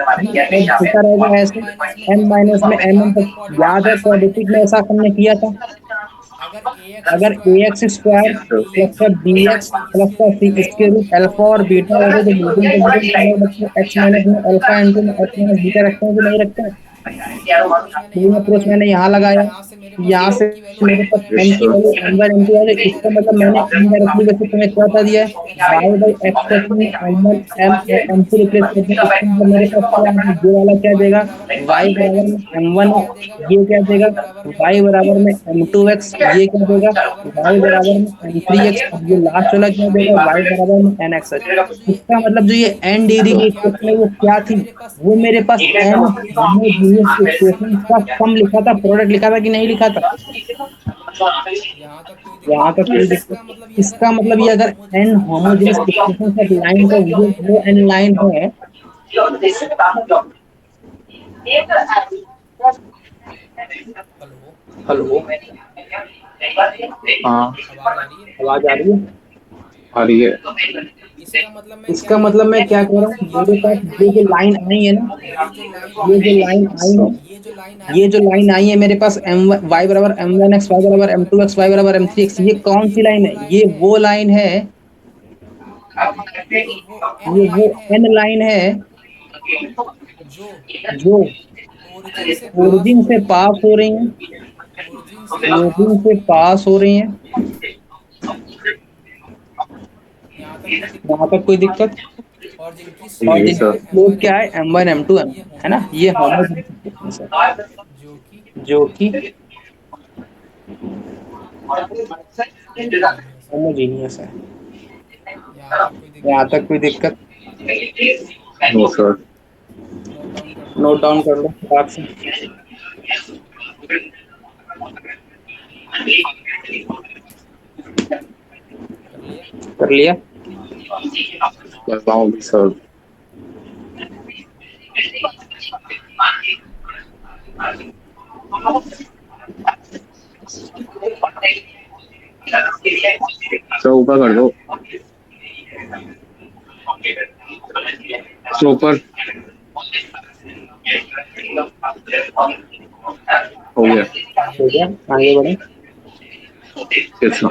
A: और चलता रहेगा ऐसे m माइनस में mn तक। याद है क्वाड्रेटिक में ऐसा हमने किया था, अगर ए एक्स स्क्वायर प्लस का बी एक्स प्लस का सी इसके रूट अल्फा और बीटा होते तो लीडिंग कोएफिशिएंट अलग बच्चे एक्स माइनस में अल्फा इंटू में एक्स माइनस बीटा रखते हैं कि नहीं रखते हैं। सेम अप्रोच मैंने यहाँ लगाया, यहाँ से मेरे पास
B: यस
A: m की
B: सर।
A: वैल्यू m1 m2 है, इसका मतलब मैंने इनडायरेक्टली वैसे तुम्हें क्या बता दिया है, y बाई एक्स प्लस में m1 m और m2 रिप्लेस कर दिया। इसका मतलब मेरे पास क्या है, ये वाला क्या देगा, y बराबर में m1x, ये क्या देगा y बराबर में m2x, ये क्या देगा y बराबर में m3x, अब ये लास्ट वाला क्या देगा y बराबर में nx। इसका मतलब जो ये n डिग्री की इक्वेशन है वो क्या थी, वो मेरे पास n होमोजीनियस इक्वेशन का सम लिखा था, प्रोडक्ट लिखा था कि नहीं लिखा था। यहाँ तक कोई दिक्कत। इसका मतलब ये अगर n homogeneous equation of line का वो n लाइन है, हेलो
B: हाँ
A: आवाज आ रही है।
B: आ रही है।
A: इसका मतलब मैं क्या कह रहा हूँ, मेरे पास ये जो लाइन आई है ना, ये जो लाइन आई है, ये जो लाइन आई है मेरे पास m1 y बराबर m1x y बराबर m2x y बराबर m3x, ये कौन सी लाइन है, ये वो लाइन है, ये वो n लाइन है जो ओरिजिन से पास हो रही है, ओरिजिन से पास हो रही है। यहाँ तक कोई दिक्कत। और
B: नहीं
A: जिनकी
B: सर।
A: स्लोप क्या है m1 m2 m, है ना, ये होमोजेनियस है जो कि होमोजीनियस है। यहाँ तक कोई दिक्कत।
B: No sir.
A: नोट डाउन कर लो फटाक से। कर लिया।
B: बताऊँ भी सर। सर ऊपर कर दो, ऊपर। हो गया।
A: हो गया, आगे बढ़े।
B: अच्छा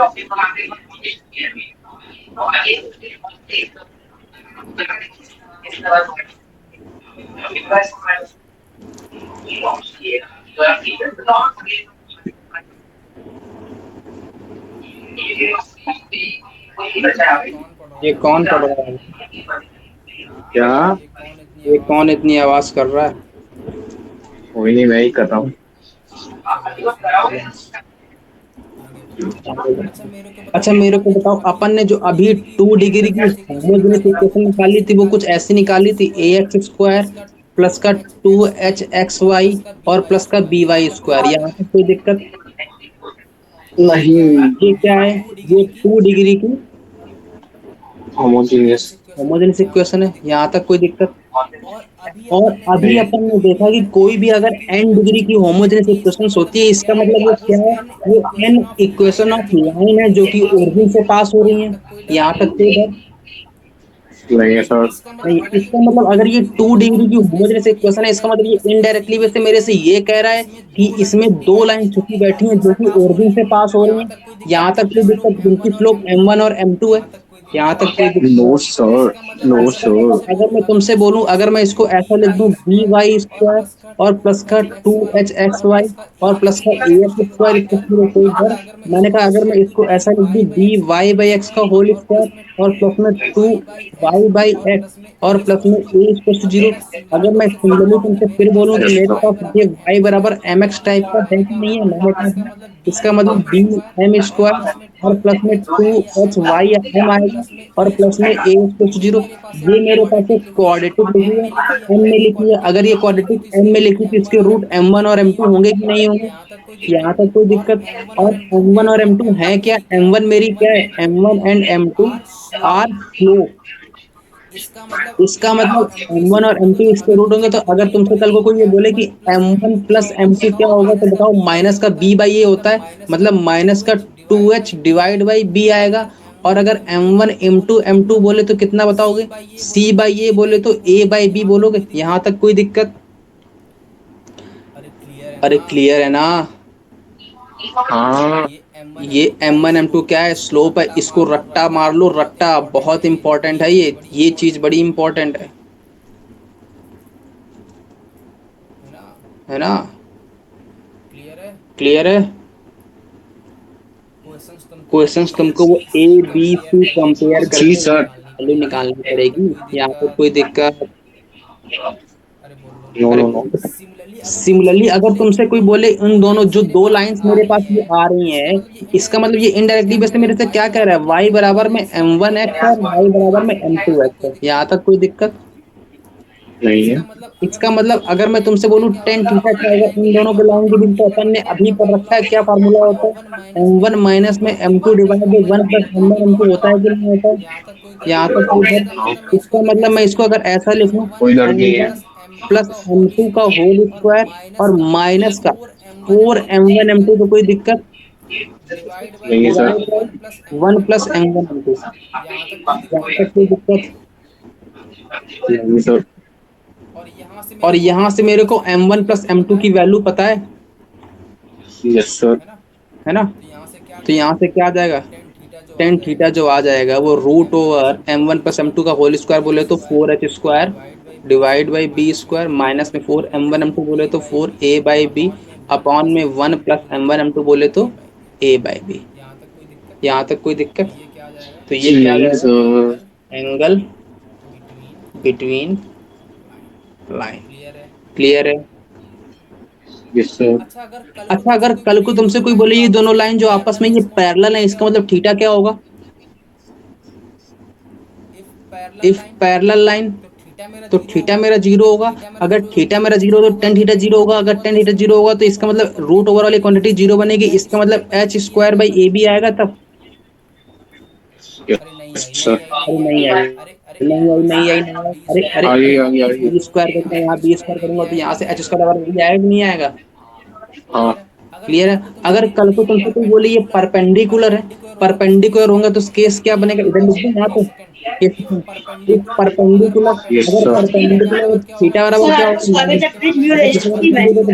C: कौन पढ़ रहा
A: ये
C: है?
A: कौन पढ़ रहा है?
B: क्या?
C: ये कौन इतनी
A: ये
C: आवाज
A: कौन
C: कर
A: इतनी
C: रहा है?
A: आवाज कर रहा है?
B: कोई नहीं, मैं ही कर रहा हूँ।
C: चलो ऐसा आगे बढ़ो।
A: अच्छा मेरे को बताओ, अपन ने जो अभी 2 डिग्री की होमोजेनियस इक्वेशन निकाली थी वो कुछ ऐसी निकाली थी, ए एक्स स्क्वायर प्लस का 2h(x(y) और प्लस का by²। यहाँ पे कोई दिक्कत?
C: ये क्या है?
B: नहीं,
A: ये क्या है? ये 2 डिग्री की
B: होमोजीनियस।
A: होमोजेनियस इक्वेशन है, यहाँ तक कोई दिक्कत?
C: और
A: और अभी
B: नहीं।
A: अपन ने देखा कि कोई भी अगर n डिग्री की होमोजेनियस इक्वेशन होती है, इसका मतलब वो क्या है? वो n इक्वेशन ऑफ लाइन है जो कि ओरिजिन से पास हो रही है। यहाँ तक कोई डर
B: नहीं है सर।
A: नहीं। इसका मतलब अगर ये 2 डिग्री की होमोजेनियस इक्वेशन है, इसका मतलब ये इनडायरेक्टली वैसे मेरे से ये कह रहा है कि इसमें 2 लाइन छुपी बैठी हैं जो कि ओरिजिन से पास हो रही हैं। यहाँ तक कोई दिक्कत? जिनकी स्लोप m1 और m2 है, यहाँ तक कोई
B: नो
A: दिक्कत?
B: सर, नो
A: इसका
B: सर।
A: मतलब अगर मैं तुमसे बोलूं, अगर मैं इसको ऐसा लिख दूं by² और प्लस का 2h(x(y) और प्लस का ax², इसको कोई डर? मैंने कहा अगर मैं इसको ऐसा लिख दूं by/x का होल स्क्वायर और प्लस में 2y/x और प्लस में a=0। अगर मैं सिमिलरली तुमसे फिर बोलूं कि
B: यस
A: मेरे
B: सर।
A: पास ये y बराबर mx टाइप का है कि नहीं है, मैंने कहा था। इसका मतलब bm² और प्लस में 2hy या m आएगा और प्लस में a=0। ये मेरे पास एक क्वाड्रेटिक लिखी है, m में लिखी है। अगर ये क्वाड्रेटिक m में लिखी तो इसके रूट m1 और m2 होंगे कि नहीं होंगे? यहाँ तक कोई दिक्कत? और m1 और m2 है क्या? m1 मेरी क्या है? m1 and m2 are slope. इसका मतलब m1 और m2 इसके रूट होंगे। तो अगर तुमसे कल को कोई ये बोले कि m1 प्लस m2 क्या होगा, तो बताओ माइनस का b/a होता है, मतलब माइनस का 2h डिवाइड बाई b आएगा। और अगर m1 m2 m2 बोले तो कितना बताओगे? c/a बोले तो a/b बोलोगे। यहाँ तक कोई दिक्कत? अरे क्लियर है ना?
B: हाँ।
A: ये m1 m2 क्या है? स्लोप है। इसको रट्टा मार लो, रट्टा बहुत इंपॉर्टेंट है। ये चीज बड़ी इंपॉर्टेंट है ना? क्लियर है? क्वेश्चंस तुमको वो ए बी सी कंपेयर
B: जी
A: करके
B: सर।
A: वैल्यू निकालनी पड़ेगी। यहाँ पे कोई दिक्कत?
B: नो
A: अरे
B: नो नो।
A: सिमिलरली अगर तुमसे कोई बोले उन दोनों जो 2 लाइंस मेरे पास ये आ रही हैं, इसका मतलब ये इनडायरेक्टली वैसे मेरे से क्या कह रहा है? y बराबर में m1x और y बराबर में m2x है। यहाँ तक कोई दिक्कत?
B: नहीं है।
A: इसका मतलब अगर मैं तुमसे बोलूं टेन थीटा क्या होगा इन दोनों के लाइन के बीच, तो अपन ने अभी पढ़ रखा है क्या फार्मूला होता है? m1 माइनस में m2 divide by 1 plus m1 m2 होता है कि नहीं होता है? यहाँ तक कोई डर? इसका मतलब मैं इसको अगर ऐसा लिख लूं,
B: कोई डर नहीं है।
A: m1 प्लस m2 का होल स्क्वायर और माइनस का 4m1 m2, तो कोई दिक्कत?
B: नहीं है sir.
A: Divide by 1 plus m1 m2, यहाँ तक कोई दिक्कत?
B: नहीं सर।
A: और यहाँ से मेरे को m1 प्लस m2 की वैल्यू पता है
B: यस सर।
A: है ना? तो यहाँ से क्या आ जाएगा? टेन थीटा जो आ जाएगा वो root over m1 plus m2 का होल स्क्वायर बोले तो 4h² divide by b² minus में 4m1 m2 बोले तो 4a/b अपॉन में 1 प्लस m1 m2 बोले तो a/b। यहाँ तक कोई दिक्कत? तो ये क्या आ
B: नहीं
A: जाएगा?
B: Sir.
A: Angle between line. Clear है?
B: Yes sir.
A: अच्छा अगर कल को तुमसे कोई बोले ये दोनों लाइन जो आपस में ये पैरेलल है, इसका मतलब थीटा क्या होगा? इफ पैरेलल लाइन तो थीटा मेरा 0 होगा। अगर थीटा मेरा 0 तो टेन थीटा 0 होगा। अगर टेन थीटा 0 होगा तो इसका मतलब रूट ओवर वाली क्वांटिटी 0 बनेगी। इसका मतलब h² बाई ab आएगा तब।
B: Yes sir.
A: अरे नहीं आई, नहीं आई। अरे अरे
B: आगे आगे आगे।
A: b² करके यहाँ b² करूंगा तो यहाँ से h² बराबर b आएगा कि नहीं आएगा?
B: हाँ।
A: क्लियर है? अगर कल को तुमसे कोई बोले ये परपेंडिकुलर है, परपेंडिकुलर होगा तो केस क्या बनेगा? इधर लिख दूं यहाँ पे इस परपेंडिकुलर,
B: Yes,
A: अगर
B: sir.
A: परपेंडिकुलर थीटा बराबर क्या होगा, अगर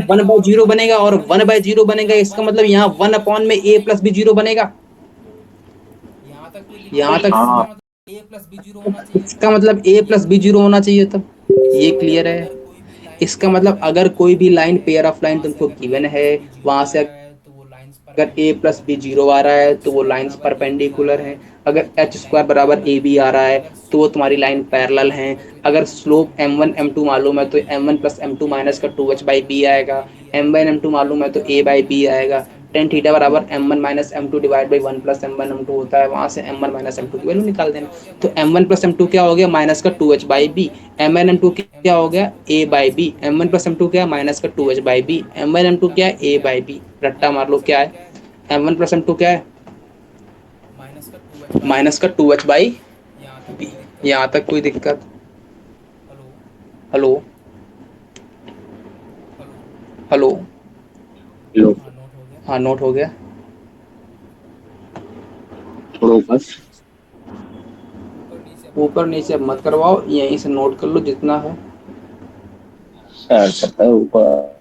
A: 1/0 बनेगा और 1/0 बनेगा, इसका मतलब यहाँ 1 अपॉन में a प्लस बी जीरो बनेगा।
C: यहाँ तक कोई
A: यहाँ
C: दिक्कत
A: तक
C: नहीं है,
B: हाँ
C: इसका मतलब a प्लस बी जीरो होना चाहिए।
A: इसका मतलब a प्लस बी जीरो होना चाहिए, तब ये
C: इसका मतलब
A: क्लियर है।
C: अगर कोई भी लाइन
A: इसका
C: पेयर ऑफ
A: मतलब
C: लाइन
A: अगर
C: तुमको
A: कोई भी
C: गिवन
A: लाइन,
C: है,
A: पेयर ऑफ लाइन
C: वहां से
A: तुमको
C: अगर a
A: गिवन है,
C: प्लस बी जीरो
A: वहां
C: आ
A: से
C: रहा है तो वो लाइंस
A: अगर a प्लस
C: परपेंडिकुलर
A: बी
C: है।
A: जीरो आ रहा है
C: एच
A: तो वो
C: स्क्वायर
A: लाइंस
C: बराबर ए बी आ
A: परपेंडिकुलर
C: रहा
A: है।
C: है तो
A: अगर
C: वो तुम्हारी
A: h
C: लाइन
A: स्क्वायर बराबर
C: पैरेलल
A: ए
C: है।
A: बी आ रहा है
C: अगर
A: तो वो
C: स्लोप
A: तुम्हारी
C: m1
A: लाइन
C: m2
A: पैरेलल है।
C: मालूम है तो
A: अगर
C: m1 plus
A: slope
C: m2
A: m1
C: minus
A: m2
C: m2
A: मालूम है
C: डिवाइड
A: तो
C: बाई b
A: m1
C: आएगा।
A: Plus m2
C: m
A: minus
C: by
A: का
C: m2
A: टू एच
C: मालूम
A: बाई
C: है तो
A: बी
C: a
A: आएगा।
C: बाई b
A: m
C: आएगा।
A: बाई m2
C: और
A: मालूम है तो
C: थीटा
A: a
C: बराबर
A: बाई
C: m1
A: बी आएगा।
C: Minus m2
A: ten
C: divide
A: theta
C: by
A: बराबर
C: 1
A: m1 minus m2 divide by 1 plus m1 m2 होता है, वहां से m1 माइनस m2 की
C: m1
A: वैल्यू
C: प्लस
A: निकाल
C: m2
A: देना।
C: क्या हो गया,
A: तो
C: माइनस का
A: m1
C: two
A: plus
C: H
A: m2
C: by
A: क्या
C: बी।
A: हो गया, माइनस का to
C: m1
A: H
C: m2
A: by
C: क्या हो
A: बी।
C: गया,
A: एम एन एम टू क्या
C: m1
A: हो
C: प्लस
A: गया,
C: m2 क्या
A: ए
C: है,
A: बाई
C: माइनस का
A: B.
C: Two
A: M
C: H
A: one
C: by
A: plus M
C: B.
A: Two क्या है,
C: m1
A: माइनस का
C: m2
A: टू
C: क्या
A: एच
C: है,
A: by B. M one M two
C: रट्टा
A: क्या है,
C: मार लो
A: ए
C: क्या
A: बाई
C: है,
A: बी। रट्टा
C: m1
A: मार लो
C: प्लस
A: क्या
C: m2
A: है।
C: क्या है,
A: M one plus M two क्या है,
C: माइनस का two H by
A: minus
C: B.
A: का टू एच बाई
C: यहाँ तक
A: बी।
C: कोई दिक्कत?
A: यहाँ तक कोई दिक्कत?
C: हेलो?
A: हेलो?
C: हेलो?
A: हेलो?
B: लो
C: हाँ, नोट हो गया।
A: हाँ, नोट हो गया।
B: थोड़ा ऊपर।
C: ऊपर नीचे अब मत
A: ऊपर
C: करवाओ,
A: नीचे अब मत
C: यहीं से
A: करवाओ,
C: नोट कर
A: यहीं
C: लो।
A: से नोट कर लो जितना है
B: यार पता है ऊपर।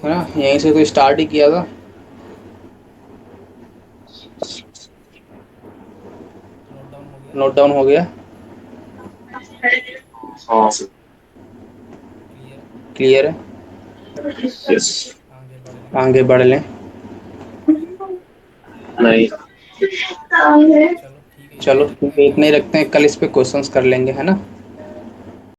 C: है ना, यहीं से
A: है
C: तो
A: ना,
C: स्टार्ट
A: यहीं से
C: किया
A: तो
C: था।
A: स्टार्ट ही किया था।
C: नोट डाउन हो गया।
A: नोट डाउन हो गया।
B: हाँ
C: क्लियर।
A: क्लियर है।
B: यस।
C: आगे बढ़ लें।
A: आगे बढ़ लें।
B: नहीं।
C: चलो ठीक है, इतना
A: चलो
C: ही रखते हैं,
A: ठीक है,
C: कल
A: इतने ही
C: इस पे
A: रखते हैं,
C: क्वेश्चंस
A: कल इस पे
C: करेंगे।
A: क्वेश्चंस कर लेंगे, है ना।